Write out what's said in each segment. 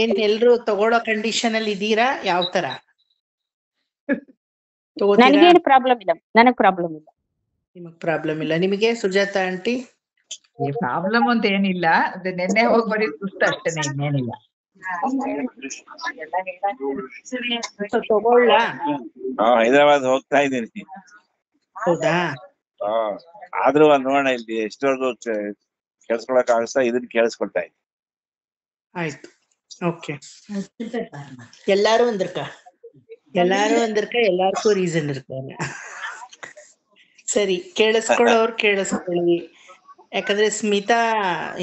ಏನ್ ಎಲ್ರು ತಗೊಳ್ಳೋ ಕಂಡೀಷನ್ ಅಲ್ಲಿ ಇದೀರಾ? ಯಾವ ತರ ತಗೋತೀರಾ? ನನಗೇನು ಪ್ರಾಬ್ಲಮ್ ಇಲ್ಲ, ನನಗ್ ಪ್ರಾಬ್ಲಮ್ ಇಲ್ಲ. ನಿಮಗ್ ಪ್ರಾಬ್ಲಮ್ ಇಲ್ಲ? ನಿಮಗೆ ಸುಜಾತ ಆಂಟಿ? ಪ್ರಾಬ್ಲಮ್ ಅಂತ ಏನಿಲ್ಲ, ಅದು ನೆನ್ನೆ ಹೋಗ್ಬರಿ ಸುಸ್ತು ಅಷ್ಟೇನೆ, ಇನ್ನೇನಿಲ್ಲ. ತಗೊಳ್ಳ? ಹೈದರಾಬಾದ್ ಹೋಗ್ತಾ ಇದ್ದೀನಿ. ಹೌದಾ? ಆದ್ರೂ ನೋಡೋಣ ಇಲ್ಲಿ ಎಷ್ಟವರೆಗೂ ಕೇಳಿಸ್ಕೊಳಕ್ ಆಗಿಸ್ತಾ ಇದನ್ನ ಕೇಳಿಸ್ಕೊಳ್ತಾ ಇದ್ದೀನಿ. ಆಯ್ತು, ಓಕೆ. ಎಲ್ಲಾರು ಅಂದಿರ್ಕ ಎಲ್ಲಾರ್ಗೂ ರೀಸನ್ ಇರ್ತಾನೆ. ಸರಿ, ಕೇಳಿಸ್ಕೊಳ್ಳೋರು ಕೇಳಿಸ್ಕೊಳ್ಳಿ. ಯಾಕಂದ್ರೆ ಸ್ಮಿತಾ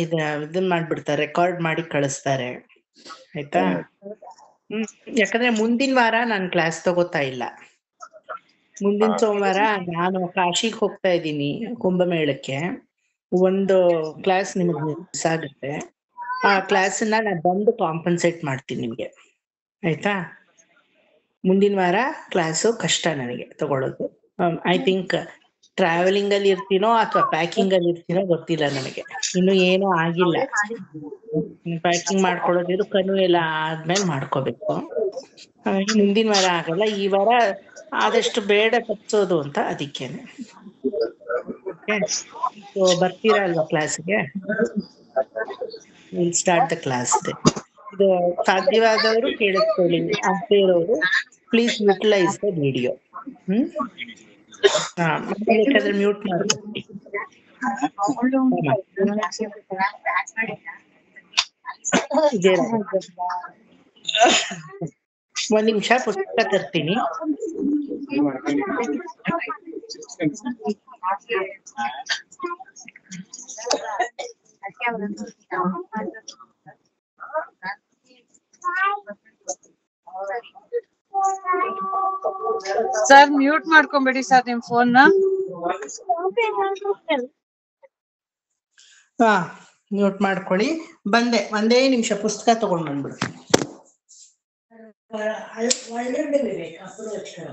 ಇದನ್ ಮಾಡ್ಬಿಡ್ತಾರೆ, ರೆಕಾರ್ಡ್ ಮಾಡಿ ಕಳಿಸ್ತಾರೆ, ಆಯ್ತಾ? ಯಾಕಂದ್ರೆ ಮುಂದಿನ ವಾರ ನಾನು ಕ್ಲಾಸ್ ತಗೋತಾ ಇಲ್ಲ. ಮುಂದಿನ ಸೋಮವಾರ ನಾನು ಕಾಶಿಗೆ ಹೋಗ್ತಾ ಇದ್ದೀನಿ, ಕುಂಭಮೇಳಕ್ಕೆ. ಒಂದು ಕ್ಲಾಸ್ ನಿಮಗ್ ಮಿಸ್ ಆಗುತ್ತೆ. ಆ ಕ್ಲಾಸನ್ನ ನಾನು ಬಂದು ಕಾಂಪನ್ಸೇಟ್ ಮಾಡ್ತೀನಿ ನಿಮ್ಗೆ, ಆಯ್ತಾ? ಮುಂದಿನ ವಾರ ಕ್ಲಾಸು ಕಷ್ಟ ನನಗೆ ತಗೊಳ್ಳೋದು. ಐ ಥಿಂಕ್ ಟ್ರಾವೆಲಿಂಗ್ ಅಲ್ಲಿ ಇರ್ತೀನೋ ಅಥವಾ ಪ್ಯಾಕಿಂಗ್ ಅಲ್ಲಿ ಇರ್ತೀನೋ ಗೊತ್ತಿಲ್ಲ ನನಗೆ. ಇನ್ನು ಏನೂ ಆಗಿಲ್ಲ. ಪ್ಯಾಕಿಂಗ್ ಮಾಡ್ಕೊಳ್ಳೋದಿರು ಕನು ಎಲ್ಲ ಆದ್ಮೇಲೆ ಮಾಡ್ಕೋಬೇಕು. ಹಾಗಾಗಿ ಮುಂದಿನ ವಾರ ಆಗಲ್ಲ, ಈ ವಾರ ಆದಷ್ಟು ಬೇಡ ತಪ್ಸೋದು ಅಂತ ಅದಕ್ಕೇನೆ. ಸೊ ಬರ್ತೀರಾ ಅಲ್ವಾ ಕ್ಲಾಸ್ಗೆ? Will start the class. ಇದು ಸಾಧ್ಯವಾದವರು ಕೇಳಿಸ್ಕೊಳ್ಳಿ, ಆಗದೇ ಇರೋರು ಪ್ಲೀಸ್ ಯುಟಿಲೈಸ್ ದ ವಿಡಿಯೋ. ಬೇಕಾದ್ರೆ ಮ್ಯೂಟ್ ಮಾಡ್ಕೊಳ್ಳಿ. ಒಂದ್ ನಿಮಿಷ ಪುಸ್ತಕ ತರ್ತೀನಿ. ಸರ್ ಮ್ಯೂಟ್ ಮಾಡ್ಕೊಂಬೇಡಿ ಸರ್ ನಿಮ್ ಫೋನ್ ನ. ಹಾ, ಮ್ಯೂಟ್ ಮಾಡ್ಕೊಳ್ಳಿ. ಬಂದೆ, ಒಂದೇ ನಿಮಿಷ ಪುಸ್ತಕ ತಗೊಂಡ್ ಬಂದ್ಬಿಡು.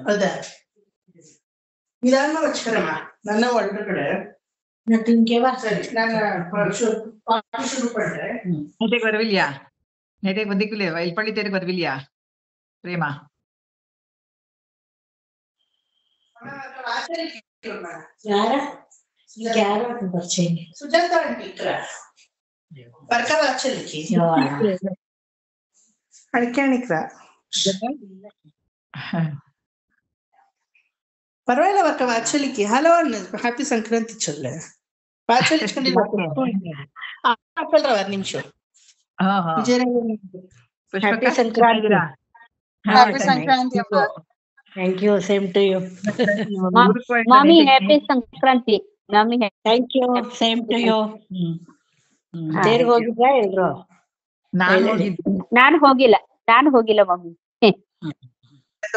ಹೌದಾ? ನಿಧಾನ ವಚ್ಕರಮ್ಮ, ನನ್ನ ಒಳಗಡೆ ಸರಿ. ನಾನು ಶುರು ಪಡ್ರೆ ನೆಟೆಗೆ ಬರವಿಲ್ಯಾ? ನೆಟೆಗೆ ಬಂದಿಕ್ಕಿಲ್ಲ, ಇಲ್ಪಳ್ಳಿತೇರಿಗೆ ಬರವಿಲ್ಯಾ ಪ್ರೇಮ? ಸುಜಾತ ಆಂಟಿ ಬರ್ಕ ವಾಚಲಿಕ್ಕೆ ಅಡಿಕೆ ಪರವಾಗಿಲ್ಲ, ಬರ್ಕ ವಾಚಲಿಕ್ಕೆ. ಹಲೋ ಹ್ಯಾಪಿ ಸಂಕ್ರಾಂತಿ ಚೊಲ್ಲ ವಾಚಲಿಚ್ಕೊಂಡಿಲ್ಲ ಹಾಕಲ್ರವ ನಿಮಿಷ. ಹ್ಯಾಪಿ ಸಂಕ್ರಾಂತಿ. ಹ್ಯಾಪಿ ಸಂಕ್ರಾಂತಿ ಅಪ್ಪ. Thank you, same to you. ಮಾಮಿ ಹ್ಯಾಪಿ ಸಂಕ್ರಾಂತಿ. ಮಾಮಿ thank you, same to you. ತೇರ್ಗ್ ಹೋಗಿದ್ರಾ ಎಲ್ರು? ನಾನು ಹೋಗಿಲ್ಲ ಮಮ್ಮಿ.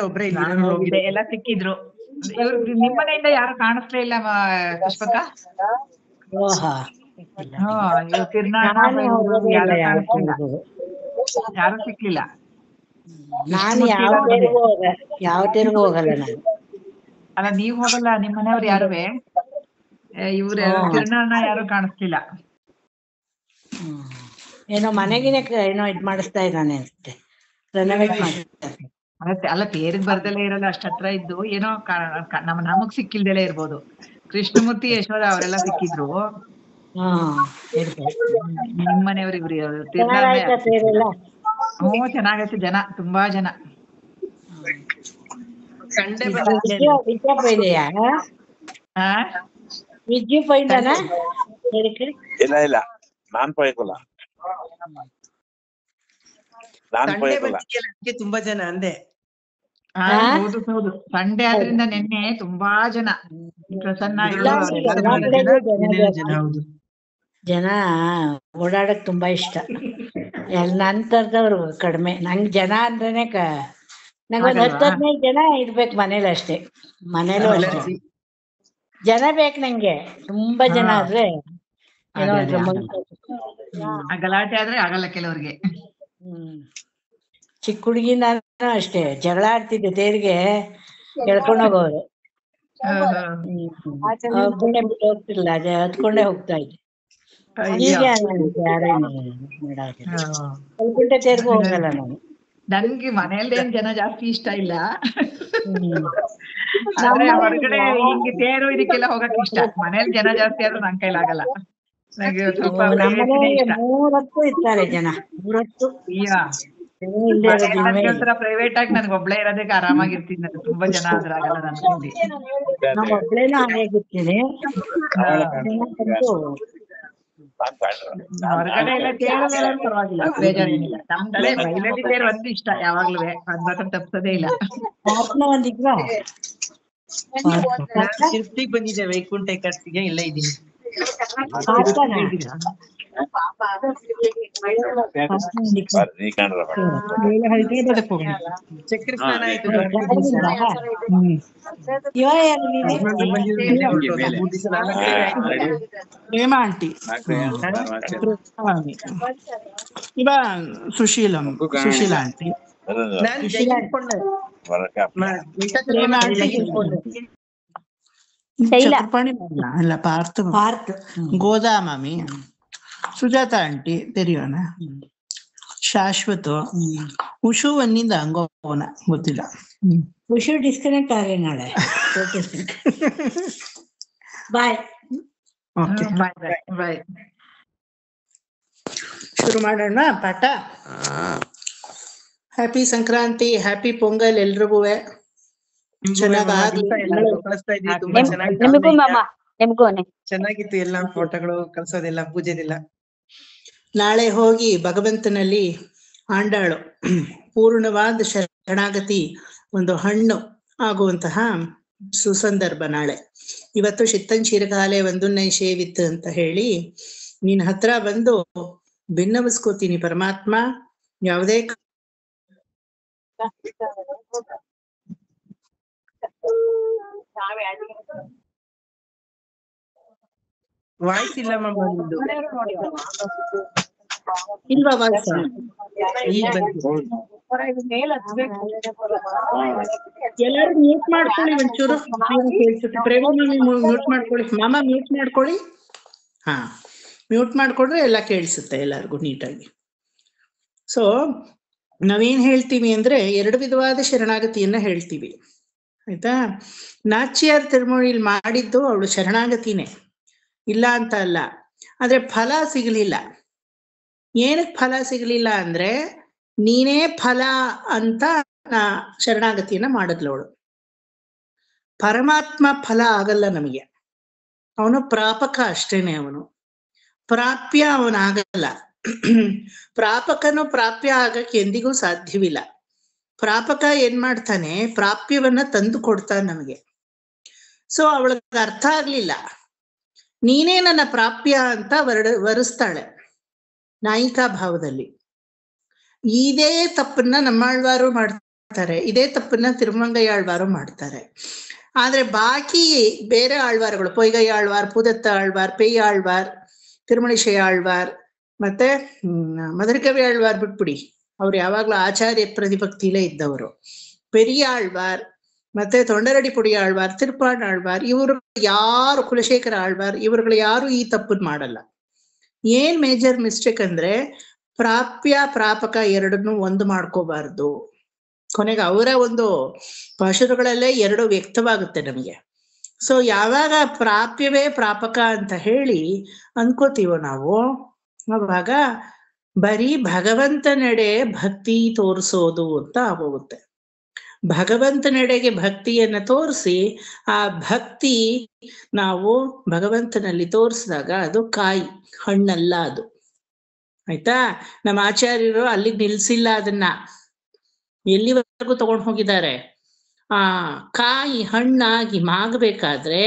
ಒಬ್ರೇ ಹೋಗಿದೆ, ಎಲ್ಲ ಸಿಕ್ಕಿದ್ರು. ನಿಮ್ಮನೆಯಿಂದ ಯಾರು ಕಾಣಿಸ್ಲೇ ಇಲ್ಲ ಪುಷ್ಪಕ? ಯಾರು ಸಿಕ್ಲಿಲ್ಲ. ನಾನು ಯಾವ ತೇರ್ಗೂ ಹೋಗಲ್ಲ ನಾನು. ಅಲ್ಲ, ನೀವ್ ಹೋಗಲ್ಲ, ನಿಮ್ ಮನೆಯವ್ರು ಯಾರುವೆ ಇವ್ರ ಕಿರಣಣ್ಣ ಯಾರು ಕಾಣಿಸ್ಲಿಲ್ಲ. ಏನೋ ಮನೆಗಿನ ಏನೋ ಇದ್ ಮಾಡಿಸ್ತಾ ಇದ್ದಾನೆ ಅಷ್ಟೇ, ರೆನೋವೇಟ್ ಮಾಡ್ತಾರೆ. ಅಲ್ಲ, ತೇರಿಗೆ ಬರ್ದಲ್ಲೇ ಇರಲ್ಲ, ಅಷ್ಟ ಹತ್ರ ಇದ್ದು ಏನೋ ನಮಗ್ ಸಿಕ್ಕಿಲ್ದೆಲೆ ಇರ್ಬೋದು. ಕೃಷ್ಣಮೂರ್ತಿ, ಯಶೋಧ ಅವರೆಲ್ಲ ಸಿಕ್ಕಿದ್ರು. ನಿಮ್ ಮನೆಯವ್ರು ಇವ್ರು ಚೆನ್ನಾಗೈತೆ, ಜನ ತುಂಬಾ ಜನ. ಇಲ್ಲ ನಾನ್ ಪೋಯ್ಕಲ್ಲ. ತುಂಬಾ ಜನ ಅಂದೆ. ಹೌದು, ಸಂಡೆ ಆದ್ರಿಂದ ನೆನ್ನೆ ತುಂಬಾ ಜನ. ಪ್ರಸನ್ನ ಜನ ಓಡಾಡಕ್ ತುಂಬಾ ಇಷ್ಟ. ನನ್ ತರದವ್ರು ಕಡಿಮೆ. ನಂಗ್ ಜನ ಅಂದ್ರೇನೆ ನಂಗೊಂದ್ 10-15 ಜನ ಇರ್ಬೇಕು ಮನೇಲಿ ಅಷ್ಟೇ. ಮನೇಲೂ ಅಷ್ಟೇ ಜನ ಬೇಕು ನಂಗೆ. ತುಂಬಾ ಜನ ಆದ್ರೆ ಏನೋ ಗಲಾಟೆ ಆದ್ರೆ ಆಗಲ್ಲ ಕೆಲವ್ರಿಗೆ. ಚಿಕ್ಕ ಹುಡುಗಿ ನಾನು ಅಷ್ಟೇ ಜಗಳ ಆಡ್ತಿದ್ದೆ ತೇರಿಗೆ ಎಳ್ಕೊಂಡ್ ಹೋಗೋರು. ಬಿಟ್ಟು ಹೋಗ್ತಿರ್ಲಿಲ್ಲ, ಹತ್ಕೊಂಡೇ ಹೋಗ್ತಾ ಇದ್ದೆ. ಅಯ್ಯೋ. ಕಲ್ಕುಂಟೆ ತೇರ್ಗೂ ಹೋಗಲ್ಲ ನಾನು. ನನ್ಗೆ ಮನೆಯಲ್ಲೇನ್ ಜನ ಜಾಸ್ತಿ ಇಷ್ಟ ಇಲ್ಲ. ಹ್ಮ್. ಆದ್ರೆ ನಮ್ಮನೇಲಿ ಹೊರಗಡೆ ಹಿಂಗೆ ತೇರು ಇದಕ್ಕೆಲ್ಲ ಹೋಗಕ್ ಇಷ್ಟ. ಮನೇಲಿ ಜನ ಜಾಸ್ತಿ ಆದ್ರೂ ನನ್ ಕೈಲಾಗಲ್ಲ. ನನಗೆ ಸ್ವಲ್ಪ ನಮ್ಮನೇಲಿ ಇಷ್ಟ. 3 ಹೊತ್ತು ಇರ್ತಾರೆ ಜನ. 3 ಹೊತ್ತು ಅಯ್ಯ ಇಲ್ಲದೆ ಇರೋ ದಿನವೇ ಇಲ್ಲ. ಒಂಥರ ಪ್ರೈವೇಟ್ ಆಗಿ ನನ್ಗೆ ಒಬ್ಳೆ ಇರೋದಕ್ಕೆ ಆರಾಮಾಗಿರ್ತೀನಿ. ನಾನು ತುಂಬಾ ಜನ ಆದ್ರೆ ಆಗಲ್ಲ ನನ್ ಕೈಲಿ. ನಾವು ಒಬ್ಳೇನೂ ಹಾಗಿರ್ತೀನಿ. ಹೊರಗಡೆ ಎಲ್ಲ ತೇರಲ್ಲೆಲ್ಲ ಪರವಾಗಿಲ್ಲ, ಬೇಜಾರೇನಿಲ್ಲ. ನಮ್ದಲ್ಲೇ ಬೈಲಲ್ಲಿ ತೇರು ಒಂದು ಇಷ್ಟ ಯಾವಾಗ್ಲೂ, ಅದ್ ಮಾತ್ರ ತಪ್ಸೋದೇ ಇಲ್ಲ. ಒಂದಿದ್ರ ಶಿಫ್ಟಿಗೆ ಬಂದಿದ್ದೆ ವೈಕುಂಠ ಏಕಾದಶಿಗೆ, ಇಲ್ಲ ಇದ್ದೀನಿ. ಹೈದ್ರಾಬಾದಕ್ಕೆ ಹೋಗೋಣ. ಚಕ್ರ ಸ್ನಾನ ಆಯ್ತು. ಹೇಮಾ ಆಂಟಿ, ಇವ ಸುಶೀಲಾ ಆಂಟಿ, ನಾನ್ ಜೈಕೊಂಡೆ ಹೇಮಾ ಆಂಟಿ, ಚಕ್ರಪಾಣಿ ಅಲ್ಲ ಪಾರ್ಥ, ಗೋದಾ ಮಾಮಿ, ಸುಜಾತ ಆಂಟಿ ತೆರಿಯೋಣ, ಶಾಶ್ವತ, ಉಷು ಒಂದಿಂದ ಹಂಗೋನ ಗೊತ್ತಿಲ್ಲ. ಉಷು ಡಿಸ್ಕನೆಕ್ಟ್ ಆಗಿ ನಾಳೆ. ಬಾಯ್. ಓಕೆ, ಬಾಯ್. ಶುರು ಮಾಡೋಣ ಪಾಠ. ಹ್ಯಾಪಿ ಸಂಕ್ರಾಂತಿ, ಹ್ಯಾಪಿ ಪೊಂಗಲ್ ಎಲ್ರಿಗೂ. ಚೆನ್ನಾಗಿ ತುಂಬಾ ನಿಮಗೂ ಮಾಮ, ನಿಮಗೂನೆ ಚೆನ್ನಾಗಿತ್ತು. ಎಲ್ಲಾ ಫೋಟೋಗಳು ಕಳ್ಸೋದೆಲ್ಲ, ಪೂಜೆದೆಲ್ಲ. ನಾಳೆ ಹೋಗಿ ಭಗವಂತನಲ್ಲಿ ಆಂಡಾಳು ಪೂರ್ಣವಾದ ಶರಣಾಗತಿ ಒಂದು ಹಣ್ಣು ಆಗುವಂತಹ ಸುಸಂದರ್ಭ ನಾಳೆ. ಇವತ್ತು ಶಿತ್ತನ್ ಶಿರಗಾಲೆ ಒಂದು ನೈಷೇವಿತ್ತು ಅಂತ ಹೇಳಿ ನೀನ್ ಹತ್ರ ಬಂದು ಭಿನ್ನವಿಸ್ಕೋತೀನಿ ಪರಮಾತ್ಮ. ಯಾವುದೇ ವಾಯ್ಸ್ ಇಲ್ಲ ಮಮ್ಮ ನಿಮ್ದು. ಇಲ್ವಾ ವಾಯ್ಸ್? ಈಗ ಬಂತು. ಎಲ್ಲರೂ ಮ್ಯೂಟ್ ಮಾಡ್ಕೊಳ್ಳಿ ಒಂಚೂರು, ಕೇಳಿಸುತ್ತೆ. ಪ್ರವೀಣ್ ಮ್ಯೂಟ್ ಮಾಡ್ಕೊಳ್ಳಿ, ಮಾಮ ಮ್ಯೂಟ್ ಮಾಡ್ಕೊಳ್ಳಿ. ಹಾ, ಮ್ಯೂಟ್ ಮಾಡ್ಕೊಂಡ್ರೆ ಎಲ್ಲ ಕೇಳಿಸುತ್ತೆ ಎಲ್ಲರಿಗೂ ನೀಟಾಗಿ. ಸೊ ನಾವೇನ್ ಹೇಳ್ತೀವಿ ಅಂದ್ರೆ 2 ವಿಧವಾದ ಶರಣಾಗತಿಯನ್ನ ಹೇಳ್ತೀವಿ, ಆಯ್ತಾ. ನಾಚ್ಯಾರ್ ತಿರುಮೊಳಿಲಿ ಮಾಡಿದ್ದು ಅವಳು ಶರಣಾಗತಿನೇ, ಇಲ್ಲ ಅಂತ ಅಲ್ಲ. ಆದ್ರೆ ಫಲ ಸಿಗಲಿಲ್ಲ. ಏನಕ್ಕೆ ಫಲ ಸಿಗಲಿಲ್ಲ ಅಂದ್ರೆ ನೀನೇ ಫಲ ಅಂತ ಶರಣಾಗತಿಯನ್ನ ಮಾಡಿದ್ಲು ಅವಳು. ಪರಮಾತ್ಮ ಫಲ ಆಗಲ್ಲ ನಮಗೆ, ಅವನು ಪ್ರಾಪಕ ಅಷ್ಟೇನೆ. ಅವನು ಪ್ರಾಪ್ಯ ಅವನಾಗಲ್ಲ. ಪ್ರಾಪಕನು ಪ್ರಾಪ್ಯ ಆಗಕ್ಕೆ ಎಂದಿಗೂ ಸಾಧ್ಯವಿಲ್ಲ. ಪ್ರಾಪಕ ಏನ್ ಮಾಡ್ತಾನೆ, ಪ್ರಾಪ್ಯವನ್ನ ತಂದು ಕೊಡ್ತಾನೆ ನಮಗೆ. ಸೊ ಅವಳಿಗೆ ಅರ್ಥ ಆಗ್ಲಿಲ್ಲ. ನೀನೇ ನನ್ನ ಪ್ರಾಪ್ಯ ಅಂತ ವರಿಸ್ತಾಳೆ ನಾಯಿಕಾ ಭಾವದಲ್ಲಿ. ಇದೇ ತಪ್ಪನ್ನ ನಮ್ಮಾಳ್ವಾರು ಮಾಡ್ತಾರೆ, ಇದೇ ತಪ್ಪನ್ನ ತಿರುಮಂಗಯ್ಯಾಳ್ವಾರು ಮಾಡ್ತಾರೆ. ಆದ್ರೆ ಬಾಕಿ ಬೇರೆ ಆಳ್ವಾರುಗಳು, ಪೊಯ್ಗೈ ಆಳ್ವಾರ್, ಪೂದತ್ತ ಆಳ್ವಾರ್, ಪೇಯ ಆಳ್ವಾರ್, ತಿರುಮಣಿಶಯ ಆಳ್ವಾರ್, ಮತ್ತೆ ಮಧುರಕವಿ ಆಳ್ವಾರ್ ಬಿಟ್ಬಿಡಿ, ಅವ್ರು ಯಾವಾಗ್ಲೂ ಆಚಾರ್ಯ ಪ್ರತಿಭಕ್ತಿಲೇ ಇದ್ದವರು. ಪೆರಿಯ ಆಳ್ವಾರ್, ಮತ್ತೆ ತೊಂಡರಡಿ ಪುಡಿ ಆಳ್ವಾರ್, ತಿರುಪಾಣ ಆಳ್ವಾರ್, ಇವರು ಯಾರು, ಕುಲಶೇಖರ ಆಳ್ವಾರ್, ಇವರುಗಳು ಯಾರು ಈ ತಪ್ಪನ್ ಮಾಡಲ್ಲ. ಏನ್ ಮೇಜರ್ ಮಿಸ್ಟೇಕ್ ಅಂದ್ರೆ ಪ್ರಾಪ್ಯ ಪ್ರಾಪಕ ಎರಡನ್ನೂ ಒಂದು ಮಾಡ್ಕೋಬಾರ್ದು. ಕೊನೆಗೆ ಅವರ ಒಂದು ಪಾಶುರಗಳಲ್ಲೇ 2 ವ್ಯಕ್ತವಾಗುತ್ತೆ ನಮಗೆ. ಸೊ ಯಾವಾಗ ಪ್ರಾಪ್ಯವೇ ಪ್ರಾಪಕ ಅಂತ ಹೇಳಿ ಅನ್ಕೋತೀವೋ ನಾವು, ಅವಾಗ ಬರೀ ಭಗವಂತನೆಡೆ ಭಕ್ತಿ ತೋರಿಸೋದು ಅಂತ ಆಗೋಗುತ್ತೆ. ಭಗವಂತನೆಡೆಗೆ ಭಕ್ತಿಯನ್ನ ತೋರಿಸಿ ಆ ಭಕ್ತಿ ನಾವು ಭಗವಂತನಲ್ಲಿ ತೋರಿಸಿದಾಗ ಅದು ಕಾಯಿ, ಹಣ್ಣಲ್ಲ ಅದು, ಆಯ್ತಾ. ನಮ್ಮ ಆಚಾರ್ಯರು ಅಲ್ಲಿಗೆ ನಿಲ್ಸಿಲ್ಲ, ಅದನ್ನ ಎಲ್ಲಿವರೆಗೂ ತಗೊಂಡು ಹೋಗಿದ್ದಾರೆ. ಕಾಯಿ ಹಣ್ಣಾಗಿ ಮಾಗಬೇಕಾದ್ರೆ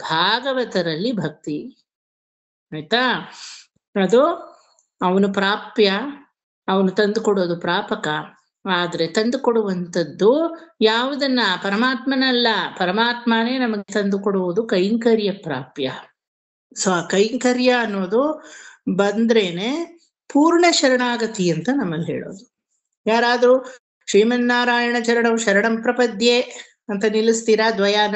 ಭಾಗವತರಲ್ಲಿ ಭಕ್ತಿ, ಆಯ್ತಾ. ಅದು ಅವನು ಪ್ರಾಪ್ಯ, ಅವನು ತಂದು ಕೊಡೋದು ಪ್ರಾಪಕ. ಆದ್ರೆ ತಂದು ಕೊಡುವಂಥದ್ದು ಯಾವುದನ್ನ, ಪರಮಾತ್ಮನಲ್ಲ, ಪರಮಾತ್ಮನೇ ನಮಗೆ ತಂದು ಕೊಡುವುದು ಕೈಂಕರ್ಯ ಪ್ರಾಪ್ಯ. ಸೊ ಆ ಕೈಂಕರ್ಯ ಅನ್ನೋದು ಬಂದ್ರೇನೆ ಪೂರ್ಣ ಶರಣಾಗತಿ ಅಂತ ನಮ್ಮಲ್ಲಿ ಹೇಳೋದು. ಯಾರಾದ್ರೂ ಶ್ರೀಮನ್ನಾರಾಯಣ ಚರಣಂ ಶರಣಂ ಪ್ರಪದ್ಯೆ ಅಂತ ನಿಲ್ಲಿಸ್ತೀರಾ ದ್ವಯಾನ?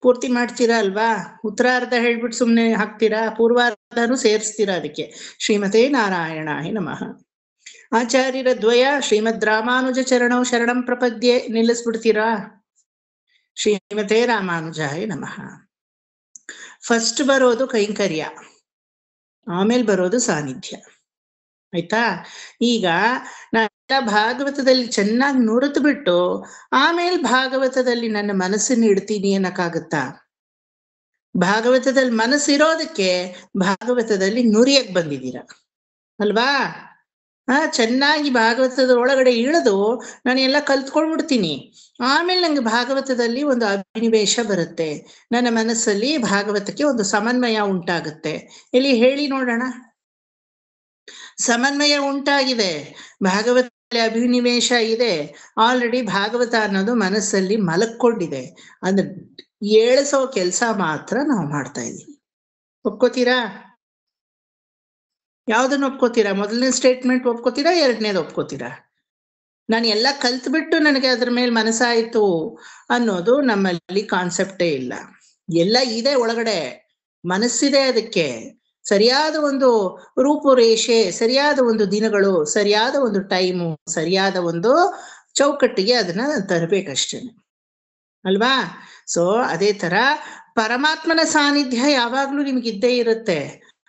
ಪೂರ್ತಿ ಮಾಡ್ತೀರಾ ಅಲ್ವಾ? ಉತ್ತರಾರ್ಧ ಹೇಳ್ಬಿಟ್ಟು ಸುಮ್ನೆ ಹಾಕ್ತೀರಾ, ಪೂರ್ವಾರ್ಧನೂ ಸೇರಿಸ್ತೀರಾ ಅದಕ್ಕೆ. ಶ್ರೀಮತೆ ನಾರಾಯಣಾಯ ನಮಃ. ಆಚಾರ್ಯರ ದ್ವಯ ಶ್ರೀಮದ್ ರಾಮಾನುಜ ಚರಣೌ ಶರಣಂ ಪ್ರಪದ್ಯೆ ನಿಲ್ಲಿಸ್ಬಿಡ್ತೀರಾ? ಶ್ರೀಮತೆ ರಾಮಾನುಜಾಯ ನಮಃ. ಫಸ್ಟ್ ಬರೋದು ಕೈಂಕರ್ಯ, ಆಮೇಲೆ ಬರೋದು ಸಾನ್ನಿಧ್ಯ. ಆಯ್ತಾ? ಈಗ ನಾನೆಲ್ಲ ಭಾಗವತದಲ್ಲಿ ಚೆನ್ನಾಗಿ ನುರಿತು ಬಿಟ್ಟು ಆಮೇಲೆ ಭಾಗವತದಲ್ಲಿ ನನ್ನ ಮನಸ್ಸನ್ನು ಇಡ್ತೀನಿ ಅನ್ನಕ್ಕಾಗತ್ತಾ? ಭಾಗವತದಲ್ಲಿ ಮನಸ್ಸಿರೋದಕ್ಕೆ ಭಾಗವತದಲ್ಲಿ ನುರಿಯಕ್ ಬಂದಿದ್ದೀರ ಅಲ್ವಾ? ಚೆನ್ನಾಗಿ ಭಾಗವತದ ಒಳಗಡೆ ಇಳಿದು ನಾನು ಎಲ್ಲ ಕಲ್ತ್ಕೊಂಡ್ಬಿಡ್ತೀನಿ. ಆಮೇಲೆ ನಂಗೆ ಭಾಗವತದಲ್ಲಿ ಒಂದು ಅಭಿನಿವೇಶ ಬರುತ್ತೆ, ನನ್ನ ಮನಸ್ಸಲ್ಲಿ ಭಾಗವತಕ್ಕೆ ಒಂದು ಸಮನ್ವಯ ಉಂಟಾಗುತ್ತೆ. ಇಲ್ಲಿ ಹೇಳಿ ನೋಡೋಣ. ಸಮನ್ವಯ ಉಂಟಾಗಿದೆ, ಭಾಗವತದಲ್ಲಿ ಅಭಿನಿವೇಶ ಇದೆ, ಆಲ್ರೆಡಿ ಭಾಗವತ ಅನ್ನೋದು ಮನಸ್ಸಲ್ಲಿ ಮಲಕ್ಕೊಂಡಿದೆ. ಅಂದ್ರೆ ಏಳಿಸೋ ಕೆಲಸ ಮಾತ್ರ ನಾವು ಮಾಡ್ತಾ ಇದ್ದೀವಿ. ಒಪ್ಕೋತೀರಾ? ಯಾವ್ದನ್ನ ಒಪ್ಕೋತೀರಾ? ಮೊದಲನೇ ಸ್ಟೇಟ್ಮೆಂಟ್ ಒಪ್ಕೋತೀರಾ? ಎರಡನೇದು ಒಪ್ಕೋತೀರಾ? ನಾನು ಎಲ್ಲ ಕಲ್ತ್ಬಿಟ್ಟು ನನಗೆ ಅದ್ರ ಮೇಲೆ ಮನಸ್ಸಾಯ್ತು ಅನ್ನೋದು ನಮ್ಮಲ್ಲಿ ಕಾನ್ಸೆಪ್ಟೇ ಇಲ್ಲ. ಎಲ್ಲ ಇದೆ ಒಳಗಡೆ, ಮನಸ್ಸಿದೆ, ಅದಕ್ಕೆ ಸರಿಯಾದ ಒಂದು ರೂಪುರೇಷೆ, ಸರಿಯಾದ ಒಂದು ದಿನಗಳು, ಸರಿಯಾದ ಒಂದು ಟೈಮು, ಸರಿಯಾದ ಒಂದು ಚೌಕಟ್ಟಿಗೆ ಅದನ್ನ ತರಬೇಕಷ್ಟೇ ಅಲ್ವಾ? ಸೊ ಅದೇ ತರ ಪರಮಾತ್ಮನ ಸಾನ್ನಿಧ್ಯ ಯಾವಾಗ್ಲೂ ನಿಮ್ಗಿದ್ದೇ ಇರುತ್ತೆ.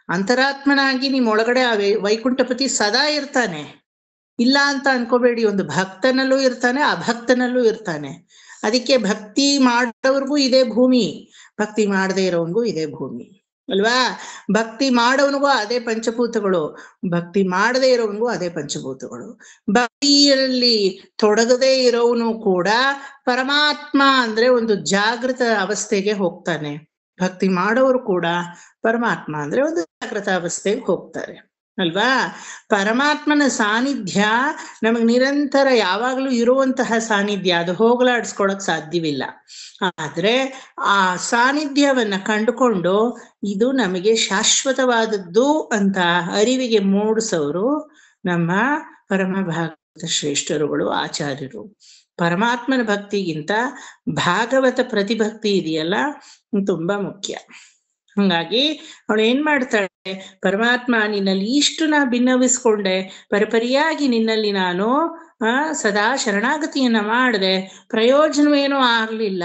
ಅಂತರಾತ್ಮನಾಗಿ ನಿಮ್ ಒಳಗಡೆ ಆ ವೈಕುಂಠಪತಿ ಸದಾ ಇರ್ತಾನೆ, ಇಲ್ಲ ಅಂತ ಅನ್ಕೋಬೇಡಿ. ಒಂದು ಭಕ್ತನಲ್ಲೂ ಇರ್ತಾನೆ, ಅಭಕ್ತನಲ್ಲೂ ಇರ್ತಾನೆ. ಅದಕ್ಕೆ ಭಕ್ತಿ ಮಾಡೋರ್ಗೂ ಇದೇ ಭೂಮಿ, ಭಕ್ತಿ ಮಾಡದೇ ಇರೋನ್ಗೂ ಇದೇ ಭೂಮಿ ಅಲ್ವಾ? ಭಕ್ತಿ ಮಾಡೋವನಿಗೂ ಅದೇ ಪಂಚಭೂತಗಳು, ಭಕ್ತಿ ಮಾಡದೇ ಇರೋವನಿಗೂ ಅದೇ ಪಂಚಭೂತಗಳು. ಭಕ್ತಿಯಲ್ಲಿ ತೊಡಗದೇ ಇರೋವನು ಕೂಡ ಪರಮಾತ್ಮ ಅಂದ್ರೆ ಒಂದು ಜಾಗೃತ ಅವಸ್ಥೆಗೆ ಹೋಗ್ತಾನೆ. ಭಕ್ತಿ ಮಾಡೋರು ಕೂಡ ಪರಮಾತ್ಮ ಅಂದ್ರೆ ಒಂದು ಜಾಗೃತ ಅವಸ್ಥೆಗೆ ಹೋಗ್ತಾರೆ ಅಲ್ವಾ? ಪರಮಾತ್ಮನ ಸಾನ್ನಿಧ್ಯ ನಮಗ್ ನಿರಂತರ ಯಾವಾಗ್ಲೂ ಇರುವಂತಹ ಸಾನ್ನಿಧ್ಯ, ಅದು ಹೋಗಲಾಡಿಸ್ಕೊಳಕ್ ಸಾಧ್ಯವಿಲ್ಲ. ಆದ್ರೆ ಆ ಸಾನ್ನಿಧ್ಯವನ್ನ ಕಂಡುಕೊಂಡು ಇದು ನಮಗೆ ಶಾಶ್ವತವಾದದ್ದು ಅಂತ ಅರಿವಿಗೆ ಮೂಡಿಸೋರು ನಮ್ಮ ಪರಮ ಭಾಗವತ ಶ್ರೇಷ್ಠರುಗಳು, ಆಚಾರ್ಯರು. ಪರಮಾತ್ಮನ ಭಕ್ತಿಗಿಂತ ಭಾಗವತ ಪ್ರತಿಭಕ್ತಿ ಇದೆಯಲ್ಲ, ತುಂಬಾ ಮುಖ್ಯ. ಹಂಗಾಗಿ ಅವಳು ಏನ್ ಮಾಡ್ತಾಳೆ, ಪರಮಾತ್ಮ ನಿನ್ನಲ್ಲಿ ಇಷ್ಟು ನಾ ಭಿನ್ನವಿಸ್ಕೊಂಡೆ, ಪರಿಪರಿಯಾಗಿ ನಿನ್ನಲ್ಲಿ ನಾನು ಸದಾ ಶರಣಾಗತಿಯನ್ನ ಮಾಡಿದೆ, ಪ್ರಯೋಜನವೇನೂ ಆಗ್ಲಿಲ್ಲ.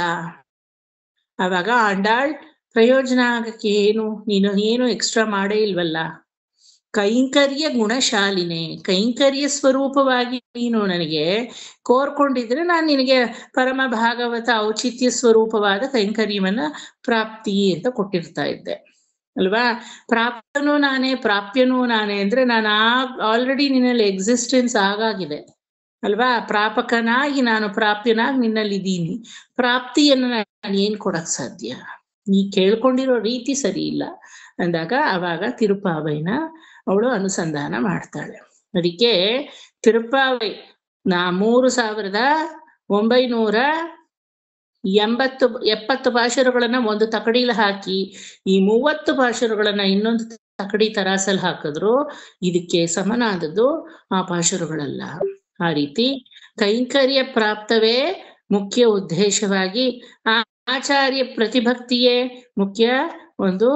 ಅವಾಗ ಆಂಡಾಳ್, ಪ್ರಯೋಜನ ಆಗಕ್ಕೆ ನೀನು ಏನು ಎಕ್ಸ್ಟ್ರಾ ಮಾಡೇ ಇಲ್ವಲ್ಲ, ಕೈಂಕರ್ಯ ಗುಣಶಾಲಿನೇ, ಕೈಂಕರ್ಯ ಸ್ವರೂಪವಾಗಿ ನೀನು ನನಗೆ ಕೋರ್ಕೊಂಡಿದ್ರೆ ನಾನು ನಿನಗೆ ಪರಮ ಭಾಗವತ ಔಚಿತ್ಯ ಸ್ವರೂಪವಾದ ಕೈಂಕರ್ಯವನ್ನ ಪ್ರಾಪ್ತಿ ಅಂತ ಕೊಟ್ಟಿರ್ತಾ ಇದ್ದೆ ಅಲ್ವಾ? ಪ್ರಾಪ್ತನೂ ನಾನೇ ಪ್ರಾಪ್ಯನೂ ನಾನೇ ಅಂದ್ರೆ ನಾನು ಆಲ್ರೆಡಿ ನಿನ್ನಲ್ಲಿ ಎಕ್ಸಿಸ್ಟೆನ್ಸ್ ಆಗಾಗಿದೆ ಅಲ್ವಾ? ಪ್ರಾಪಕನಾಗಿ ನಾನು ಪ್ರಾಪ್ಯನಾಗಿ ನಿನ್ನಲ್ಲಿ ಇದ್ದೀನಿ. ಪ್ರಾಪ್ತಿಯನ್ನು ನಾನು ಏನ್ ಕೊಡಕ್ ಸಾಧ್ಯ? ನೀ ಕೇಳ್ಕೊಂಡಿರೋ ರೀತಿ ಸರಿ ಇಲ್ಲ ಅಂದಾಗ ಅವಾಗ ತಿರುಪಾವೈನ ಅವಳು ಅನುಸಂಧಾನ ಮಾಡ್ತಾಳೆ. ಅದಕ್ಕೆ ತಿರುಪಾವೈ 3970 ಪಾಶುರಗಳನ್ನ ಒಂದು ತಕಡಿಲಿ ಹಾಕಿ ಈ 30 ಪಾಶುರಗಳನ್ನ ಇನ್ನೊಂದು ತಕಡಿ ತರಾಸಲ್ಲಿ ಹಾಕಿದ್ರು ಇದಕ್ಕೆ ಸಮನಾದದ್ದು ಆ ಪಾಶುರಗಳಲ್ಲ. ಆ ರೀತಿ ಕೈಂಕರ್ಯ ಪ್ರಾಪ್ತವೇ ಮುಖ್ಯ ಉದ್ದೇಶವಾಗಿ, ಆಚಾರ್ಯ ಪ್ರತಿಭಕ್ತಿಯೇ ಮುಖ್ಯ ಒಂದು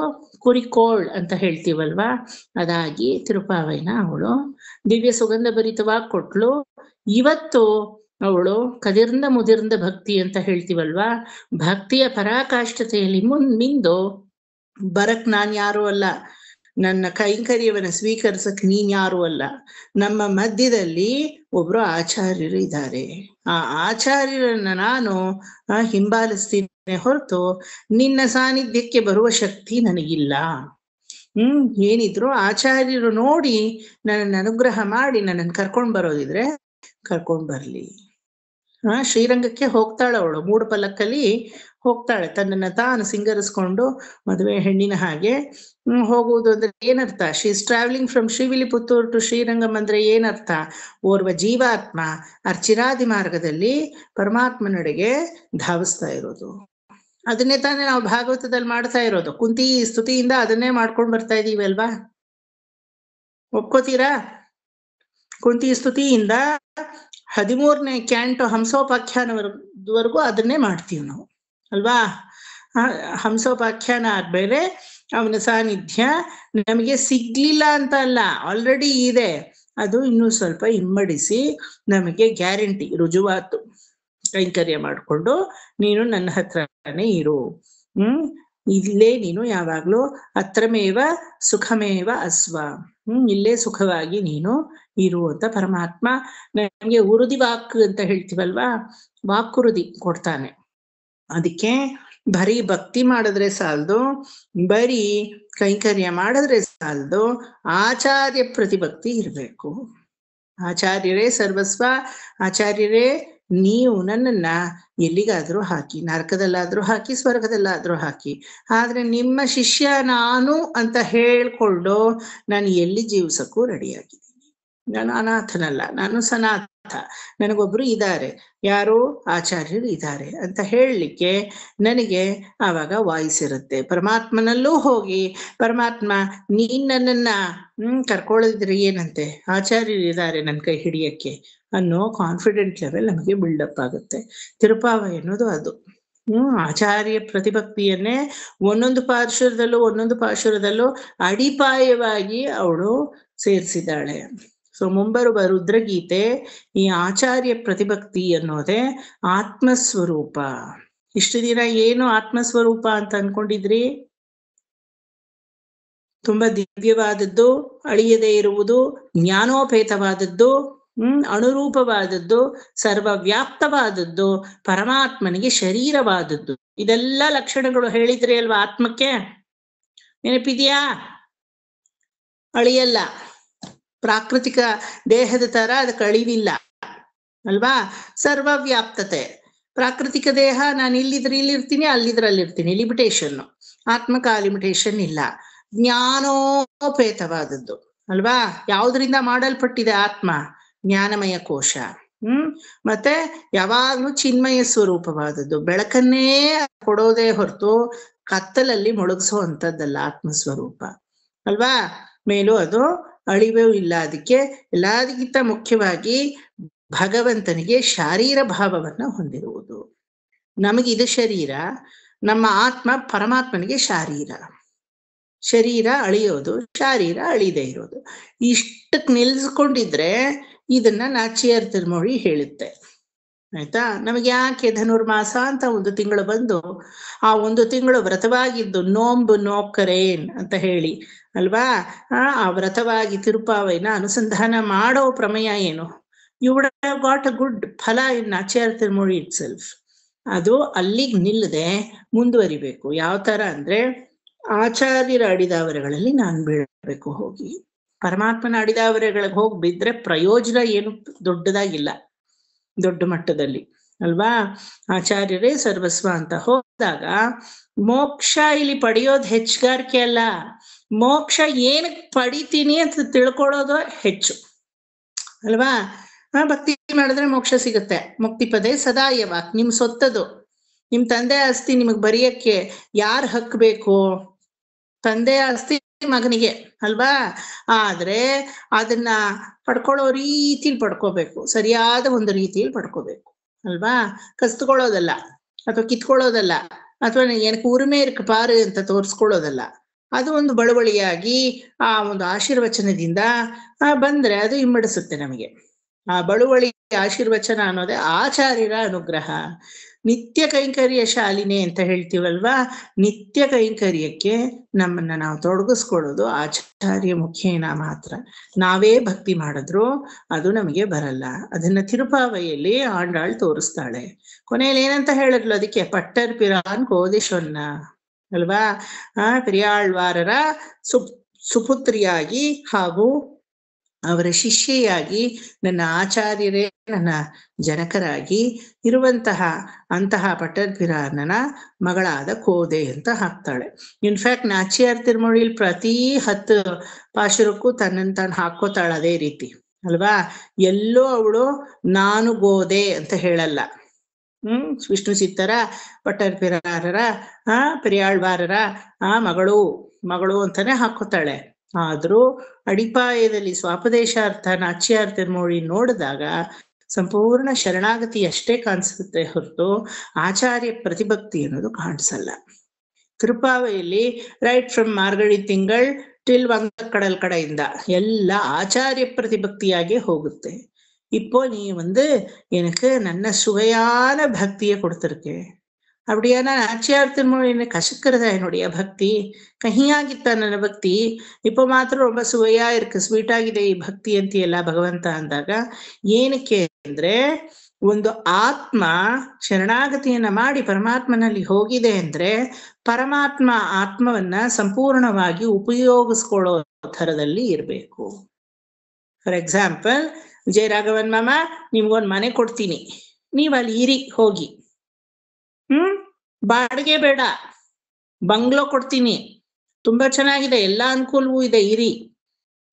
ಕುರಿಕೋಳ್ ಅಂತ ಹೇಳ್ತೀವಲ್ವಾ, ಅದಾಗಿ ತಿರುಪಾವೈನ ಅವಳು ದಿವ್ಯ ಸುಗಂಧ ಭರಿತವಾಗಿ ಕೊಟ್ಲು. ಇವತ್ತು ಅವಳು ಕದಿರ್ಂದ ಮುದಿರ್ಂದ ಭಕ್ತಿ ಅಂತ ಹೇಳ್ತೀವಲ್ವಾ, ಭಕ್ತಿಯ ಪರಾಕಾಷ್ಠತೆಯಲ್ಲಿ ಮಿಂದು ಬರಕ್ ನಾನ್ ಯಾರು ಅಲ್ಲ, ನನ್ನ ಕೈಂಕರ್ಯವನ್ನ ಸ್ವೀಕರಿಸಕ್ ನೀನ್ ಯಾರು ಅಲ್ಲ, ನಮ್ಮ ಮಧ್ಯದಲ್ಲಿ ಒಬ್ರು ಆಚಾರ್ಯರು ಇದ್ದಾರೆ, ಆ ಆಚಾರ್ಯರನ್ನ ನಾನು ಹಿಂಬಾಲಿಸ್ತೀನಿ ಹೊರತು ನಿನ್ನ ಸಾನ್ನಿಧ್ಯಕ್ಕೆ ಬರುವ ಶಕ್ತಿ ನನಗಿಲ್ಲ. ಏನಿದ್ರು ಆಚಾರ್ಯರು ನೋಡಿ ನನ್ನನ್ನು ಅನುಗ್ರಹ ಮಾಡಿ ನನ್ನನ್ನು ಕರ್ಕೊಂಡ್ ಬರೋದಿದ್ರೆ ಕರ್ಕೊಂಡ್ ಬರ್ಲಿ. ಶ್ರೀರಂಗಕ್ಕೆ ಹೋಗ್ತಾಳೆ ಅವಳು, ಮೂಡುಪಲ್ಲಕ್ಕಲ್ಲಿ ಹೋಗ್ತಾಳೆ, ತನ್ನನ್ನ ತಾನು ಸಿಂಗರಿಸ್ಕೊಂಡು ಮದುವೆ ಹೆಣ್ಣಿನ ಹಾಗೆ ಹೋಗುವುದು ಅಂದ್ರೆ ಏನರ್ಥ? She is travelling from Srivilliputhur to Srirangam ಅಂದ್ರೆ ಏನರ್ಥ? ಓರ್ವ ಜೀವಾತ್ಮ ಅರ್ಚಿರಾದಿ ಮಾರ್ಗದಲ್ಲಿ ಪರಮಾತ್ಮನಡೆಗೆ ಧಾವಿಸ್ತಾ ಇರೋದು. ಅದನ್ನೇ ತಾನೇ ನಾವು ಭಾಗವತದಲ್ಲಿ ಮಾಡ್ತಾ ಇರೋದು. ಕುಂತಿ ಸ್ತುತಿಯಿಂದ ಅದನ್ನೇ ಮಾಡ್ಕೊಂಡು ಬರ್ತಾ ಇದೀವಿ ಅಲ್ವಾ? ಒಪ್ಕೋತೀರಾ? ಕುಂತಿ ಸ್ತುತಿಯಿಂದ 13ನೇ ಕ್ಯಾಂಟೋ ಹಂಸೋಪಾಖ್ಯಾನವರೆಗೂ ಅದನ್ನೇ ಮಾಡ್ತೀವಿ ನಾವು ಅಲ್ವಾ? ಹಂಸೋಪಾಖ್ಯಾನ ಆದ್ಮೇಲೆ ಅವನ ಸಾನ್ನಿಧ್ಯ ನಮಗೆ ಸಿಗ್ಲಿಲ್ಲ ಅಂತ ಅಲ್ಲ, ಆಲ್ರೆಡಿ ಇದೆ. ಅದು ಇನ್ನೂ ಸ್ವಲ್ಪ ಇಮ್ಮಡಿಸಿ ನಮಗೆ ಗ್ಯಾರಂಟಿ, ರುಜುವಾತು ಕೈಂಕರ್ಯ ಮಾಡಿಕೊಂಡು ನೀನು ನನ್ನ ಹತ್ರನೇ ಇರು, ಇಲ್ಲೇ ನೀನು ಯಾವಾಗ್ಲೂ ಹತ್ರಮೇವ ಸುಖಮೇವ ಅಸ್ವ, ಇಲ್ಲೇ ಸುಖವಾಗಿ ನೀನು ಇರು ಅಂತ ಪರಮಾತ್ಮ ನಮಗೆ ಉರುದಿ ವಾಕ್ ಅಂತ ಹೇಳ್ತೀವಲ್ವಾ, ವಾಕುರುದಿ ಕೊಡ್ತಾನೆ. ಅದಕ್ಕೆ ಬರೀ ಭಕ್ತಿ ಮಾಡಿದ್ರೆ ಸಾಲದು, ಬರೀ ಕೈಂಕರ್ಯ ಮಾಡಿದ್ರೆ ಸಾಲದು, ಆಚಾರ್ಯ ಪ್ರತಿಭಕ್ತಿ ಇರಬೇಕು. ಆಚಾರ್ಯರೇ ಸರ್ವಸ್ವ, ಆಚಾರ್ಯರೇ ನೀವು ನನ್ನನ್ನ ಎಲ್ಲಿಗಾದ್ರೂ ಹಾಕಿ, ನರಕದಲ್ಲಾದ್ರೂ ಹಾಕಿ, ಸ್ವರ್ಗದಲ್ಲಾದ್ರೂ ಹಾಕಿ, ಆದ್ರೆ ನಿಮ್ಮ ಶಿಷ್ಯ ನಾನು ಅಂತ ಹೇಳ್ಕೊಂಡು ನಾನು ಎಲ್ಲಿ ಜೀವಿಸಕ್ಕೂ ರೆಡಿಯಾಗಿದ್ದೀನಿ. ನಾನು ಅನಾಥನಲ್ಲ, ನಾನು ಸನಾಥ, ನನಗೊಬ್ರು ಇದ್ದಾರೆ, ಯಾರು ಆಚಾರ್ಯರು ಇದ್ದಾರೆ ಅಂತ ಹೇಳಲಿಕ್ಕೆ ನನಗೆ ಆವಾಗ ವಾಯ್ಸ್ ಇರುತ್ತೆ. ಪರಮಾತ್ಮನಲ್ಲೂ ಹೋಗಿ ಪರಮಾತ್ಮ ನೀನ್ ನನ್ನನ್ನ ಕರ್ಕೊಳ್ಳಿದ್ರೆ ಏನಂತೆ, ಆಚಾರ್ಯರು ಇದ್ದಾರೆ ನನ್ನ ಕೈ ಹಿಡಿಯಕ್ಕೆ ಅನ್ನೋ ಕಾನ್ಫಿಡೆಂಟ್ ಲೆವೆಲ್ ನಮಗೆ ಬಿಲ್ಡಪ್ ಆಗುತ್ತೆ. ತಿರುಪಾವ ಎನ್ನುವುದು ಅದು. ಆಚಾರ್ಯ ಪ್ರತಿಭಕ್ತಿಯನ್ನೇ ಒಂದೊಂದು ಪಾಶುರದಲ್ಲೂ ಅಡಿಪಾಯವಾಗಿ ಅವಳು ಸೇರಿಸಿದ್ದಾಳೆ. ಸೊ ಮುಂಬರುವ ರುದ್ರಗೀತೆ ಈ ಆಚಾರ್ಯ ಪ್ರತಿಭಕ್ತಿ ಅನ್ನೋದೇ ಆತ್ಮಸ್ವರೂಪ. ಇಷ್ಟು ದಿನ ಏನು ಆತ್ಮಸ್ವರೂಪ ಅಂತ ಅನ್ಕೊಂಡಿದ್ರಿ? ತುಂಬಾ ದಿವ್ಯವಾದದ್ದು, ಅಳಿಯದೇ ಇರುವುದು, ಜ್ಞಾನೋಪೇತವಾದದ್ದು, ಅನುರೂಪವಾದದ್ದು, ಸರ್ವವ್ಯಾಪ್ತವಾದದ್ದು, ಪರಮಾತ್ಮನಿಗೆ ಶರೀರವಾದದ್ದು. ಇದೆಲ್ಲ ಲಕ್ಷಣಗಳು ಹೇಳಿದ್ರಿ ಅಲ್ವಾ ಆತ್ಮಕ್ಕೆ? ನೆನಪಿದೆಯಾ? ಅಳಿಯಲ್ಲ, ಪ್ರಾಕೃತಿಕ ದೇಹದ ತರ ಅದಕ್ಕೆ ಅಳಿವಿಲ್ಲ ಅಲ್ವಾ? ಸರ್ವವ್ಯಾಪ್ತತೆ. ಪ್ರಾಕೃತಿಕ ದೇಹ ನಾನು ಇಲ್ಲಿರ್ತೀನಿ, ಅಲ್ಲಿರ್ತೀನಿ, ಲಿಮಿಟೇಷನ್. ಆತ್ಮಕ ಲಿಮಿಟೇಷನ್ ಇಲ್ಲ. ಜ್ಞಾನೋಪೇತವಾದದ್ದು ಅಲ್ವಾ? ಯಾವುದರಿಂದ ಮಾಡಲ್ಪಟ್ಟಿದೆ ಆತ್ಮ? ಜ್ಞಾನಮಯ ಕೋಶ. ಮತ್ತೆ ಯಾವಾಗ್ಲೂ ಚಿನ್ಮಯ ಸ್ವರೂಪವಾದದ್ದು, ಬೆಳಕನ್ನೇ ಕೊಡೋದೇ ಹೊರತು ಕತ್ತಲಲ್ಲಿ ಮುಳುಗಿಸುವಂಥದ್ದಲ್ಲ ಆತ್ಮಸ್ವರೂಪ ಅಲ್ವಾ? ಮೇಲೂ ಅದು ಅಳಿವೂ ಇಲ್ಲ. ಅದಕ್ಕೆ ಎಲ್ಲದಕ್ಕಿಂತ ಮುಖ್ಯವಾಗಿ ಭಗವಂತನಿಗೆ ಶಾರೀರ ಭಾವವನ್ನ ಹೊಂದಿರುವುದು. ನಮಗಿದು ಶರೀರ, ನಮ್ಮ ಆತ್ಮ ಪರಮಾತ್ಮನಿಗೆ ಶರೀರ ಅಳಿಯೋದು, ಶಾರೀರ ಅಳಿದೇ ಇರೋದು. ಇಷ್ಟಕ್ಕೆ ನಿಲ್ಸ್ಕೊಂಡಿದ್ರೆ ಇದನ್ನ ನಾಚಿಯಾರ್ ತಿರುಮೊಳಿ ಹೇಳುತ್ತೆ. ಆಯ್ತಾ? ನಮಗೆ ಯಾಕೆ ಧನುರ್ಮಾಸ ಅಂತ ಒಂದು ತಿಂಗಳು ಬಂದು ಆ ಒಂದು ತಿಂಗಳು ವ್ರತವಾಗಿದ್ದು ನೋಂಬು ನೋಕರೇನ್ ಅಂತ ಹೇಳಿ ಅಲ್ವಾ? ಆ ವ್ರತವಾಗಿ ತಿರುಪಾವೈನ ಅನುಸಂಧಾನ ಮಾಡೋ ಪ್ರಮೇಯ ಏನು? You would have got a good ಫಲ ಇನ್ ನಾಚಿಯಾರ್ ತಿರುಮೊಳಿ ಇಟ್ ಸೆಲ್ಫ್. ಅದು ಅಲ್ಲಿಗೆ ನಿಲ್ಲದೆ ಮುಂದುವರಿಬೇಕು. ಯಾವ ತರ ಅಂದ್ರೆ, ಆಚಾರ್ಯರ ಅಡಿದಾವರೆಗಳಲ್ಲಿ ನಾನು ಬೀಳಬೇಕು ಹೋಗಿ. ಪರಮಾತ್ಮನ ಅಡಿದಾವರೆಗಳಿಗೆ ಹೋಗಿ ಬಿದ್ರೆ ಪ್ರಯೋಜನ ಏನು ದೊಡ್ಡದಾಗಿಲ್ಲ, ದೊಡ್ಡ ಮಟ್ಟದಲ್ಲಿ ಅಲ್ವಾ? ಆಚಾರ್ಯರೇ ಸರ್ವಸ್ವ ಅಂತ ಹೋದಾಗ ಮೋಕ್ಷ ಇಲ್ಲಿ ಪಡೆಯೋದು ಹೆಚ್ಚುಗಾರಿಕೆ ಅಲ್ಲ, ಮೋಕ್ಷ ಏನಕ್ಕೆ ಪಡಿತೀನಿ ಅಂತ ತಿಳ್ಕೊಳ್ಳೋದು ಹೆಚ್ಚು ಅಲ್ವಾ? ಭಕ್ತಿ ಮಾಡಿದ್ರೆ ಮೋಕ್ಷ ಸಿಗುತ್ತೆ. ಮುಕ್ತಿ ಪದೇ ಸದಾಯವಾಕ್, ನಿಮ್ ಸೊತ್ತದು, ನಿಮ್ ತಂದೆ ಆಸ್ತಿ ನಿಮಗ್ ಬರೆಯಕ್ಕೆ ಯಾರು ಹಕ್ಬೇಕು? ತಂದೆ ಆಸ್ತಿ ಮಗನಿಗೆ ಅಲ್ವಾ? ಆದ್ರೆ ಅದನ್ನ ಪಡ್ಕೊಳ್ಳೋ ರೀತಿಲಿ ಪಡ್ಕೋಬೇಕು, ಸರಿಯಾದ ಒಂದು ರೀತಿಯಲ್ಲಿ ಪಡ್ಕೋಬೇಕು ಅಲ್ವಾ? ಕಸ್ತ್ಕೊಳ್ಳೋದಲ್ಲ, ಅಥವಾ ಕಿತ್ಕೊಳ್ಳೋದಲ್ಲ, ಅಥವಾ ಏನಕ್ಕೆ ಉರಿಮೆ ಇರ್ಕ ಪಾರು ಅಂತ ತೋರಿಸ್ಕೊಳ್ಳೋದಲ್ಲ. ಅದು ಒಂದು ಬಳುವಳಿಯಾಗಿ ಆ ಒಂದು ಆಶೀರ್ವಚನದಿಂದ ಬಂದ್ರೆ ಅದು ಇಮ್ಮಡಿಸುತ್ತೆ ನಮಗೆ. ಆ ಬಳುವಳಿ ಆಶೀರ್ವಚನ ಅನ್ನೋದೇ ಆಚಾರ್ಯರ ಅನುಗ್ರಹ. ನಿತ್ಯ ಕೈಂಕರ್ಯ ಶಾಲಿನೇ ಅಂತ ಹೇಳ್ತೀವಲ್ವಾ? ನಿತ್ಯ ಕೈಂಕರ್ಯಕ್ಕೆ ನಮ್ಮನ್ನ ನಾವು ತೊಡಗಿಸ್ಕೊಳ್ಳೋದು ಆಚಾರ್ಯ ಮುಖೇನ ಮಾತ್ರ. ನಾವೇ ಭಕ್ತಿ ಮಾಡಿದ್ರು ಅದು ನಮಗೆ ಬರಲ್ಲ. ಅದನ್ನ ತಿರುಪಾವೈಯಲ್ಲಿ ಆಂಡಾಳ್ ತೋರಿಸ್ತಾಳೆ. ಕೊನೆಯಲ್ಲಿ ಏನಂತ ಹೇಳಿದ್ಲು ಅದಕ್ಕೆ? ಪಟ್ಟರ್ ಪಿರಾನ್ ಕೋದಿಶೊನ್ನ ಅಲ್ವಾ? ಪೆರಿಯಾಳ್ವಾರರ ಸುಪುತ್ರಿಯಾಗಿ ಹಾಗೂ ಅವರ ಶಿಷ್ಯೆಯಾಗಿ ನನ್ನ ಆಚಾರ್ಯರೇ ನನ್ನ ಜನಕರಾಗಿ ಇರುವಂತಹ ಅಂತಹ ಪಟ್ಟರ್ಪಿರಾನನ ಮಗಳಾದ ಕೋದೆ ಅಂತ ಹಾಕ್ತಾಳೆ. ಇನ್ಫ್ಯಾಕ್ಟ್ ನಾಚಿಯಾರ್ ತಿರುಮೊಳಿಲಿ ಪ್ರತಿ 10 ಪಾಶುರಕ್ಕೂ ತನ್ನನ್ನು ತಾನು ಹಾಕೋತಾಳ ಅದೇ ರೀತಿ ಅಲ್ವಾ? ಎಲ್ಲೋ ಅವಳು ನಾನು ಗೋದೆ ಅಂತ ಹೇಳಲ್ಲ. ವಿಷ್ಣು ಸಿತ್ತರ ಪಟ್ಟರ್ಪಿರಾರರ ಪೆರಿಯಾಳ್ವಾರರ ಮಗಳು ಅಂತಾನೆ ಹಾಕೋತಾಳೆ. ಆದ್ರೂ ಅಡಿಪಾಯದಲ್ಲಿ ಸ್ವಾಪದೇಶಾರ್ಥ ನಾಚ್ಯಾರ್ ತಿರುಮೊಳಿ ನೋಡಿದಾಗ ಸಂಪೂರ್ಣ ಶರಣಾಗತಿ ಅಷ್ಟೇ ಕಾಣಿಸುತ್ತೆ ಹೊರತು ಆಚಾರ್ಯ ಪ್ರತಿಭಕ್ತಿ ಅನ್ನೋದು ಕಾಣಿಸಲ್ಲ. ತಿರುಪಾವೆಯಲ್ಲಿ ರೈಟ್ ಫ್ರಮ್ ಮಾರ್ಗಳಿ ತಿಂಗಳ್ ಟಿಲ್ ವಂಗಕಡಲ್ ಕಡೆಯಿಂದ ಎಲ್ಲ ஆச்சாரிய பிரதிபக்தியாகி ಹೋಗುತ್ತೆ. இப்போ நீ எனக்கு நல்ல சுவையான பக்தியை கொடுத்திருக்கே. அப்படியானா நாச்சியார் திருமொழி என்ன கசக்கிறதா என்னுடைய பக்தி? ಕಹಿಯಾಗಿತ್ತ ನನ್ನ ಭಕ್ತಿ, இப்போ ಮಾತ್ರ ரொம்ப ಸುವೆಯಾ ಇருக்கு, ಸ್ವೀಟ್ ಆಗಿದೆ ಈ ಭಕ್ತಿ ಅಂತೀಯಲ್ಲ ಭಗವಂತ ಅಂದಾಗ, ಏನಕ್ಕೆ ಅಂದ್ರೆ ಒಂದು ಆತ್ಮ ಶರಣಾಗತಿಯನ್ನ ಮಾಡಿ ಪರಮಾತ್ಮನಲ್ಲಿ ಹೋಗಿದೆ ಅಂದ್ರೆ ಪರಮಾತ್ಮ ಆತ್ಮವನ್ನ ಸಂಪೂರ್ಣವಾಗಿ ಉಪಯೋಗಿಸ್ಕೊಳ್ಳೋ ಥರದಲ್ಲಿ ಇರ್ಬೇಕು. ಫಾರ್ ಎಕ್ಸಾಂಪಲ್, ವಿಜಯ ರಾಘವನ್ ಮಾಮ ನಿಮ್ಗೊಂದ್ ಮನೆ ಕೊಡ್ತೀನಿ, ನೀವ್ ಅಲ್ಲಿ ಇರಿ ಹೋಗಿ, ಬಾಡಿಗೆ ಬೇಡ, ಬಂಗ್ಲೋ ಕೊಡ್ತೀನಿ, ತುಂಬಾ ಚೆನ್ನಾಗಿದೆ, ಎಲ್ಲಾ ಅನುಕೂಲವೂ ಇದೆ, ಇರಿ,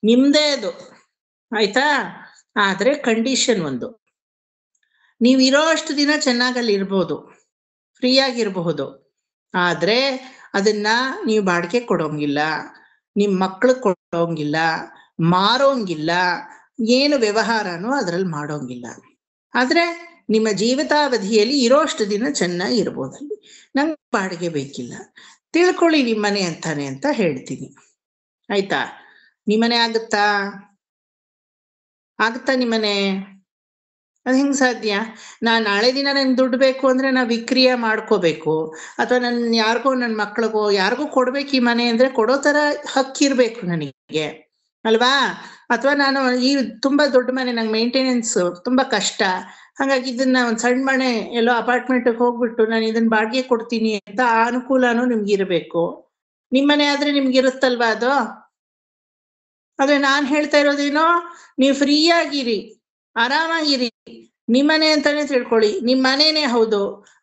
ನಿಮ್ದೇ ಅದು, ಆಯ್ತಾ? ಆದ್ರೆ ಕಂಡೀಷನ್ ಒಂದು, ನೀವ್ ಇರೋ ಅಷ್ಟು ದಿನ ಚೆನ್ನಾಗಲ್ಲಿ ಇರ್ಬೋದು, ಫ್ರೀ ಆಗಿರ್ಬಹುದು, ಆದ್ರೆ ಅದನ್ನ ನೀವು ಬಾಡಿಗೆ ಕೊಡೋಂಗಿಲ್ಲ, ನಿಮ್ ಮಕ್ಳು ಕೊಡೋಂಗಿಲ್ಲ, ಮಾರೋಂಗಿಲ್ಲ, ಏನು ವ್ಯವಹಾರನೂ ಅದ್ರಲ್ಲಿ ಮಾಡೋಂಗಿಲ್ಲ. ಆದ್ರೆ ನಿಮ್ಮ ಜೀವಿತಾವಧಿಯಲ್ಲಿ ಇರೋಷ್ಟು ದಿನ ಚೆನ್ನಾಗಿ ಇರ್ಬೋದಲ್ಲಿ, ನಂಗೆ ಬಾಡಿಗೆ ಬೇಕಿಲ್ಲ, ತಿಳ್ಕೊಳ್ಳಿ ನಿಮ್ಮನೆ ಅಂತಾನೆ ಅಂತ ಹೇಳ್ತೀನಿ. ಆಯ್ತಾ? ನಿಮ್ಮನೆ ಆಗುತ್ತಾ ನಿಮ್ಮನೆ? ಅದು ಹೆಂಗ್ ಸಾಧ್ಯ? ನಾಳೆ ದಿನ ನನ್ಗೆ ದುಡ್ಡು ಬೇಕು ಅಂದ್ರೆ ನಾ ವಿಕ್ರಿಯ ಮಾಡ್ಕೋಬೇಕು, ಅಥವಾ ಯಾರಿಗೋ ನನ್ನ ಮಕ್ಳಿಗೋ ಯಾರಿಗೂ ಕೊಡ್ಬೇಕು ಈ ಮನೆ ಅಂದ್ರೆ ಕೊಡೋ ತರ ಹಕ್ಕಿರ್ಬೇಕು ನನಗೆ, ಅಲ್ವಾ? ಅಥವಾ ನಾನು ಈ ತುಂಬಾ ದೊಡ್ಡ ಮನೆ, ನಂಗೆ ಮೇಂಟೆನೆನ್ಸ್ ತುಂಬಾ ಕಷ್ಟ, ಹಾಗಾಗಿ ಇದನ್ನ ಒಂದ್ ಸಣ್ಣ ಮನೆ ಎಲ್ಲೋ ಅಪಾರ್ಟ್ಮೆಂಟ್ ಹೋಗ್ಬಿಟ್ಟು ನಾನು ಇದನ್ನ ಬಾಡಿಗೆ ಕೊಡ್ತೀನಿ ಅಂತ ಆ ಅನುಕೂಲನೂ ನಿಮ್ಗೆ ಇರಬೇಕು. ನಿಮ್ಮನೆ ಆದ್ರೆ ನಿಮ್ಗೆ ಇರುತ್ತಲ್ವಾ ಅದು? ಆದ್ರೆ ನಾನ್ ಹೇಳ್ತಾ ಇರೋದೇನೋ, ನೀವು ಫ್ರೀ ಆಗಿರಿ, ಆರಾಮಾಗಿರಿ, ನಿಮ್ಮನೆ ಅಂತಾನೆ ತಿಳ್ಕೊಳ್ಳಿ, ನಿಮ್ ಮನೇನೆ ಹೌದು,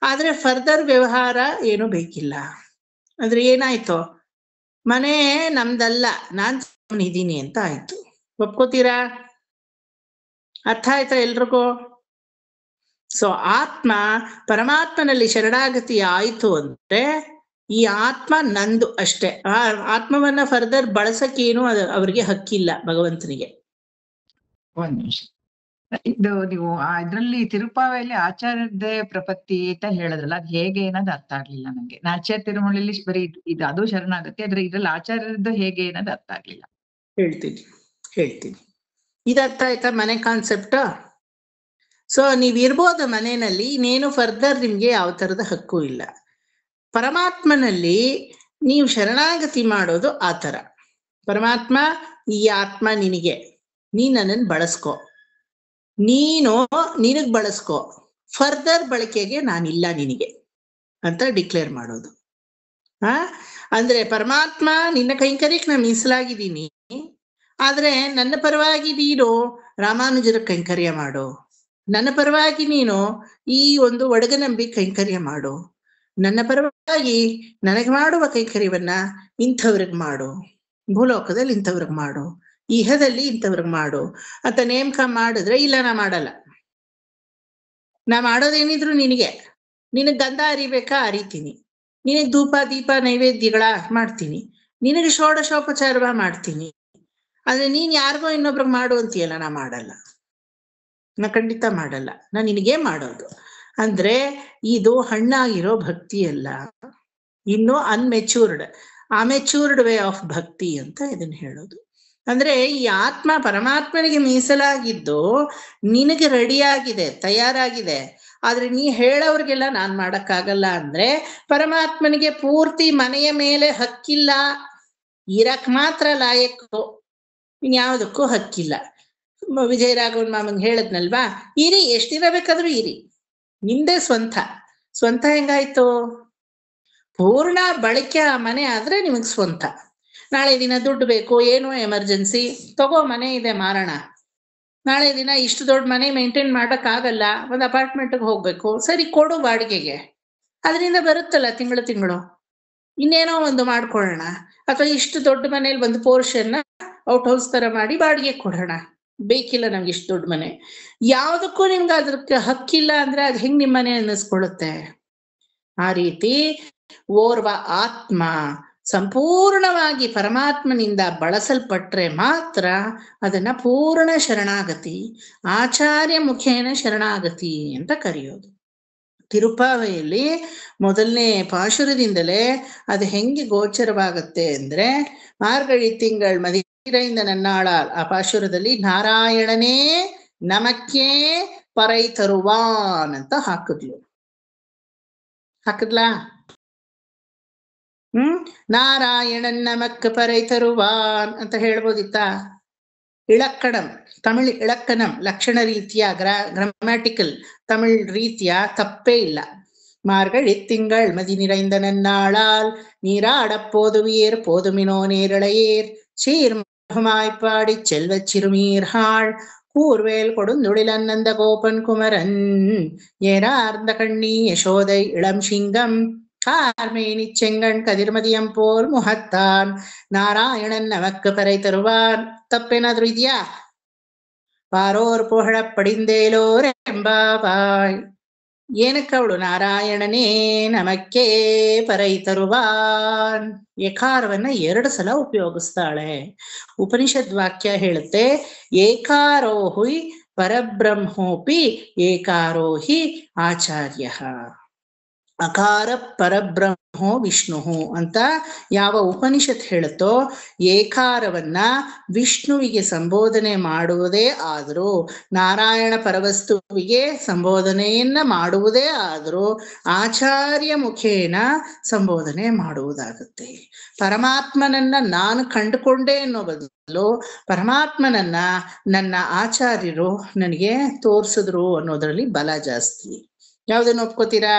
ಆದ್ರೆ ಫರ್ದರ್ ವ್ಯವಹಾರ ಏನು ಬೇಕಿಲ್ಲ. ಅಂದ್ರೆ ಏನಾಯ್ತು? ಮನೆ ನಮ್ದಲ್ಲ, ನಾನ್ ಇದೀನಿ ಅಂತ ಆಯ್ತು. ಒಪ್ಕೋತೀರಾ? ಅರ್ಥ ಆಯ್ತಾ ಎಲ್ರಿಗೂ? ಸೊ ಆತ್ಮ ಪರಮಾತ್ಮನಲ್ಲಿ ಶರಣಾಗತಿ ಆಯ್ತು ಅಂದ್ರೆ ಈ ಆತ್ಮ ನಂದು ಅಷ್ಟೇ. ಆ ಆತ್ಮವನ್ನ ಫರ್ದರ್ ಬಳಸಕ್ಕೇನು ಅವ್ರಿಗೆ ಹಕ್ಕಿಲ್ಲ ಭಗವಂತನಿಗೆ. ಒಂದ್ ನಿಮಿಷ, ಇದು ನೀವು ಇದ್ರಲ್ಲಿ ತಿರುಪಾವೆಯಲ್ಲಿ ಆಚಾರ್ಯದ್ದೇ ಪ್ರಪತ್ತಿ ಅಂತ ಹೇಳಿದ್ರಲ್ಲ, ಅದ್ ಹೇಗೆ ಅನ್ನೋದು ಅರ್ಥ ಆಗ್ಲಿಲ್ಲ ನಂಗೆ. ನಾಚ್ಯ ತಿರುಮಲೆಯಲ್ಲಿ ಬರೀ ಇದು ಅದು ಶರಣಾಗತಿ, ಆದ್ರೆ ಇದ್ರಲ್ಲಿ ಆಚಾರ್ಯದ್ದು ಹೇಗೆ ಅನ್ನೋದು ಅರ್ಥ ಆಗ್ಲಿಲ್ಲ. ಹೇಳ್ತೀನಿ ಇದು ಅರ್ಥ ಆಯ್ತಾ ಮನೆ ಕಾನ್ಸೆಪ್ಟ್? ಸೊ ನೀವ್ ಇರ್ಬೋದು ಮನೆಯಲ್ಲಿ, ಇನ್ನೇನು ಫರ್ದರ್ ನಿಮ್ಗೆ ಯಾವ ತರದ ಹಕ್ಕು ಇಲ್ಲ. ಪರಮಾತ್ಮನಲ್ಲಿ ನೀವು ಶರಣಾಗತಿ ಮಾಡೋದು ಆ ತರ. ಪರಮಾತ್ಮ, ಈ ಆತ್ಮ ನಿನಗೆ, ನೀನ್ ನನ್ನನ್ನು ಬಳಸ್ಕೊ, ನೀನು ನಿನಗ್ ಬಳಸ್ಕೊ, ಫರ್ದರ್ ಬಳಕೆಗೆ ನಾನಿಲ್ಲ ನಿನಗೆ ಅಂತ ಡಿಕ್ಲೇರ್ ಮಾಡೋದು. ಅಂದ್ರೆ ಪರಮಾತ್ಮ ನಿನ್ನ ಕೈಂಕರ್ಯಕ್ಕೆ ನಾನು ಮೀಸಲಾಗಿದ್ದೀನಿ, ಆದ್ರೆ ನನ್ನ ಪರವಾಗಿ ನೀನು ರಾಮಾನುಜರ ಕೈಂಕರ್ಯ ಮಾಡು, ನನ್ನ ಪರವಾಗಿ ನೀನು ಈ ಒಂದು ಒಡಗನಂಬಿ ಕೈಂಕರ್ಯ ಮಾಡು, ನನ್ನ ಪರವಾಗಿ ನನಗೆ ಮಾಡುವ ಕೈಂಕರ್ಯವನ್ನ ಇಂಥವ್ರಿಗೆ ಮಾಡು, ಭೂಲೋಕದಲ್ಲಿ ಇಂಥವ್ರಿಗೆ ಮಾಡು, ಇಹದಲ್ಲಿ ಇಂಥವ್ರಿಗೆ ಮಾಡು ಅಂತ ನೇಮಕ ಮಾಡಿದ್ರೆ, ಇಲ್ಲ ನಾ ಮಾಡಲ್ಲ, ನಾ ಮಾಡೋದೇನಿದ್ರು ನಿನಗ್ ಗಂಧ ಅರಿಬೇಕಾ ಅರಿತೀನಿ, ನಿನಗ್ ಧೂಪ ದೀಪ ನೈವೇದ್ಯಗಳ ಮಾಡ್ತೀನಿ, ನಿನಗೆ ಷೋಡಶೋಪಚಾರವ ಮಾಡ್ತೀನಿ, ಆದ್ರೆ ನೀನ್ ಯಾರಿಗೋ ಇನ್ನೊಬ್ರಿಗೆ ಮಾಡು ಅಂತೀಯಲ್ಲ, ನಾ ಮಾಡಲ್ಲ, ನಾ ಖಂಡಿತ ಮಾಡಲ್ಲ, ನಾ ನಿನಗೇ ಮಾಡೋದು. ಅಂದ್ರೆ ಇದು ಹಣ್ಣಾಗಿರೋ ಭಕ್ತಿ ಅಲ್ಲ, ಇನ್ನು ಅಮೆಚೂರ್ಡ್ ವೇ ಆಫ್ ಭಕ್ತಿ ಅಂತ ಇದನ್ನ ಹೇಳೋದು. ಅಂದ್ರೆ ಈ ಆತ್ಮ ಪರಮಾತ್ಮನಿಗೆ ಮೀಸಲಾಗಿದ್ದು ನಿನಗೆ ರೆಡಿಯಾಗಿದೆ, ತಯಾರಾಗಿದೆ, ಆದ್ರೆ ನೀ ಹೇಳೋರ್ಗೆಲ್ಲ ನಾನ್ ಮಾಡಕ್ಕಾಗಲ್ಲ ಅಂದ್ರೆ ಪರಮಾತ್ಮನಿಗೆ ಪೂರ್ತಿ ಮನೆಯ ಮೇಲೆ ಹಕ್ಕಿಲ್ಲ, ಇರಕ್ ಮಾತ್ರ ಲಾಯಕ್ಕು, ಇನ್ಯಾವುದಕ್ಕೂ ಹಕ್ಕಿಲ್ಲ. ವಿಜಯ ರಾಘವನ್ ಮಾಮಂಗ್ ಹೇಳದ್ನಲ್ವಾ, ಇರಿ, ಎಷ್ಟ್ ದಿನ ಬೇಕಾದ್ರೂ ಇರಿ, ನಿಮ್ದೇ ಸ್ವಂತ ಹೆಂಗಾಯ್ತು? ಪೂರ್ಣ ಬಳಕೆ ಆ ಮನೆ ಆದ್ರೆ ನಿಮಗ್ ಸ್ವಂತ. ನಾಳೆ ದಿನ ದುಡ್ಡು ಬೇಕು, ಏನೋ ಎಮರ್ಜೆನ್ಸಿ, ತಗೋ ಮನೆ ಇದೆ ಮಾರೋಣ, ನಾಳೆ ದಿನ ಇಷ್ಟು ದೊಡ್ಡ ಮನೆ ಮೇಂಟೈನ್ ಮಾಡಕ್ ಆಗಲ್ಲ, ಒಂದು ಅಪಾರ್ಟ್ಮೆಂಟ್ಗೆ ಹೋಗ್ಬೇಕು, ಸರಿ ಕೊಡು ಬಾಡಿಗೆಗೆ, ಅದರಿಂದ ಬರುತ್ತಲ್ಲ ತಿಂಗಳು ಇನ್ನೇನೋ ಒಂದು ಮಾಡ್ಕೊಳ್ಳೋಣ, ಅಥವಾ ಇಷ್ಟು ದೊಡ್ಡ ಮನೇಲಿ ಒಂದು ಪೋರ್ಷನ್ ಔಟ್ ಹೌಸ್ ತರ ಮಾಡಿ ಬಾಡಿಗೆ ಕೊಡೋಣ, ಬೇಕಿಲ್ಲ ನಮ್ಗೆ ಇಷ್ಟು ದೊಡ್ಡ ಮನೆ. ಯಾವ್ದಕ್ಕೂ ನಿಮ್ಗೆ ಅದಕ್ಕೆ ಹಕ್ಕಿಲ್ಲ ಅಂದ್ರೆ ಅದು ಹೆಂಗ್ ನಿಮ್ಮನೆ ಅನ್ನಿಸ್ಕೊಳ್ಳುತ್ತೆ? ಆ ರೀತಿ ಓರ್ವ ಆತ್ಮ ಸಂಪೂರ್ಣವಾಗಿ ಪರಮಾತ್ಮನಿಂದ ಬಳಸಲ್ಪಟ್ರೆ ಮಾತ್ರ ಅದನ್ನ ಪೂರ್ಣ ಶರಣಾಗತಿ, ಆಚಾರ್ಯ ಮುಖೇನ ಶರಣಾಗತಿ ಅಂತ ಕರೆಯೋದು. ತಿರುಪಾವೆಯಲ್ಲಿ ಮೊದಲನೇ ಪಾಶುರದಿಂದಲೇ ಅದು ಹೆಂಗೆ ಗೋಚರವಾಗತ್ತೆ ಅಂದ್ರೆ, ಮಾರ್ಗಳಿ ತಿಂಗಳ್ ಮದಿರೆಯಿಂದ ನನ್ನಾಳಾಲ್ ಆ ಪಾಶುರದಲ್ಲಿ ನಾರಾಯಣನೇ ನಮಕ್ಕೆ ಪರೈ ತರುವಾನ್ ಅಂತ ಹಾಕಿದ್ಲು. ಹಾಕಿದ್ಲಾ? ನಾರಾಯಣನ್ ನಮಕ್ ಪರೈ ತರುವಾನ್ ಅಂತ ಹೇಳ್ಬೋದಿತ್ತಾ? ಇಳಕ್ಕಣಂ, ತಮಿಳ್ ಇಳಕ್ಕಣಂ, ಲಕ್ಷಣ ರೀತಿಯ ಗ್ರಾಮ್ಯಾಟಿಕಲ್ ತಮಿಳ್ ರೀತಿಯ ತಪ್ಪೇ ಇಲ್ಲ. மார்கழி திங்கள் மதி நிறைந்த நன்னாளால் நீராடப் போதுவீர் போதுமினோ நேரளையீர் சீர்மாய்ப்பாடி செல்வச் சிறுமீர்காள் கூர்வேல் கொடுந்துடிலன்னந்த கோபன் குமரன் ஏறார்ந்த கண்ணி யசோதை இளம் சிங்கம் கார்மேனி செங்கண் கதிர்மதியம் போல் முகத்தான் நாராயணன் நமக்கு பறை தருவான். ತಪ್ಪೇನಾದ್ರೂ ಇದೆಯಾ? ಪಾರೋರ್ ಪುಹಳ ಪಡಿಂದೇಲೋರ್ ಎಂಬಾವಾಯ್. ಏನಕ್ಕೆ ಅವಳು ನಾರಾಯಣನೇ ನಮಕ್ಕೆ ಪರೈ ತರುವಾನ್ ಏಕಾರವನ್ನ 2 ಸಲ ಉಪಯೋಗಿಸ್ತಾಳೆ. ಉಪನಿಷದ್ ವಾಕ್ಯ ಹೇಳುತ್ತೆ, ಏಕಾರೋಹಿ ಪರಬ್ರಹ್ಮೋಪಿ ಏಕಾರೋಹಿ ಆಚಾರ್ಯ, ಅಕಾರ ಪರಬ್ರಹ್ಮೋ ವಿಷ್ಣು ಅಂತ ಯಾವ ಉಪನಿಷತ್ ಹೇಳುತ್ತೋ, ಏಕಾರವನ್ನ ವಿಷ್ಣುವಿಗೆ ಸಂಬೋಧನೆ ಮಾಡುವುದೇ ಆದರೂ, ನಾರಾಯಣ ಪರವಸ್ತುವಿಗೆ ಸಂಬೋಧನೆಯನ್ನ ಮಾಡುವುದೇ ಆದರೂ ಆಚಾರ್ಯ ಮುಖೇನ ಸಂಬೋಧನೆ ಮಾಡುವುದಾಗುತ್ತೆ. ಪರಮಾತ್ಮನನ್ನ ನಾನು ಕಂಡುಕೊಂಡೆ ಅನ್ನೋ ಬದಲು ಪರಮಾತ್ಮನನ್ನ ನನ್ನ ಆಚಾರ್ಯರು ನನಗೆ ತೋರಿಸಿದ್ರು ಅನ್ನೋದ್ರಲ್ಲಿ ಬಲ ಜಾಸ್ತಿ. ಯಾವ್ದನ್ನು ಒಪ್ಕೋತೀರಾ?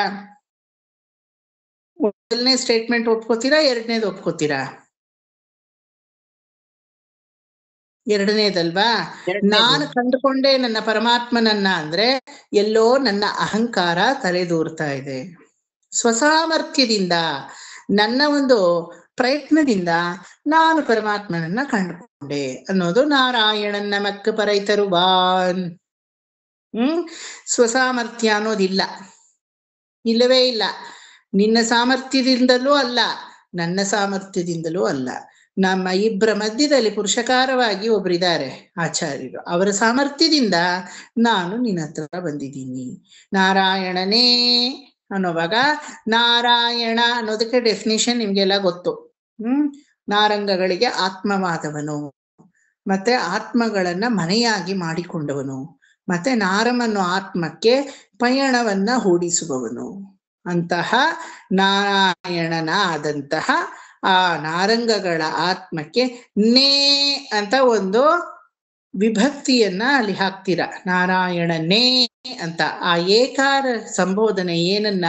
ಮೊದಲನೇ ಸ್ಟೇಟ್ಮೆಂಟ್ ಒಪ್ಕೋತೀರಾ? ಎರಡನೇದು ಒಪ್ಕೋತೀರಾ? ಎರಡನೇದಲ್ವಾ? ನಾನು ಕಂಡುಕೊಂಡೆ ನನ್ನ ಪರಮಾತ್ಮನನ್ನ ಅಂದ್ರೆ ಎಲ್ಲೋ ನನ್ನ ಅಹಂಕಾರ ತಲೆದೂರ್ತಾ ಇದೆ. ಸ್ವಸಾಮರ್ಥ್ಯದಿಂದ, ನನ್ನ ಒಂದು ಪ್ರಯತ್ನದಿಂದ ನಾನು ಪರಮಾತ್ಮನನ್ನ ಕಂಡುಕೊಂಡೆ ಅನ್ನೋದು ನಾರಾಯಣನ್ ನಮಕ್ ಪರೈ ತರುವಾನ್. ಸ್ವಸಾಮರ್ಥ್ಯ ಅನ್ನೋದಿಲ್ಲ, ಇಲ್ಲವೇ ಇಲ್ಲ. ನಿನ್ನ ಸಾಮರ್ಥ್ಯದಿಂದಲೂ ಅಲ್ಲ, ನನ್ನ ಸಾಮರ್ಥ್ಯದಿಂದಲೂ ಅಲ್ಲ. ನಮ್ಮ ಇಬ್ಬರ ಮಧ್ಯದಲ್ಲಿ ಪುರುಷಕಾರವಾಗಿ ಒಬ್ಬರಿದ್ದಾರೆ ಆಚಾರ್ಯರು, ಅವರ ಸಾಮರ್ಥ್ಯದಿಂದ ನಾನು ನಿನ್ನ ಹತ್ರ ಬಂದಿದ್ದೀನಿ. ನಾರಾಯಣನೇ ಅನ್ನೋವಾಗ, ನಾರಾಯಣ ಅನ್ನೋದಕ್ಕೆ ಡೆಫಿನಿಷನ್ ನಿಮ್ಗೆಲ್ಲ ಗೊತ್ತು. ನಾರಂಗಗಳಿಗೆ ಆತ್ಮವಾದವನು, ಮತ್ತೆ ಆತ್ಮಗಳನ್ನ ಮನೆಯಾಗಿ ಮಾಡಿಕೊಂಡವನು, ಮತ್ತೆ ನಾರಮನ್ನು ಆತ್ಮಕ್ಕೆ ಪಯಣವನ್ನ ಹೂಡಿಸುವವನು. ಅಂತಹ ನಾರಾಯಣನಾದಂತಹ ಆ ನಾರಂಗಗಳ ಆತ್ಮಕ್ಕೆ ನೇ ಅಂತ ಒಂದು ವಿಭಕ್ತಿಯನ್ನ ಅಲ್ಲಿ ಹಾಕ್ತೀರ, ನಾರಾಯಣನೇ ಅಂತ. ಆ ಏಕಾರ ಸಂಬೋಧನೆ ಏನನ್ನ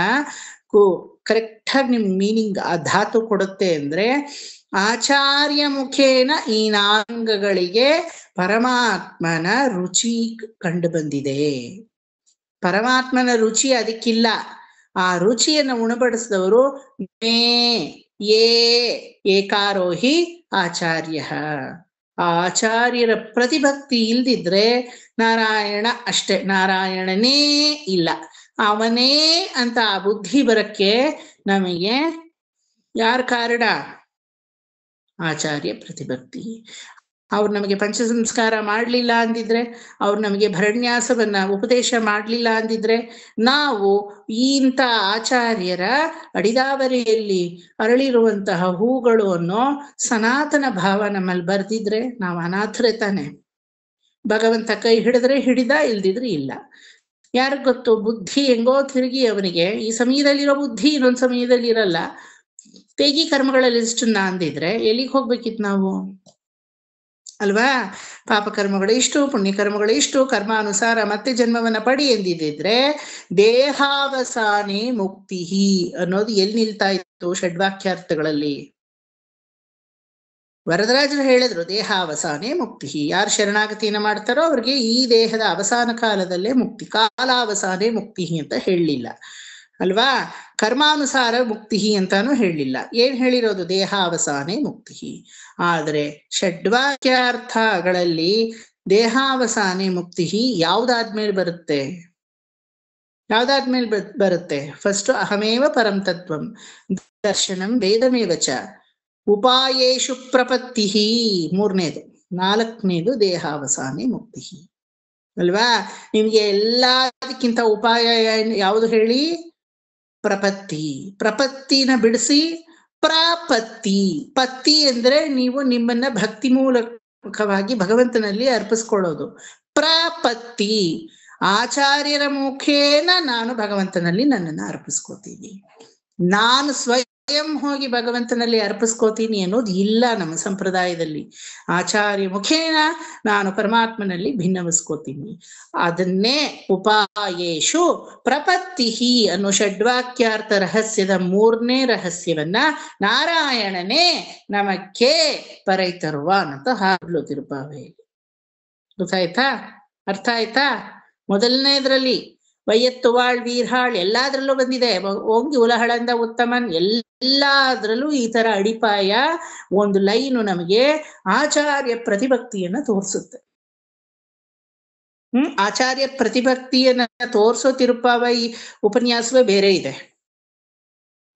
ಕರೆಕ್ಟ್ ಆಗಿ ನಿಮ್ ಮೀನಿಂಗ್ ಆ ಧಾತು ಕೊಡುತ್ತೆ ಅಂದ್ರೆ, ಆಚಾರ್ಯ ಮುಖೇನ ಈ ನಾರಂಗಗಳಿಗೆ ಪರಮಾತ್ಮನ ರುಚಿ ಕಂಡು ಬಂದಿದೆ. ಪರಮಾತ್ಮನ ರುಚಿ ಅದಕ್ಕಿಲ್ಲ. ಆ ರುಚಿಯನ್ನ ಉಣಬಡಿಸಿದವರು ಏಕಾರೋಹಿ ಆಚಾರ್ಯ. ಆ ಆಚಾರ್ಯರ ಪ್ರತಿಭಕ್ತಿ ಇಲ್ದಿದ್ರೆ ನಾರಾಯಣ ಅಷ್ಟೇ, ನಾರಾಯಣನೇ ಇಲ್ಲ. ಅವನೇ ಅಂತ ಆ ಬುದ್ಧಿ ಬರಕ್ಕೆ ನಮಗೆ ಯಾರ ಕಾರಣ? ಆಚಾರ್ಯ ಪ್ರತಿಭಕ್ತಿ. ಅವ್ರು ನಮಗೆ ಪಂಚಸಂಸ್ಕಾರ ಮಾಡ್ಲಿಲ್ಲ ಅಂದಿದ್ರೆ, ಅವ್ರು ನಮಗೆ ಭರಣ್ಯಾಸವನ್ನ ಉಪದೇಶ ಮಾಡ್ಲಿಲ್ಲ ಅಂದಿದ್ರೆ, ನಾವು ಇಂಥ ಆಚಾರ್ಯರ ಅಡಿದಾವರಿಯಲ್ಲಿ ಅರಳಿರುವಂತಹ ಹೂಗಳು ಅನ್ನೋ ಸನಾತನ ಭಾವ ನಮ್ಮಲ್ಲಿ ಬರ್ದಿದ್ರೆ ನಾವು ಅನಾಥರೇ ತಾನೆ. ಭಗವಂತ ಕೈ ಹಿಡಿದ್ರೆ ಹಿಡಿದ, ಇಲ್ದಿದ್ರೆ ಇಲ್ಲ. ಯಾರಿಗ್ ಗೊತ್ತು? ಬುದ್ಧಿ ಹೆಂಗೋ ತಿರುಗಿ ಅವನಿಗೆ ಈ ಸಮಯದಲ್ಲಿರೋ ಬುದ್ಧಿ ಇನ್ನೊಂದು ಸಮಯದಲ್ಲಿ ಇರಲ್ಲ. ತೇಗಿ ಕರ್ಮಗಳ ಲಿಸ್ಟನ್ನ ಅಂದಿದ್ರೆ ಎಲ್ಲಿಗೆ ಹೋಗ್ಬೇಕಿತ್ತು ನಾವು ಅಲ್ವಾ? ಪಾಪಕರ್ಮಗಳು ಇಷ್ಟು, ಪುಣ್ಯಕರ್ಮಗಳು ಇಷ್ಟು, ಕರ್ಮಾನುಸಾರ ಮತ್ತೆ ಜನ್ಮವನ್ನ ಪಡಿ ಎಂದಿದ್ರೆ ದೇಹಾವಸಾನೆ ಮುಕ್ತಿ ಅನ್ನೋದು ಎಲ್ಲಿ ನಿಲ್ತಾ ಇತ್ತು ಷಡ್ವಾಕ್ಯಾರ್ಥಗಳಲ್ಲಿ? ವರದರಾಜರು ಹೇಳಿದ್ರು ದೇಹಾವಸಾನೆ ಮುಕ್ತಿ. ಯಾರು ಶರಣಾಗತಿಯನ್ನ ಮಾಡ್ತಾರೋ ಅವ್ರಿಗೆ ಈ ದೇಹದ ಅವಸಾನ ಕಾಲದಲ್ಲೇ ಮುಕ್ತಿ, ಕಾಲಾವಸಾನೆ ಮುಕ್ತಿ ಅಂತ ಹೇಳಲಿಲ್ಲ ಅಲ್ವಾ? ಕರ್ಮಾನುಸಾರ ಮುಕ್ತಿ ಅಂತಾನು ಹೇಳಲಿಲ್ಲ. ಏನ್ ಹೇಳಿರೋದು? ದೇಹಾವಸಾನೆ ಮುಕ್ತಿ. ಆದ್ರೆ ಷಡ್ವಾಕ್ಯಾರ್ಥಗಳಲ್ಲಿ ದೇಹಾವಸಾನೆ ಮುಕ್ತಿ ಯಾವ್ದಾದ್ಮೇಲೆ ಬರುತ್ತೆ? ಯಾವ್ದಾದ್ಮೇಲೆ ಬರುತ್ತೆ? ಫಸ್ಟ್ ಅಹಮೇವ ಪರಂ ತತ್ವಂ ದರ್ಶನಂ ವೇದಮೇವ ಚ ಉಪಾಯೇಷು ಪ್ರಪತ್ತಿ. ಮೂರನೇದು. ನಾಲ್ಕನೇದು ದೇಹಾವಸಾನೆ ಮುಕ್ತಿ ಅಲ್ವಾ? ನಿಮ್ಗೆ ಎಲ್ಲದಕ್ಕಿಂತ ಉಪಾಯ ಯಾವುದು ಹೇಳಿ? ಪ್ರಪತ್ತಿ. ಪ್ರಪತ್ತಿನ ಬಿಡಿಸಿ ಪ್ರಾಪತ್ತಿ. ಪತ್ತಿ ಅಂದ್ರೆ ನೀವು ನಿಮ್ಮನ್ನ ಭಕ್ತಿ ಮೂಲಕವಾಗಿ ಭಗವಂತನಲ್ಲಿ ಅರ್ಪಿಸ್ಕೊಳ್ಳೋದು. ಪ್ರಪತ್ತಿ ಆಚಾರ್ಯರ ಮುಖೇನ ನಾನು ಭಗವಂತನಲ್ಲಿ ನನ್ನನ್ನು ಅರ್ಪಿಸ್ಕೋತೀನಿ. ನಾನು ಸ್ವಯಂ ಹೋಗಿ ಭಗವಂತನಲ್ಲಿ ಅರ್ಪಿಸ್ಕೋತೀನಿ ಅನ್ನೋದು ಇಲ್ಲ ನಮ್ಮ ಸಂಪ್ರದಾಯದಲ್ಲಿ. ಆಚಾರ್ಯ ಮುಖೇನ ನಾನು ಪರಮಾತ್ಮನಲ್ಲಿ ಭಿನ್ನವಿಸ್ಕೋತೀನಿ. ಅದನ್ನೇ ಉಪಾಯೇಶು ಪ್ರಪತ್ತಿ ಅನ್ನೋ ಷಡ್ವಾಕ್ಯಾರ್ಥ ರಹಸ್ಯದ 3ನೇ ರಹಸ್ಯವನ್ನ ನಾರಾಯಣನೇ ನಮಕ್ಕೆ ಪರೈತರುವ ಅಂತ ಹಾಡ್ಲು ತಿರುಪಾವೆಯಲ್ಲಿ. ಗೊತ್ತಾಯ್ತಾ? ಅರ್ಥ ಆಯ್ತಾ? ಮೊದಲನೇದ್ರಲ್ಲಿ ವೈಯತ್ತುವಾಳ್ ವೀರ್ಹಾಳ್ ಎಲ್ಲಾದ್ರಲ್ಲೂ ಬಂದಿದೆ. ಓಂಗಿ ಉಲಹಳಂದ ಉತ್ತಮನ್ ಎಲ್ಲಾದ್ರಲ್ಲೂ ಈ ತರ ಅಡಿಪಾಯ ಒಂದು ಲೈನು ನಮಗೆ ಆಚಾರ್ಯ ಪ್ರತಿಭಕ್ತಿಯನ್ನ ತೋರಿಸುತ್ತೆ. ಆಚಾರ್ಯ ಪ್ರತಿಭಕ್ತಿಯನ್ನ ತೋರಿಸೋ ತಿರುಪಾವೈ ಉಪನ್ಯಾಸವೇ ಬೇರೆ ಇದೆ.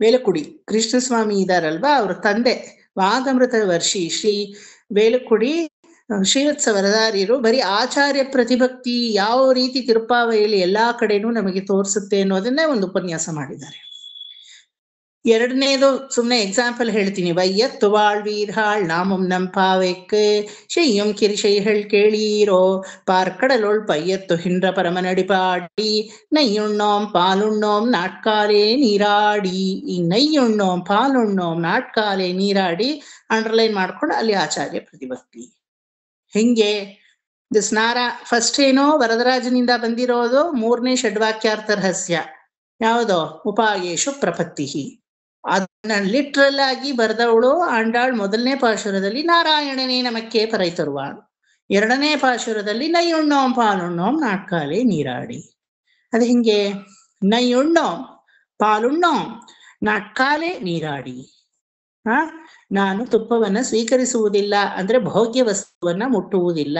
ವೇಲುಕುಡಿ ಕೃಷ್ಣಸ್ವಾಮಿ ಇದಾರಲ್ವಾ, ಅವ್ರ ತಂದೆ ವಾಗಮೃತ ವರ್ಷಿ ಶ್ರೀ ವೇಲುಕುಡಿ ಶ್ರೀವತ್ಸ ವರದಾರಿಯರು ಬರೀ ಆಚಾರ್ಯ ಪ್ರತಿಭಕ್ತಿ ಯಾವ ರೀತಿ ತಿರುಪಾವೆಯಲ್ಲಿ ಎಲ್ಲಾ ಕಡೆನೂ ನಮಗೆ ತೋರಿಸುತ್ತೆ ಅನ್ನೋದನ್ನೇ ಒಂದು ಉಪನ್ಯಾಸ ಮಾಡಿದ್ದಾರೆ. ಎರಡನೇದು ಸುಮ್ಮನೆ ಎಕ್ಸಾಂಪಲ್ ಹೇಳ್ತೀನಿ. ವೈಯತ್ತು வாழ்வீர்கள் நாமும் நம் பாவைக்கு செய்யும் கிரிசைகள் கேளீரோ பார்க்கடலுள் பையத்துகின்ற பரமனடிபாடி நெய்யுண்ணோம் பாலுண்ணோம் நாட்காலே நீராಡಿ. ಈ ನೈಯುಣ್ಣೋಂ ಪಾಲುಣ್ಣೋಂ ನಾಟ್ಕಾಲೆ ನೀರಾಡಿ ಅಂಡರ್ಲೈನ್ ಮಾಡ್ಕೊಂಡು ಅಲ್ಲಿ ಆಚಾರ್ಯ ಪ್ರತಿಭಕ್ತಿ. ಹೆಂಗೆ ಸ್ನಾರ ಫಸ್ಟ್ ಏನೋ ವರದರಾಜನಿಂದ ಬಂದಿರೋದು 3ನೇ ಷಡ್ವಾಕ್ಯಾರ್ಥ ರಹಸ್ಯ ಯಾವುದೋ ಉಪಾಯೇಶು ಪ್ರಪತ್ತಿ. ಅದನ್ನ ಲಿಟ್ರಲ್ ಆಗಿ ಬರೆದವಳು ಆಂಡಾಳ್ 1ನೇ ಪಾಶುರದಲ್ಲಿ ನಾರಾಯಣನೇ ನಮಕ್ಕೆ ಪರೈತರುವ, 2ನೇ ಪಾಶುರದಲ್ಲಿ ನೈಯುಣ್ಣೋಂ ಪಾಲುಣ್ಣೋಂ ನಾಟ್ಕಾಲೆ ನೀರಾಡಿ. ಅದು ಹಿಂಗೆ ನೈಯುಣ್ಣೋಂ ಪಾಲುಣ್ಣೋಂ ನಾಟ್ಕಾಲೆ ನೀರಾಡಿ. ನಾನು ತುಪ್ಪವನ್ನ ಸ್ವೀಕರಿಸುವುದಿಲ್ಲ ಅಂದ್ರೆ ಭೋಗ್ಯ ವಸ್ತುವನ್ನ ಮುಟ್ಟುವುದಿಲ್ಲ.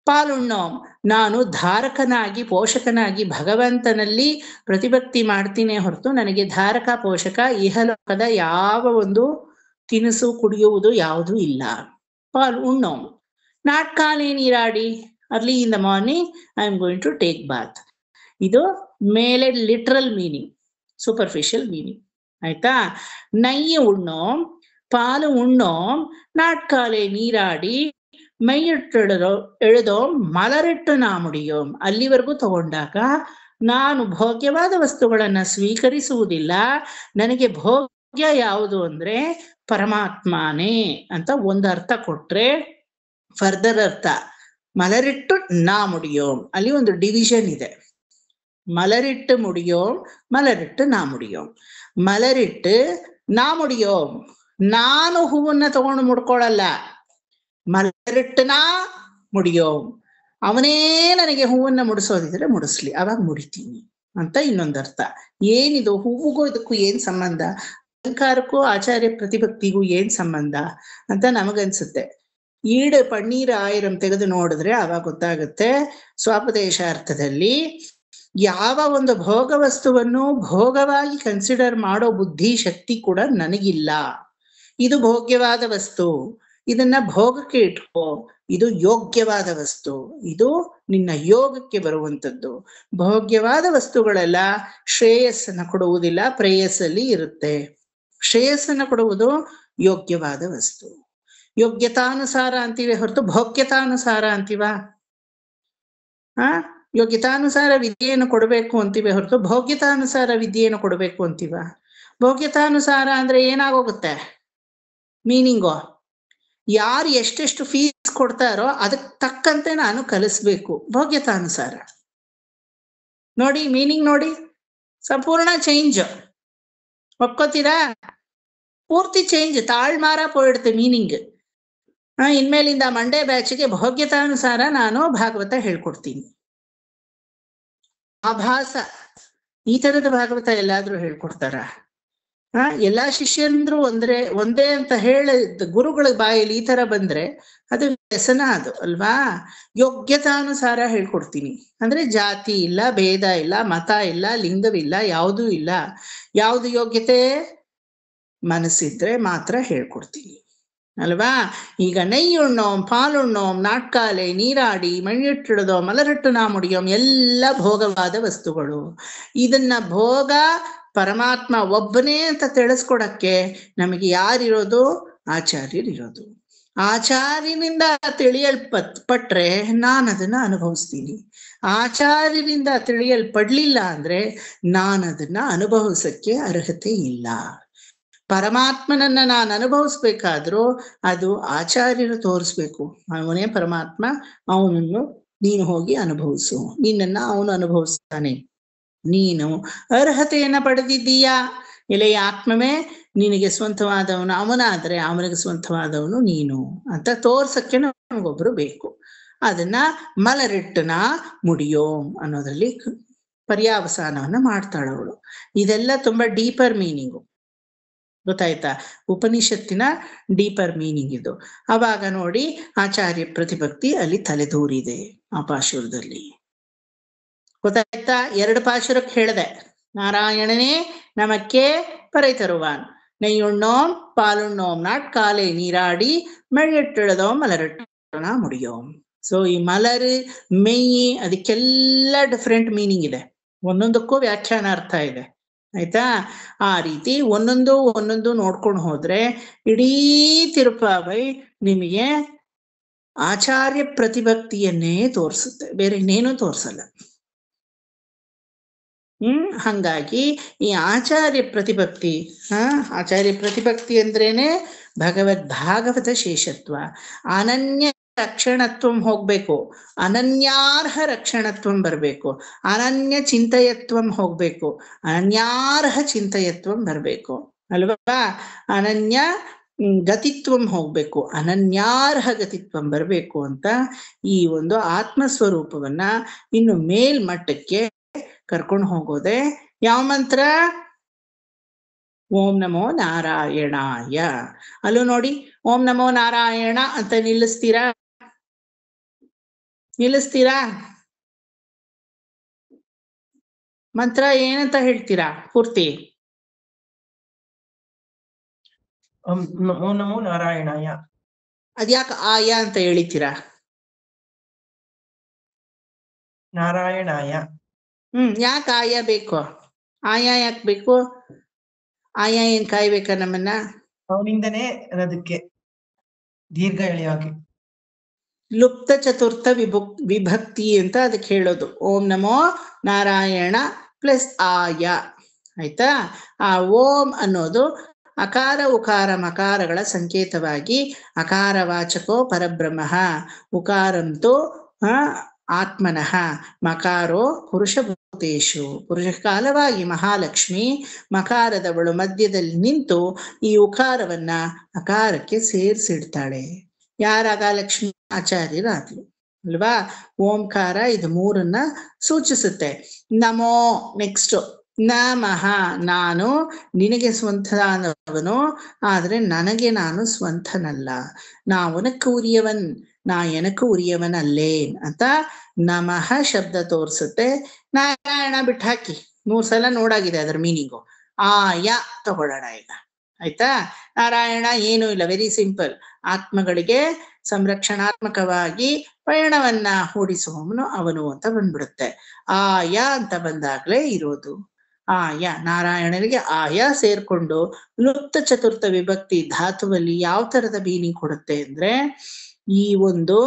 ಪಾಲುಣ್ಣೋಂ ನಾನು ಧಾರಕನಾಗಿ ಪೋಷಕನಾಗಿ ಭಗವಂತನಲ್ಲಿ ಪ್ರತಿಭಕ್ತಿ ಮಾಡ್ತೀನಿ ಹೊರತು ನನಗೆ ಧಾರಕ ಪೋಷಕ ಇಹಲೋಕದ ಯಾವ ಒಂದು ತಿನಿಸು ಕುಡಿಯುವುದು ಯಾವುದೂ ಇಲ್ಲ. ಪಾಲುಣ್ಣೋಂ ನಾಟ್ಕಾಲೆ ನೀರಾಡಿ. Early in the morning I am going to take bath. ಇದು ಮೇಲೆ ಲಿಟ್ರಲ್ ಮೀನಿಂಗ್, ಸೂಪರ್ಫಿಷಿಯಲ್ ಮೀನಿಂಗ್. ಆಯ್ತಾ? ನೈಯ ಉಣ್ಣೋಂ ಪಾಲು ಉಣ್ಣೋಂ ನಾಟ್ಕಾಲೆ ನೀರಾಡಿ ಮೈಯಿಟ್ಟು ಎಳೆದೋಂ ಮಲರಿಟ್ಟು ನಾ ಮುಡಿಯೋಂ. ಅಲ್ಲಿವರೆಗೂ ತಗೊಂಡಾಗ ನಾನು ಭೋಗ್ಯವಾದ ವಸ್ತುಗಳನ್ನ ಸ್ವೀಕರಿಸುವುದಿಲ್ಲ. ನನಗೆ ಭೋಗ್ಯ ಯಾವುದು ಅಂದ್ರೆ ಪರಮಾತ್ಮನೇ ಅಂತ ಒಂದು ಅರ್ಥ ಕೊಟ್ರೆ, ಫರ್ದರ್ ಅರ್ಥ ಮಲರಿಟ್ಟು ನಾ ಮುಡಿಯೋಂ. ಅಲ್ಲಿ ಒಂದು ಡಿವಿಷನ್ ಇದೆ. ಮಲರಿಟ್ಟು ಮುಡಿಯೋಂ, ಮಲರಿಟ್ಟು ನಾ ಮುಡಿಯೋಂ. ಮಲರಿಟ್ಟು ನಾ ಮುಡಿಯೋಂ, ನಾನು ಹೂವನ್ನ ತಗೊಂಡು ಮುಡ್ಕೊಳಲ್ಲ. ಮಲರಿಟ್ಟು ನಾ ಮುಡಿಯೋಂ, ಅವನೇ ನನಗೆ ಹೂವನ್ನ ಮುಡಿಸೋದಿದ್ರೆ ಮುಡಿಸ್ಲಿ, ಅವಾಗ ಮುಡಿತೀನಿ ಅಂತ ಇನ್ನೊಂದರ್ಥ. ಏನಿದು ಹೂವಿಗೂ ಇದಕ್ಕೂ ಏನ್ ಸಂಬಂಧ? ಅಲಂಕಾರಕ್ಕೂ ಆಚಾರ್ಯ ಪ್ರತಿಭಕ್ತಿಗೂ ಏನ್ ಸಂಬಂಧ ಅಂತ ನಮಗನ್ಸುತ್ತೆ. ಈಡು ಪನ್ನೀರ್ ಆಯಿರಂ ತೆಗೆದು ನೋಡಿದ್ರೆ ಅವಾಗ ಗೊತ್ತಾಗುತ್ತೆ. ಸ್ವಾಪದೇಶಾರ್ಥದಲ್ಲಿ ಯಾವ ಒಂದು ಭೋಗ ವಸ್ತುವನ್ನು ಭೋಗವಾಗಿ ಕನ್ಸಿಡರ್ ಮಾಡೋ ಬುದ್ಧಿ ಶಕ್ತಿ ಕೂಡ ನನಗಿಲ್ಲ. ಇದು ಭೋಗ್ಯವಾದ ವಸ್ತು, ಇದನ್ನ ಭೋಗಕ್ಕೆ ಇಟ್ಕೋ, ಇದು ಯೋಗ್ಯವಾದ ವಸ್ತು, ಇದು ನಿನ್ನ ಯೋಗಕ್ಕೆ ಬರುವಂಥದ್ದು. ಭೋಗ್ಯವಾದ ವಸ್ತುಗಳೆಲ್ಲ ಶ್ರೇಯಸ್ಸನ್ನ ಕೊಡುವುದಿಲ್ಲ, ಪ್ರೇಯಸ್ಸಲ್ಲಿ ಇರುತ್ತೆ. ಶ್ರೇಯಸ್ಸನ್ನ ಕೊಡುವುದು ಯೋಗ್ಯವಾದ ವಸ್ತು. ಯೋಗ್ಯತಾನುಸಾರ ಅಂತೀವಿ ಹೊರತು ಭೋಗ್ಯತಾನುಸಾರ ಅಂತೀವ? ಯೋಗ್ಯತಾನುಸಾರ ವಿದ್ಯೆಯನ್ನು ಕೊಡಬೇಕು ಅಂತೀವಿ ಹೊರತು ಭೋಗ್ಯತಾನುಸಾರ ವಿದ್ಯೆಯನ್ನು ಕೊಡಬೇಕು ಅಂತೀವ? ಭೋಗ್ಯತಾನುಸಾರ ಅಂದ್ರೆ ಏನಾಗೋಗುತ್ತೆ ಮೀನಿಂಗು? ಯಾರು ಎಷ್ಟೆಷ್ಟು ಫೀಸ್ ಕೊಡ್ತಾರೋ ಅದಕ್ಕೆ ತಕ್ಕಂತೆ ನಾನು ಕಲಿಸ್ಬೇಕು. ಭೋಗ್ಯತಾನುಸಾರ ನೋಡಿ, ಮೀನಿಂಗ್ ನೋಡಿ, ಸಂಪೂರ್ಣ ಚೇಂಜ್. ಒಪ್ಕೋತೀರಾ? ಪೂರ್ತಿ ಚೇಂಜ್, ತಾಳ್ಮಾರ ಪೋಯಿಡುತ್ತೆ ಮೀನಿಂಗ್. ಇನ್ಮೇಲಿಂದ ಮಂಡೇ ಬ್ಯಾಚ್ಗೆ ಭೋಗ್ಯತಾನುಸಾರ ನಾನು ಭಾಗವತ ಹೇಳ್ಕೊಡ್ತೀನಿ. ಆಭಾಸ ಈ ತರದ ಭಾಗವತ ಎಲ್ಲಾದ್ರೂ ಹೇಳ್ಕೊಡ್ತಾರ? ಎಲ್ಲಾ ಶಿಷ್ಯಂದ್ರು ಒಂದೇ ಅಂತ ಹೇಳ ಗುರುಗಳ ಬಾಯಲ್ಲಿ ಈ ತರ ಬಂದ್ರೆ ಅದು ವ್ಯಸನ, ಅದು ಅಲ್ವಾ? ಯೋಗ್ಯತಾನುಸಾರ ಹೇಳ್ಕೊಡ್ತೀನಿ ಅಂದ್ರೆ ಜಾತಿ ಇಲ್ಲ, ಭೇದ ಇಲ್ಲ, ಮತ ಇಲ್ಲ, ಲಿಂಗವಿಲ್ಲ, ಯಾವುದೂ ಇಲ್ಲ. ಯಾವುದು ಯೋಗ್ಯತೆ? ಮನಸ್ಸಿದ್ರೆ ಮಾತ್ರ ಹೇಳ್ಕೊಡ್ತೀನಿ ಅಲ್ವಾ? ಈಗ ನೈಯುಣ್ಣೋಂ ಪಾಲುಣ್ಣೋಂ ನಾಟ್ಕಾಲೆ ನೀರಾಡಿ ಮಣ್ಣಿಟ್ಟಿಡದೋ ಮಲರಿಟ್ಟು ನಾ ಮುಡಿಯೋಂ ಎಲ್ಲ ಭೋಗವಾದ ವಸ್ತುಗಳು. ಇದನ್ನ ಭೋಗ ಪರಮಾತ್ಮ ಒಬ್ಬನೇ ಅಂತ ತಿಳಿಸ್ಕೊಡಕ್ಕೆ ನಮಗೆ ಯಾರಿರೋದು? ಆಚಾರ್ಯರಿರೋದು. ಆಚಾರ್ಯನಿಂದ ತಿಳಿಯಲ್ಪಟ್ರೆ ನಾನು ಅದನ್ನ ಅನುಭವಿಸ್ತೀನಿ. ಆಚಾರ್ಯರಿಂದ ತಿಳಿಯಲ್ಪಡ್ಲಿಲ್ಲ ಅಂದ್ರೆ ನಾನು ಅದನ್ನ ಅನುಭವಿಸಕ್ಕೆ ಅರ್ಹತೆ ಇಲ್ಲ. ಪರಮಾತ್ಮನನ್ನ ನಾನು ಅನುಭವಿಸ್ಬೇಕಾದ್ರೂ ಅದು ಆಚಾರ್ಯರು ತೋರಿಸ್ಬೇಕು. ಅವನೇ ಪರಮಾತ್ಮ, ಅವನನ್ನು ನೀನು ಹೋಗಿ ಅನುಭವಿಸು, ನಿನ್ನನ್ನ ಅವನು ಅನುಭವಿಸ್ತಾನೆ. ನೀನು ಅರ್ಹತೆಯನ್ನ ಪಡೆದಿದ್ದೀಯಾ, ಎಲೆಯ ಆತ್ಮವೇ, ನಿನಗೆ ಸ್ವಂತವಾದವನು ಅವನಾದ್ರೆ ಅವನಿಗೆ ಸ್ವಂತವಾದವನು ನೀನು ಅಂತ ತೋರ್ಸಕ್ಕೆ ನಮಗೊಬ್ರು ಬೇಕು. ಅದನ್ನ ಮಲರಿಟ್ಟನ ಮುಡಿಯೋಂ ಅನ್ನೋದ್ರಲ್ಲಿ ಪರ್ಯಾವಸಾನವನ್ನ ಮಾಡ್ತಾಳವಳು. ಇದೆಲ್ಲ ತುಂಬಾ ಡೀಪರ್ ಮೀನಿಂಗು, ಗೊತ್ತಾಯ್ತಾ? ಉಪನಿಷತ್ತಿನ ಡೀಪರ್ ಮೀನಿಂಗ್ ಇದು. ಅವಾಗ ನೋಡಿ ಆಚಾರ್ಯ ಪ್ರತಿಭಕ್ತಿ ಅಲ್ಲಿ ತಲೆದೂರಿದೆ ಆ ಪಾಶುರದಲ್ಲಿ. ಗೊತ್ತಾಯ್ತಾ? 2 ಪಾಶುರಕ್ಕೆ ಹೇಳಿದೆ, ನಾರಾಯಣನೇ ನಮಕ್ಕೆ ಪறை ತರುವಾನ್, நெய்யுண்ணோம் பாலுண்ணோம் நாட்காலை நீராடி மெழியெட்டெழுதோம் மலரட்டಣ ಮುಡಿಯೋಂ. ಸೊ ಈ ಮಲರು ಮೆಯ್ಯಿ ಅದಕ್ಕೆಲ್ಲ ಡಿಫ್ರೆಂಟ್ ಮೀನಿಂಗ್ ಇದೆ, ಒಂದೊಂದಕ್ಕೂ ವ್ಯಾಖ್ಯಾನ ಅರ್ಥ ಇದೆ. ಆಯ್ತಾ? ಆ ರೀತಿ ಒಂದೊಂದು ನೋಡ್ಕೊಂಡು ಹೋದ್ರೆ ಇಡೀ ತಿರುಪಾವೈ ನಿಮಗೆ ಆಚಾರ್ಯ ಪ್ರತಿಭಕ್ತಿಯನ್ನೇ ತೋರಿಸುತ್ತೆ, ಬೇರೆ ಇನ್ನೇನು ತೋರ್ಸಲ್ಲ. ಹಂಗಾಗಿ ಈ ಆಚಾರ್ಯ ಪ್ರತಿಭಕ್ತಿ, ಆಚಾರ್ಯ ಪ್ರತಿಭಕ್ತಿ ಅಂದ್ರೇನೆ ಭಾಗವತ ಶೇಷತ್ವ. ಅನನ್ಯ ರಕ್ಷಣತ್ವ ಹೋಗ್ಬೇಕು, ಅನನ್ಯಾರ್ಹ ರಕ್ಷಣತ್ವ ಬರ್ಬೇಕು, ಅನನ್ಯ ಚಿಂತಯತ್ವ ಹೋಗ್ಬೇಕು, ಅನನ್ಯಾರ್ಹ ಚಿಂತಯತ್ವ ಬರ್ಬೇಕು ಅಲ್ವಾ? ಅನನ್ಯ ಗತಿತ್ವ ಹೋಗ್ಬೇಕು, ಅನನ್ಯಾರ್ಹ ಗತಿತ್ವ ಬರ್ಬೇಕು ಅಂತ ಈ ಒಂದು ಆತ್ಮಸ್ವರೂಪವನ್ನ ಇನ್ನು ಮೇಲ್ಮಟ್ಟಕ್ಕೆ ಕರ್ಕೊಂಡು ಹೋಗೋದೆ ಯಾವ ಮಂತ್ರ? ಓಂ ನಮೋ ನಾರಾಯಣಾಯ. ಅಲ್ಲೂ ನೋಡಿ, ಓಂ ನಮೋ ನಾರಾಯಣ ಅಂತ ನಿಲ್ಲಿಸ್ತೀರಾ? ಮಂತ್ರ ಏನಂತ ಹೇಳ್ತೀರಾ ಪೂರ್ತಿ? ಓಂ ನಮೋ ನಾರಾಯಣಾಯ. ಅದ್ಯಾಕೆ ಆಯ ಅಂತ ಹೇಳಿತೀರಾ? ನಾರಾಯಣಾಯ. ಯಾಕೆ ಆಯ ಬೇಕು? ಆಯ ಯಾಕೆ ಬೇಕು? ಆಯ ಏನ್ ಕಾಯ್ಬೇಕಾ ನಮ್ಮನ್ನ? ಅವನಿಂದನೇ ಅದಕ್ಕೆ ದೀರ್ಘ ಎಳೆಯಾಗಿ ಲುಪ್ತ ಚತುರ್ಥ ವಿಭಕ್ತಿ ಅಂತ ಅದಕ್ಕೆ ಹೇಳೋದು. ಓಂ ನಮೋ ನಾರಾಯಣ ಪ್ಲಸ್ ಆಯ. ಆಯ್ತಾ? ಆ ಓಂ ಅನ್ನೋದು ಅಕಾರ ಉಕಾರ ಮಕಾರಗಳ ಸಂಕೇತವಾಗಿ ಅಕಾರವಾಚಕೋ ಪರಬ್ರಹ್ಮ, ಉಕಾರಂತೋ ಆತ್ಮನಃ, ಮಕಾರೋ ಪುರುಷಭೂತೇಶು. ಪುರುಷಕಾಲವಾಗಿ ಮಹಾಲಕ್ಷ್ಮಿ ಮಕಾರದವಳು ಮಧ್ಯದಲ್ಲಿ ನಿಂತು ಈ ಉಕಾರವನ್ನ ಅಕಾರಕ್ಕೆ ಸೇರಿಸಿಡ್ತಾಳೆ. ಯಾರಾಗ? ಲಕ್ಷ್ಮಿ ಆಚಾರ್ಯರಾದ್ಲು ಅಲ್ವಾ? ಓಂಕಾರ ಇದು 3 ಸೂಚಿಸುತ್ತೆ. ನಮೋ ನೆಕ್ಸ್ಟ್ ನಮಃ, ನಾನು ನಿನಗೆ ಸ್ವಂತನಾದವನು, ಆದ್ರೆ ನನಗೆ ನಾನು ಸ್ವಂತನಲ್ಲ, ನಾ ಅವನಕ್ಕೆ ಉರಿಯವನ್, ನಾ ಎನಕ್ಕೆ ಉರಿಯವನ್ ಅಲ್ಲೇನ್ ಅಂತ ನಮಃ ಶಬ್ದ ತೋರಿಸುತ್ತೆ. ನಾರಾಯಣ ಬಿಟ್ಟು ಹಾಕಿ 3 ಸಲ ನೋಡಾಗಿದೆ ಅದರ ಮೀನಿಂಗು. ಆಯ ತಗೊಳ್ಳೋಣ ಈಗ. ಆಯ್ತಾ? ನಾರಾಯಣ ಏನೂ ಇಲ್ಲ, ವೆರಿ ಸಿಂಪಲ್. ಆತ್ಮಗಳಿಗೆ ಸಂರಕ್ಷಣಾತ್ಮಕವಾಗಿ ಪಯಣವನ್ನ ಹೂಡಿಸುವವನು ಅವನು ಅಂತ ಬಂದ್ಬಿಡುತ್ತೆ. ಆಯ ಅಂತ ಬಂದಾಗ್ಲೇ ಇರೋದು ಆಯ. ನಾರಾಯಣನಿಗೆ ಆಯ ಸೇರ್ಕೊಂಡು ಲುಪ್ತ ಚತುರ್ಥ ವಿಭಕ್ತಿ ಧಾತುವಲ್ಲಿ ಯಾವ ತರದ ಮೀನಿಂಗ್ ಕೊಡುತ್ತೆ ಅಂದ್ರೆ, ಈ ಒಂದು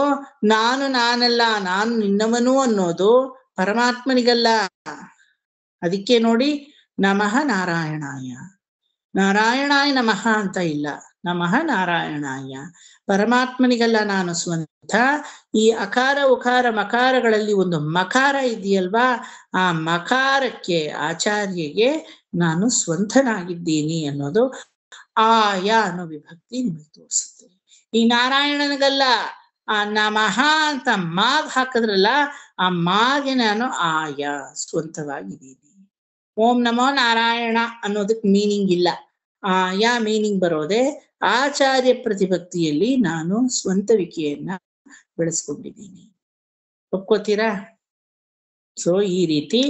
ನಾನಲ್ಲ, ನಾನು ನಿನ್ನವನು ಅನ್ನೋದು ಪರಮಾತ್ಮನಿಗಲ್ಲ. ಅದಕ್ಕೆ ನೋಡಿ ನಮಃ ನಾರಾಯಣಾಯ, ನಾರಾಯಣಾಯ ನಮಃ ಅಂತ ಇಲ್ಲ, ನಮಃ ನಾರಾಯಣಾಯ. ಪರಮಾತ್ಮನಿಗಲ್ಲ ನಾನು ಸ್ವಂತ. ಈ ಅಕಾರ ಉಕಾರ ಮಕಾರಗಳಲ್ಲಿ ಒಂದು ಮಕಾರ ಇದೆಯಲ್ವಾ, ಆ ಮಕಾರಕ್ಕೆ ಆಚಾರ್ಯಗೆ ನಾನು ಸ್ವಂತನಾಗಿದ್ದೀನಿ ಅನ್ನೋದು ಆಯ ಅನ್ನೋ ವಿಭಕ್ತಿ ನಿಮಗೆ ತೋರಿಸುತ್ತೆ. ಈ ನಾರಾಯಣನಿಗಲ್ಲ, ಆ ನಮಃ ಅಂತ ಮಾಗ್ ಹಾಕಿದ್ರಲ್ಲ, ಆ ಮಾಗೆ ನಾನು ಆಯ ಸ್ವಂತವಾಗಿದ್ದೀನಿ. ಓಂ ನಮೋ ನಾರಾಯಣ ಅನ್ನೋದಕ್ಕೆ ಮೀನಿಂಗ್ ಇಲ್ಲ. ಆಯಾ ಮೀನಿಂಗ್ ಬರೋದೆ ಆಚಾರ್ಯ ಪ್ರತಿಭಕ್ತಿಯಲ್ಲಿ ನಾನು ಸ್ವಂತವಿಕೆಯನ್ನ ಬೆಳೆಸ್ಕೊಂಡಿದ್ದೀನಿ. ಒಪ್ಕೋತೀರಾ? ಸೊ ಈ ರೀತಿ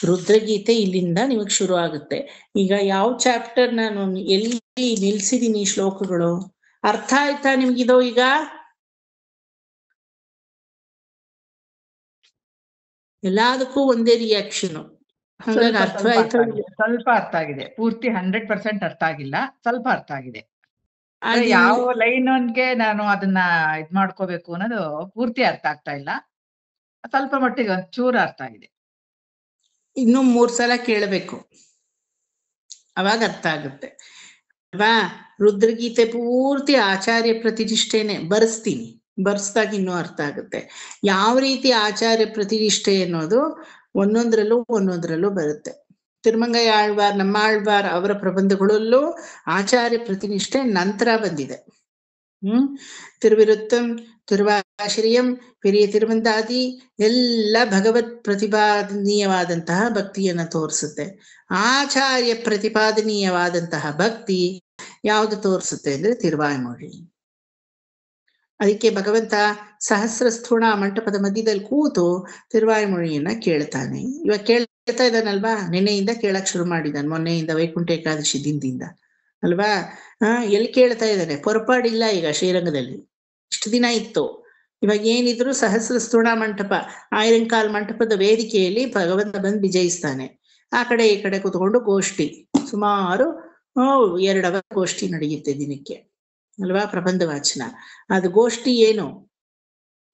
ರುದ್ರಗೀತೆ ಇಲ್ಲಿಂದ ನಿಮಗ್ ಶುರು ಆಗುತ್ತೆ. ಈಗ ಯಾವ ಚಾಪ್ಟರ್ ನಾನು ಎಲ್ಲಿ ನಿಲ್ಸಿದೀನಿ ಶ್ಲೋಕಗಳು ಅರ್ಥ ಆಯ್ತಾ ನಿಮ್ಗಿದೋ? ಈಗ ಎಲ್ಲದಕ್ಕೂ ಒಂದೇ ರಿಯಾಕ್ಷನ್, ಹಂಗಾಗಿ ಅರ್ಥವಾಯ್ತು. ಸ್ವಲ್ಪ ಅರ್ಥ ಆಗಿದೆ, ಪೂರ್ತಿ 100% ಅರ್ಥ ಆಗಿಲ್ಲ, ಸ್ವಲ್ಪ ಅರ್ಥ ಆಗಿದೆ. ಅದು ಯಾವ ಲೈನ್ಗೆ ನಾನು ಅದನ್ನ ಇದ್ ಮಾಡ್ಕೋಬೇಕು ಅನ್ನೋದು ಪೂರ್ತಿ ಅರ್ಥ ಆಗ್ತಾ ಇಲ್ಲ, ಸ್ವಲ್ಪ ಮಟ್ಟಿಗೆ ಒಂಚೂರು ಅರ್ಥ ಆಗಿದೆ. ಇನ್ನು 3 ಸಲ ಕೇಳಬೇಕು, ಅವಾಗ ಅರ್ಥ ಆಗುತ್ತೆ ಅಲ್ವಾ? ರುದ್ರಗೀತೆ ಪೂರ್ತಿ ಆಚಾರ್ಯ ಪ್ರತಿಷ್ಠೆನೆ ಬರ್ಸ್ತೀನಿ, ಬರ್ಸ್ದಾಗ ಇನ್ನೂ ಅರ್ಥ ಆಗುತ್ತೆ. ಯಾವ ರೀತಿ ಆಚಾರ್ಯ ಪ್ರತಿಷ್ಠೆ ಅನ್ನೋದು ಒಂದೊಂದ್ರಲ್ಲೂ ಬರುತ್ತೆ. ತಿರುಮಂಗೈ ಆಳ್ವಾರ್, ನಮ್ಮ ಆಳ್ವಾರ್ ಅವರ ಪ್ರಬಂಧಗಳಲ್ಲೂ ಆಚಾರ್ಯ ಪ್ರತಿನಿಷ್ಠೆ ನಂತರ ಬಂದಿದೆ. ತಿರುವಿರುತ್ತಂ, ತಿರುವಾಶ್ರಯಂ, ಪೆರಿಯ ತಿರುವಂದಾದಿ ಎಲ್ಲ ಭಗವತ್ ಪ್ರತಿಪಾದನೀಯವಾದಂತಹ ಭಕ್ತಿಯನ್ನ ತೋರಿಸುತ್ತೆ. ಆಚಾರ್ಯ ಪ್ರತಿಪಾದನೀಯವಾದಂತಹ ಭಕ್ತಿ ಯಾವುದು ತೋರಿಸುತ್ತೆ ಅಂದ್ರೆ ತಿರುವಾಯ್ಮೊഴി. ಅದಕ್ಕೆ ಭಗವಂತ ಸಹಸ್ರ ಸ್ಥೂಣ ಮಂಟಪದ ಮಧ್ಯದಲ್ಲಿ ಕೂತು ತಿರುವಾಯ್ಮೊഴിಯನ್ನ ಕೇಳ್ತಾನೆ. ಇವಾಗ ಕೇಳ್ತಾ ಇದ್ದಾನಲ್ವಾ, ನಿನ್ನೆಯಿಂದ ಕೇಳಕ್ ಶುರು ಮಾಡಿದಾನೆ, ಮೊನ್ನೆಯಿಂದ ವೈಕುಂಠ ಏಕಾದಶಿ ದಿನದಿಂದ ಅಲ್ವಾ? ಎಲ್ಲಿ ಕೇಳ್ತಾ ಇದ್ದಾನೆ? ಹೊರಪಾಡಿಲ್ಲ ಈಗ ಶ್ರೀರಂಗದಲ್ಲಿ, ಇಷ್ಟು ದಿನ ಇತ್ತು. ಇವಾಗ ಏನಿದ್ರು ಸಹಸ್ರ ಸ್ಥೂಣ ಮಂಟಪ, ಆಯರಂಕಾಲ್ ಮಂಟಪದ ವೇದಿಕೆಯಲ್ಲಿ ಭಗವಂತ ಬಂದು ವಿಜಯಿಸ್ತಾನೆ. ಆ ಕಡೆ ಈ ಕಡೆ ಕೂತ್ಕೊಂಡು ಗೋಷ್ಠಿ, ಸುಮಾರು 2 ಅವರ್ ಗೋಷ್ಠಿ ನಡೆಯುತ್ತೆ ದಿನಕ್ಕೆ ಅಲ್ವಾ? ಪ್ರಬಂಧ ವಾಚನ. ಅದು ಗೋಷ್ಠಿ ಏನು?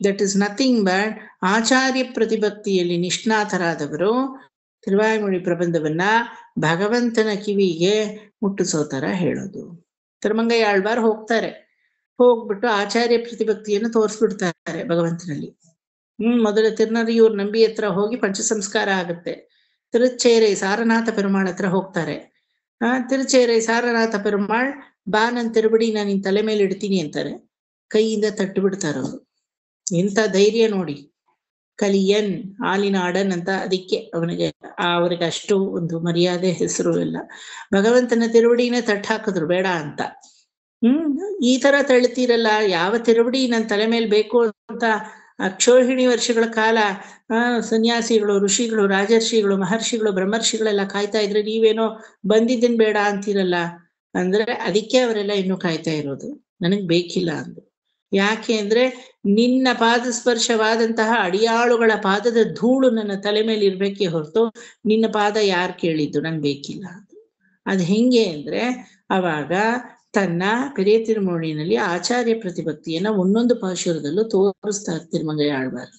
ದಟ್ ಇಸ್ ನಥಿಂಗ್ ಬಟ್ ಆಚಾರ್ಯ ಪ್ರತಿಭಕ್ತಿಯಲ್ಲಿ ನಿಷ್ಣಾತರಾದವರು ತಿರುವಾಯ್ಮೊഴി ಪ್ರಬಂಧವನ್ನ ಭಗವಂತನ ಕಿವಿಗೆ ಮುಟ್ಟಿಸೋ ತರ ಹೇಳೋದು. ತಿರುಮಂಗೈ ಆಳ್ವಾರ್ ಹೋಗ್ಬಿಟ್ಟು ಆಚಾರ್ಯ ಪ್ರತಿಭಕ್ತಿಯನ್ನು ತೋರಿಸ್ಬಿಡ್ತಾರೆ ಭಗವಂತನಲ್ಲಿ. ಮೊದಲ ತಿರುನರಿಯೂರ್ ನಂಬಿ ಹತ್ರ ಹೋಗಿ ಪಂಚಸಂಸ್ಕಾರ ಆಗುತ್ತೆ. ತಿರುಚೇರೈ ಸಾರನಾಥ ಪೆರುಮಾಳ್ ಹತ್ರ ಹೋಗ್ತಾರೆ. ತಿರುಚೇರೈ ಸಾರನಾಥ ಪೆರುಮಾಳ್ ಬಾ ನನ್ ತಿರುಬಡಿ ನಾನು ನಿನ್ ತಲೆ ಮೇಲೆ ಇಡ್ತೀನಿ ಅಂತಾರೆ. ಕೈಯಿಂದ ತಟ್ಟು ಬಿಡ್ತಾರವ್ರು. ಎಂತ ಧೈರ್ಯ ನೋಡಿ. ಕಲಿಯನ್ ಆಲಿನಾಡನ್ ಅಂತ, ಅದಕ್ಕೆ ಅವ್ರಿಗೆ ಅಷ್ಟು ಒಂದು ಮರ್ಯಾದೆ, ಹೆಸರು ಎಲ್ಲ. ಭಗವಂತನ ತಿರುವಡಿನ ತಟ್ಟು ಹಾಕಿದ್ರು ಬೇಡ ಅಂತ. ಈ ತರ ತಳ್ತೀರಲ್ಲ, ಯಾವ ತಿರುವಡಿ ನನ್ನ ತಲೆ ಮೇಲೆ ಬೇಕು ಅಂತ ಅಕ್ಷೋಹಿಣಿ ವರ್ಷಗಳ ಕಾಲ ಸನ್ಯಾಸಿಗಳು, ಋಷಿಗಳು, ರಾಜರ್ಷಿಗಳು, ಮಹರ್ಷಿಗಳು, ಬ್ರಹ್ಮರ್ಷಿಗಳೆಲ್ಲ ಕಾಯ್ತಾ ಇದ್ರೆ ನೀವೇನೋ ಬಂದಿದ್ದನ್ ಬೇಡ ಅಂತೀರಲ್ಲ ಅಂದ್ರೆ ಅದಕ್ಕೆ ಅವರೆಲ್ಲ ಇನ್ನೂ ಕಾಯ್ತಾ ಇರೋದು. ನನಗ್ ಬೇಕಿಲ್ಲ ಅಂದ್ರು. ಯಾಕೆ ಅಂದ್ರೆ ನಿನ್ನ ಪಾದ ಸ್ಪರ್ಶವಾದಂತಹ ಅಡಿಯಾಳುಗಳ ಪಾದದ ಧೂಳು ನನ್ನ ತಲೆ ಮೇಲೆ ಇರ್ಬೇಕೇ ಹೊರತು ನಿನ್ನ ಪಾದ ಯಾರು ಕೇಳಿದ್ದು, ನನ್ಗೆ ಬೇಕಿಲ್ಲ ಅಂದ್ರು. ಅದ್ ಹೆಂಗೆ ಅಂದ್ರೆ ಅವಾಗ ತನ್ನ ಪೆರಿಯ ತಿರುಮೊഴിನಲ್ಲಿ ಆಚಾರ್ಯ ಪ್ರತಿಭಕ್ತಿಯನ್ನ ಒಂದೊಂದು ಪಾಶುರದಲ್ಲೂ ತೋರಿಸ್ತಾ ತಿರುಮಂಗೈ ಆಳ್ವಾರ್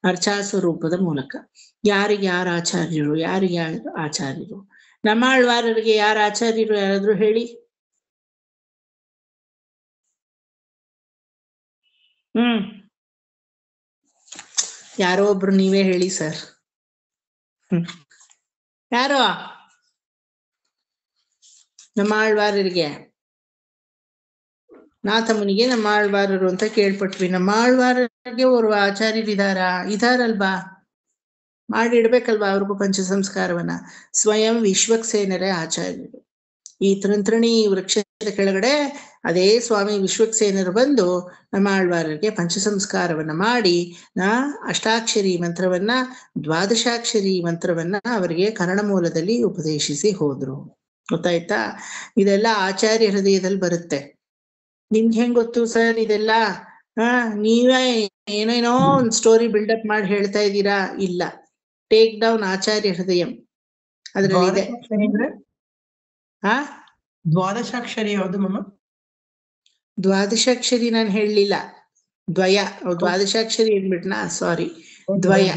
ಅರ್ಚಾ ಸ್ವರೂಪದ ಮೂಲಕ. ಯಾರಿಗೆ ಯಾರು ಆಚಾರ್ಯರು, ಯಾರಿಗೆ ಯಾರು ಆಚಾರ್ಯರು? ನಮ್ಮ ಆಳ್ವಾರರಿಗೆ ಯಾರು ಆಚಾರ್ಯರು ಯಾರಾದ್ರೂ ಹೇಳಿ? ಯಾರೋ ಒಬ್ರು ನೀವೇ ಹೇಳಿ ಸರ್. ಯಾರೋ ನಮ್ಮ ಆಳ್ವಾರರಿಗೆ, ನಾಥಮುನಿಗೆ ನಮ್ಮ ಆಳ್ವಾರರು ಅಂತ ಕೇಳ್ಪಟ್ವಿ. ನಮ್ಮ ಆಳ್ವಾರರಿಗೆ ಓರ್ವ ಇದಾರಲ್ವಾ? ಮಾಡಿಡ್ಬೇಕಲ್ವಾ ಅವ್ರಿಗೂ ಪಂಚ ಸಂಸ್ಕಾರವನ್ನ. ಸ್ವಯಂ ವಿಶ್ವಕ್ಸೇನರೇ ಆಚಾರ್ಯರು. ಈ ತಂತ್ರಣಿ ವೃಕ್ಷದ ಕೆಳಗಡೆ ಅದೇ ಸ್ವಾಮಿ ವಿಶ್ವಕ್ಸೇನರು ಬಂದು ನಮ್ಮ ಆಳ್ವಾರರಿಗೆ ಪಂಚ ಸಂಸ್ಕಾರವನ್ನ ಮಾಡಿ ಅಷ್ಟಾಕ್ಷರಿ ಮಂತ್ರವನ್ನ, ದ್ವಾದಶಾಕ್ಷರಿ ಮಂತ್ರವನ್ನ ಅವರಿಗೆ ಕನ್ನಡ ಮೂಲದಲ್ಲಿ ಉಪದೇಶಿಸಿ ಹೋದ್ರು. ಗೊತ್ತಾಯ್ತಾ? ಇದೆಲ್ಲ ಆಚಾರ್ಯ ಹೃದಯದಲ್ಲಿ ಬರುತ್ತೆ. ನಿಮ್ಗೆ ಹೆಂಗ್ ಗೊತ್ತು ಸರ್ ಇದೆಲ್ಲ? ನೀವೇ ಏನೇನೋ ಒಂದ್ ಸ್ಟೋರಿ ಬಿಲ್ಡಪ್ ಮಾಡಿ ಹೇಳ್ತಾ ಇದ್ದೀರಾ. ಇಲ್ಲ, ಟೇಕ್ ಡೌನ್ ಆಚಾರ್ಯ ಹೃದಯಂ ಅದ್ರಲ್ಲಿ ಇದೆ. ದ್ವಾದಶಾಕ್ಷರಿ ಯಾವುದು ಮಮ್ಮ? ದ್ವಾದಶಾಕ್ಷರಿ ನಾನು ಹೇಳಲಿಲ್ಲ, ದ್ವಯ. ದ್ವಾದಶಾಕ್ಷರಿ ಏನ್ಬಿಟ್ನಾ? ಸಾರಿ, ದ್ವಯ.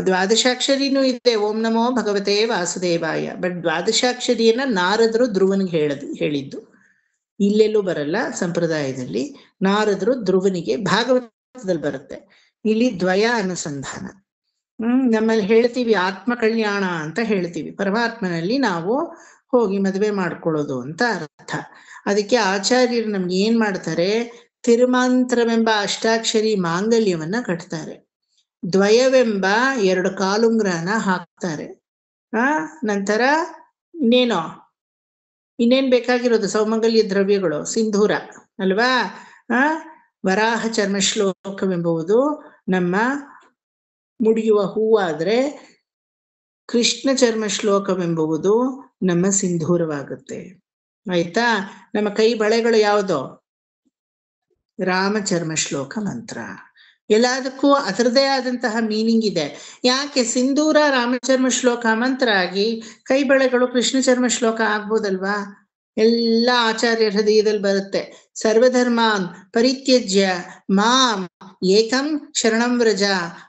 ದ್ವಾದಶಾಕ್ಷರಿನೂ ಇದೆ, ಓಂ ನಮೋ ಭಗವತೆ ವಾಸುದೇವಾಯ. ಬಟ್ ದ್ವಾದಶಾಕ್ಷರಿಯನ್ನ ನಾರದರು ಧ್ರುವನಿಗೆ ಹೇಳಿದ್ದು. ಇಲ್ಲೆಲ್ಲೂ ಬರಲ್ಲ ಸಂಪ್ರದಾಯದಲ್ಲಿ. ನಾರದರು ಧ್ರುವನಿಗೆ, ಭಾಗವತದಲ್ಲಿ ಬರುತ್ತೆ. ಇಲ್ಲಿ ದ್ವಯ ಅನುಸಂಧಾನ. ನಮ್ಮಲ್ಲಿ ಹೇಳ್ತೀವಿ ಆತ್ಮ ಕಲ್ಯಾಣ ಅಂತ ಹೇಳ್ತೀವಿ. ಪರಮಾತ್ಮನಲ್ಲಿ ನಾವು ಹೋಗಿ ಮದುವೆ ಮಾಡ್ಕೊಳ್ಳೋದು ಅಂತ ಅರ್ಥ. ಅದಕ್ಕೆ ಆಚಾರ್ಯರು ನಮ್ಗೆ ಏನ್ ಮಾಡ್ತಾರೆ? ತಿರುಮಂತ್ರವೆಂಬ ಅಷ್ಟಾಕ್ಷರಿ ಮಾಂಗಲ್ಯವನ್ನ ಕಟ್ತಾರೆ. ದ್ವಯವೆಂಬ 2 ಕಾಲುಂಗ್ರನ ಹಾಕ್ತಾರೆ. ನಂತರ ಇನ್ನೇನ್ ಬೇಕಾಗಿರೋದು? ಸೌಮಂಗಲ್ಯ ದ್ರವ್ಯಗಳು, ಸಿಂಧೂರ ಅಲ್ವಾ? ವರಾಹ ಚರ್ಮ ಶ್ಲೋಕವೆಂಬುದು ನಮ್ಮ ಮುಡಿಯುವ ಹೂವಾದ್ರೆ, ಕೃಷ್ಣ ಚರ್ಮ ಶ್ಲೋಕವೆಂಬುವುದು ನಮ್ಮ ಸಿಂಧೂರವಾಗುತ್ತೆ. ಆಯ್ತಾ? ನಮ್ಮ ಕೈ ಬಳೆಗಳು ಯಾವುದೋ? ರಾಮಚರ್ಮ ಶ್ಲೋಕ ಮಂತ್ರ. ಎಲ್ಲದಕ್ಕೂ ಅದರದೇ ಆದಂತಹ ಮೀನಿಂಗ್ ಇದೆ. ಯಾಕೆ ಸಿಂಧೂರ ರಾಮಚರ್ಮ ಶ್ಲೋಕ ಮಂತ್ರ ಆಗಿ ಕೈ ಬಳೆಗಳು ಕೃಷ್ಣ ಚರ್ಮ ಶ್ಲೋಕ ಆಗ್ಬೋದಲ್ವಾ? ಎಲ್ಲ ಆಚಾರ್ಯ ಹೃದಯದಲ್ಲಿ ಬರುತ್ತೆ. ಸರ್ವಧರ್ಮಾನ್ ಪರಿತ್ಯಜ್ಯ ಮಾಂ ಏಕಂ ಶರಣಂ ವ್ರಜ.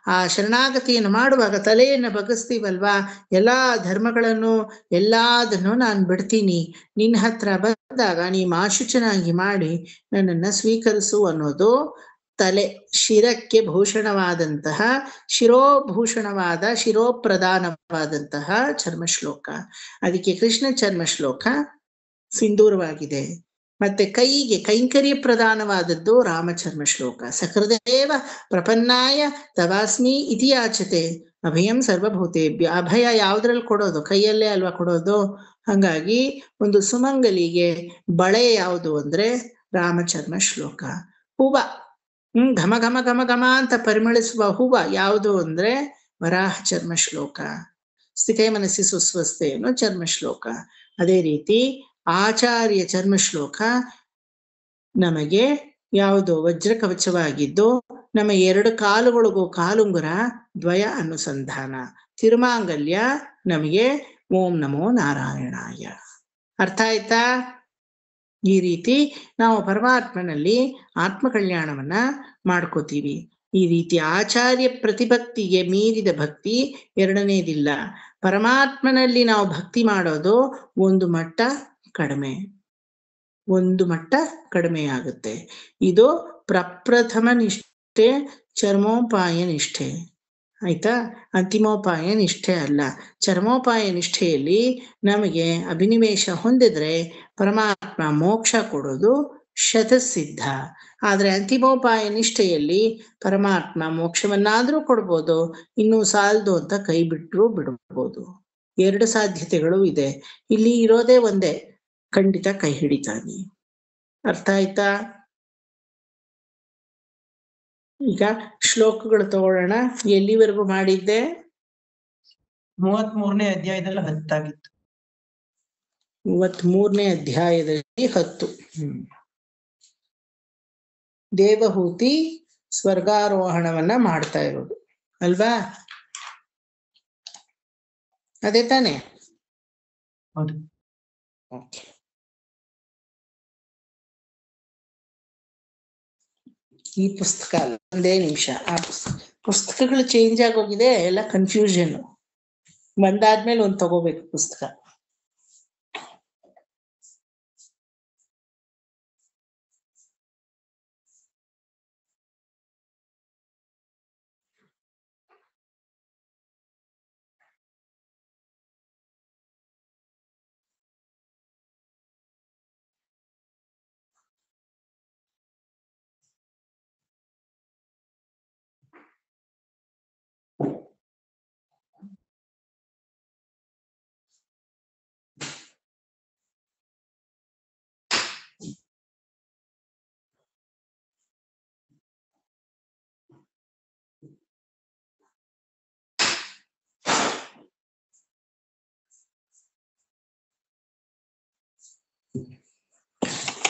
ಆ ಶರಣಾಗತಿಯನ್ನು ಮಾಡುವಾಗ ತಲೆಯನ್ನು ಬಗ್ಗಿಸ್ತೀವಲ್ವಾ, ಎಲ್ಲಾ ಧರ್ಮಗಳನ್ನು ಎಲ್ಲದನ್ನು ನಾನು ಬಿಡ್ತೀನಿ, ನಿನ್ನ ಹತ್ರ ಬಂದಾಗ ನೀ ಆಶುಚನಾಗಿ ಮಾಡಿ ನನ್ನನ್ನು ಸ್ವೀಕರಿಸು ಅನ್ನೋದು ತಲೆ ಶಿರಕ್ಕೆ ಭೂಷಣವಾದಂತಹ ಶಿರೋಭೂಷಣವಾದ ಶಿರೋಪ್ರಧಾನವಾದಂತಹ ಚರ್ಮಶ್ಲೋಕ. ಅದಕ್ಕೆ ಕೃಷ್ಣ ಚರ್ಮ ಶ್ಲೋಕ ಸಿಂಧೂರವಾಗಿದೆ. ಮತ್ತೆ ಕೈಗೆ ಕೈಂಕರ್ಯ ಪ್ರಧಾನವಾದದ್ದು ರಾಮಚರ್ಮ ಶ್ಲೋಕ. ಸಕೃದೇವ ಪ್ರಪನ್ನಾಯ ತವಾಸ್ಮಿ ಇತಿ ಯಾಚತೆ ಅಭಯಂ ಸರ್ವಭೂತೇಭ್ಯ. ಅಭಯ ಯಾವ್ದ್ರಲ್ಲಿ ಕೊಡೋದು? ಕೈಯಲ್ಲೇ ಅಲ್ವಾ ಕೊಡೋದು. ಹಂಗಾಗಿ ಒಂದು ಸುಮಂಗಲಿಗೆ ಬಳೆ ಯಾವುದು ಅಂದ್ರೆ ರಾಮಚರ್ಮ ಶ್ಲೋಕ. ಹೂವ ಘಮ ಘಮ ಘಮ ಘಮ ಅಂತ ಪರಿಮಳಿಸುವ ಹೂವ ಯಾವುದು ಅಂದ್ರೆ ವರಾಹ ಚರ್ಮ ಶ್ಲೋಕ. ಸ್ಥಿತೇ ಮನಸ್ಸಿ ಸುಸ್ವಸ್ಥೆ ಅನ್ನೋ ಚರ್ಮ ಶ್ಲೋಕ. ಅದೇ ರೀತಿ ಆಚಾರ್ಯ ಚರ್ಮ ಶ್ಲೋಕ ನಮಗೆ ಯಾವುದು ವಜ್ರ ಕವಚವಾಗಿದ್ದು, ನಮ್ಮ 2 ಕಾಲುಗಳಿಗೂ ಕಾಲುಂಗುರ ದ್ವಯ ಅನುಸಂಧಾನ. ತಿರುಮಾಂಗಲ್ಯ ನಮಗೆ ಓಂ ನಮೋ ನಾರಾಯಣಾಯ. ಅರ್ಥ ಆಯ್ತಾ? ಈ ರೀತಿ ನಾವು ಪರಮಾತ್ಮನಲ್ಲಿ ಆತ್ಮಕಲ್ಯಾಣವನ್ನ ಮಾಡ್ಕೋತೀವಿ. ಈ ರೀತಿ ಆಚಾರ್ಯ ಪ್ರತಿಭಕ್ತಿಗೆ ಮೀರಿದ ಭಕ್ತಿ ಎರಡನೇದಿಲ್ಲ. ಪರಮಾತ್ಮನಲ್ಲಿ ನಾವು ಭಕ್ತಿ ಮಾಡೋದು ಒಂದು ಮಟ್ಟ ಕಡಿಮೆ ಆಗುತ್ತೆ. ಇದು ಪ್ರಪ್ರಥಮ ನಿಷ್ಠೆ, ಚರ್ಮೋಪಾಯ ನಿಷ್ಠೆ. ಆಯ್ತಾ? ಅಂತಿಮೋಪಾಯ ನಿಷ್ಠೆ ಅಲ್ಲ. ಚರ್ಮೋಪಾಯ ನಿಷ್ಠೆಯಲ್ಲಿ ನಮಗೆ ಅಭಿನಿವೇಶ ಹೊಂದಿದ್ರೆ ಪರಮಾತ್ಮ ಮೋಕ್ಷ ಕೊಡೋದು ಶತಸಿದ್ಧ. ಆದ್ರೆ ಅಂತಿಮೋಪಾಯ ನಿಷ್ಠೆಯಲ್ಲಿ ಪರಮಾತ್ಮ ಮೋಕ್ಷವನ್ನಾದ್ರೂ ಕೊಡ್ಬೋದು, ಇನ್ನೂ ಸಾಲದು ಅಂತ ಕೈ ಬಿಡ್ಬೋದು. 2 ಸಾಧ್ಯತೆಗಳು ಇದೆ. ಇಲ್ಲಿ ಇರೋದೇ ಒಂದೇ, ಖಂಡಿತ ಕೈ ಹಿಡಿತಾನೆ. ಅರ್ಥ ಆಯ್ತಾ? ಈಗ ಶ್ಲೋಕಗಳು ತಗೊಳ್ಳೋಣ. ಎಲ್ಲಿವರೆಗೂ ಮಾಡಿದ್ದೆ? 33ನೇ ಅಧ್ಯಾಯದಲ್ಲಿ 10 ಆಗಿತ್ತು. 33ನೇ ಅಧ್ಯಾಯದಲ್ಲಿ 10. ದೇವಹೂತಿ ಸ್ವರ್ಗಾರೋಹಣವನ್ನ ಮಾಡ್ತಾ ಇರೋದು ಅಲ್ವಾ? ಅದೇ ತಾನೆ? ಹೌದು. ಓಕೆ. ಈ ಪುಸ್ತಕ ಅಲ್ಲ, ಒಂದೇ ನಿಮಿಷ. ಆ ಪುಸ್ತಕಗಳು ಚೇಂಜ್ ಆಗೋಗಿದೆ, ಎಲ್ಲ ಕನ್ಫ್ಯೂಷನ್. ಒಂದಾದ್ಮೇಲೆ ಒಂದು ತಗೋಬೇಕು ಪುಸ್ತಕ.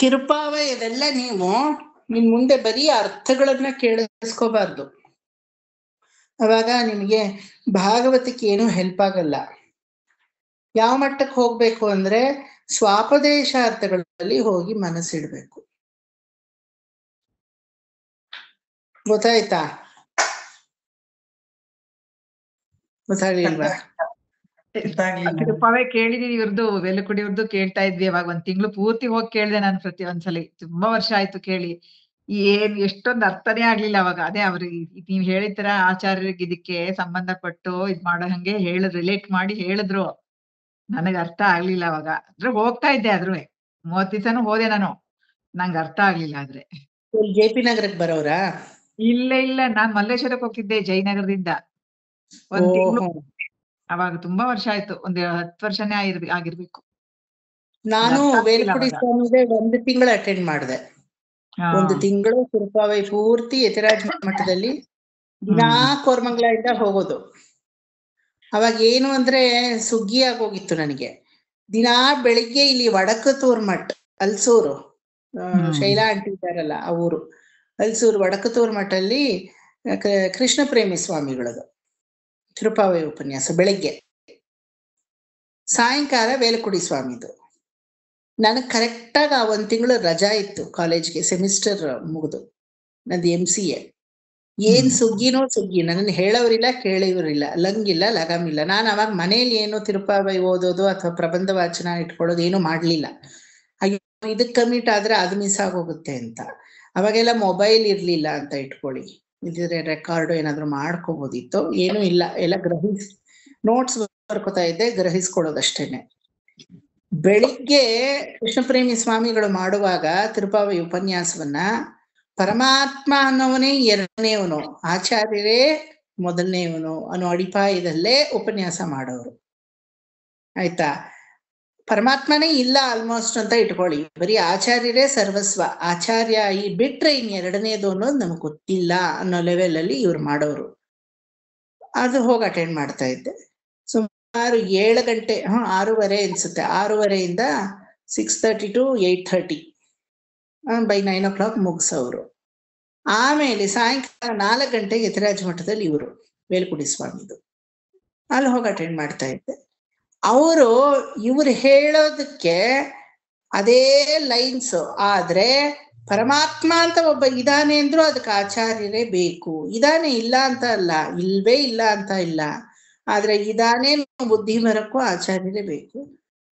ಕಿರುಪಾವ ಇದೆಲ್ಲ ನೀವು ನಿನ್ ಮುಂದೆ ಬರೀ ಅರ್ಥಗಳನ್ನ ಕೇಳಿಸ್ಕೋಬಾರ್ದು. ಅವಾಗ ನಿಮಗೆ ಭಾಗವತಕ್ಕೆ ಏನೂ ಹೆಲ್ಪ್ ಆಗಲ್ಲ. ಯಾವ ಮಟ್ಟಕ್ಕೆ ಹೋಗ್ಬೇಕು ಅಂದ್ರೆ ಸ್ವಾಪದೇಶ ಅರ್ಥಗಳಲ್ಲಿ ಹೋಗಿ ಮನಸ್ಸಿಡ್ಬೇಕು. ಗೊತ್ತಾಯ್ತಾ? ಗೊತ್ತಾಗ್ಲಿಲ್ವಾ? ತಿರುಪಾವೆ ಕೇಳಿದೀವಿ, ಇವ್ರದ್ದು ವೆಲುಕುಡಿಯವ್ರದ್ದು ಕೇಳ್ತಾ ಇದ್ವಿ. ಅವಾಗ 1 ತಿಂಗಳು ಪೂರ್ತಿ ಹೋಗಿ ಕೇಳ್ದೆ ನಾನು. ಒಂದ್ಸಲಿ ತುಂಬಾ ವರ್ಷ ಆಯ್ತು ಕೇಳಿ. ಎಷ್ಟೊಂದು ಅರ್ಥನೇ ಆಗ್ಲಿಲ್ಲ ಅವಾಗ. ಅದೇ ಅವ್ರಿಗೆ ನೀವ್ ಹೇಳಿದ್ರ ಆಚಾರ್ಯರಿಗೆ ಇದಕ್ಕೆ ಸಂಬಂಧಪಟ್ಟು ಇದ್ ಮಾಡೋ ಹಂಗೆ ರಿಲೇಟ್ ಮಾಡಿ ಹೇಳಿದ್ರು. ನನಗ್ ಅರ್ಥ ಆಗ್ಲಿಲ್ಲ ಅವಾಗ. ಆದ್ರೆ ಹೋಗ್ತಾ ಇದ್ದೆ. ಆದ್ರೂ 30 ದಿವಸನೂ ಹೋದೆ ನಾನು. ನಂಗೆ ಅರ್ಥ ಆಗ್ಲಿಲ್ಲ. ಆದ್ರೆ JP ನಗರಕ್ಕೆ ಬರೋರಾ? ಇಲ್ಲ, ನಾನ್ ಮಲ್ಲೇಶ್ವರಕ್ಕೆ ಹೋಗ್ತಿದ್ದೆ ಜಯನಗರದಿಂದ. 1 ತಿಂಗಳು. ಅವಾಗ ತುಂಬಾ ವರ್ಷ ಆಯ್ತು, 10 ವರ್ಷನೇ ಆಗಿರ್ಬೇಕು. ನಾನು ವೇಲುಕುಡಿ ಸ್ವಾಮಿದೆ 1 ತಿಂಗಳು ಅಟೆಂಡ್ ಮಾಡಿದೆ. 1 ತಿಂಗಳು ತಿರುಪಾವೈ ಪೂರ್ತಿ ಯತಿರಾಜ ಮಠದಲ್ಲಿ ದಿನಾ ಕೋರ್ಮಂಗ್ಲದಿಂದ ಹೋಗೋದು. ಅವಾಗ ಏನು ಅಂದ್ರೆ ಸುಗ್ಗಿ ಆಗೋಗಿತ್ತು ನನಗೆ. ದಿನಾ ಬೆಳಿಗ್ಗೆ ಇಲ್ಲಿ ವಡಕತೂರ್ ಮಠ, ಅಲ್ಸೂರು, ಶೈಲಾ ಆಂಟಿ ಇದ್ದಾರಲ್ಲ ಆ ಊರು, ಅಲ್ಸೂರು ವಡಕತೂರ್ ಮಠಲ್ಲಿ ಕೃಷ್ಣ ಪ್ರೇಮಿ ಸ್ವಾಮಿಗಳದು ತಿರುಪಾವೆ ಉಪನ್ಯಾಸ ಬೆಳಿಗ್ಗೆ, ಸಾಯಂಕಾಲ ವೇಲಕುಡಿ ಸ್ವಾಮಿದು. ನನಗೆ ಕರೆಕ್ಟಾಗಿ ಆ 1 ತಿಂಗಳು ರಜಾ ಇತ್ತು ಕಾಲೇಜ್ಗೆ, ಸೆಮಿಸ್ಟರ್ ಮುಗಿದು ನಂದು MCA. ಏನ್ ಸುಗ್ಗಿನೋ ಸುಗ್ಗಿ, ನನ್ನನ್ನು ಹೇಳೋರಿಲ್ಲ ಕೇಳೋರಿಲ್ಲ, ಲಂಗಿಲ್ಲ ಲಗಾಮಿಲ್ಲ. ನಾನು ಅವಾಗ ಮನೇಲಿ ಏನು ತಿರುಪಾವೆ ಓದೋದು ಅಥವಾ ಪ್ರಬಂಧ ವಾಚನ ಇಟ್ಕೊಳ್ಳೋದು ಏನೂ ಮಾಡ್ಲಿಲ್ಲ. ಅಯ್ಯೋ ಇದಕ್ಕೆ ಕಮಿಟ್ ಆದ್ರೆ ಅದು ಮಿಸ್ ಆಗೋಗುತ್ತೆ ಅಂತ. ಅವಾಗೆಲ್ಲ ಮೊಬೈಲ್ ಇರ್ಲಿಲ್ಲ ಅಂತ ಇಟ್ಕೊಳ್ಳಿ, ಇದ್ರೆ ರೆಕಾರ್ಡ್ ಏನಾದ್ರು ಮಾಡ್ಕೋಬೋದಿತ್ತು. ಏನೂ ಇಲ್ಲ, ಎಲ್ಲ ನೋಟ್ಸ್ ಬರ್ಕೋತಾ ಇದ್ದೆ, ಗ್ರಹಿಸ್ಕೊಳ್ಳೋದಷ್ಟೇನೆ. ಬೆಳಿಗ್ಗೆ ಕೃಷ್ಣ ಪ್ರೇಮಿ ಸ್ವಾಮಿಗಳು ಮಾಡುವಾಗ ತಿರುಪಾವೆ ಉಪನ್ಯಾಸವನ್ನ ಪರಮಾತ್ಮ ಅನ್ನೋವನೇ 2ನೇವನು, ಆಚಾರ್ಯರೇ 1ನೇವನು ಅನ್ನೋ ಅಡಿಪಾಯದಲ್ಲೇ ಉಪನ್ಯಾಸ ಮಾಡೋರು. ಆಯ್ತಾ? ಪರಮಾತ್ಮನೇ ಇಲ್ಲ ಆಲ್ಮೋಸ್ಟ್ ಅಂತ ಇಟ್ಕೊಳ್ಳಿ, ಬರೀ ಆಚಾರ್ಯರೇ ಸರ್ವಸ್ವ, ಆಚಾರ್ಯ ಈ ಬಿಟ್ರೆ ಇನ್ 2ನೇದು ಅನ್ನೋದು ನಮ್ಗೆ ಗೊತ್ತಿಲ್ಲ ಅನ್ನೋ ಲೆವೆಲ್ ಅಲ್ಲಿ ಇವ್ರು ಮಾಡೋರು. ಅದು ಹೋಗಿ ಅಟೆಂಡ್ ಮಾಡ್ತಾ ಇದ್ದೆ. ಸುಮಾರು 7 ಗಂಟೆ, 6:30 ಅನ್ಸುತ್ತೆ, 6:30 6:30 to 8:30, ಬೈ 9 o'clock ಮುಗಿಸೋರು. ಆಮೇಲೆ ಸಾಯಂಕಾಲ 4 ಗಂಟೆಗೆ ಯತಿರಾಜ ಮಠದಲ್ಲಿ ಇವರು ವೇಲಕುಡಿ ಸ್ವಾಮಿದು, ಅಲ್ಲಿ ಹೋಗಿ ಅಟೆಂಡ್ ಮಾಡ್ತಾ ಇದ್ದೆ. ಇವ್ರು ಹೇಳೋದಕ್ಕೆ ಅದೇ ಲೈನ್ಸ್, ಆದ್ರೆ ಪರಮಾತ್ಮ ಅಂತ ಒಬ್ಬ ಇದಾನೆ ಅಂದ್ರು ಅದಕ್ಕೆ ಆಚಾರ್ಯರೇ ಬೇಕು. ಇದಾನೆ ಇಲ್ಲ ಅಂತ ಅಲ್ಲ, ಇಲ್ವೇ ಇಲ್ಲ ಅಂತ ಇಲ್ಲ, ಆದ್ರೆ ಇದಾನೆ ಬುದ್ಧಿ ಬರಕ್ಕೂ ಆಚಾರ್ಯರೇ ಬೇಕು.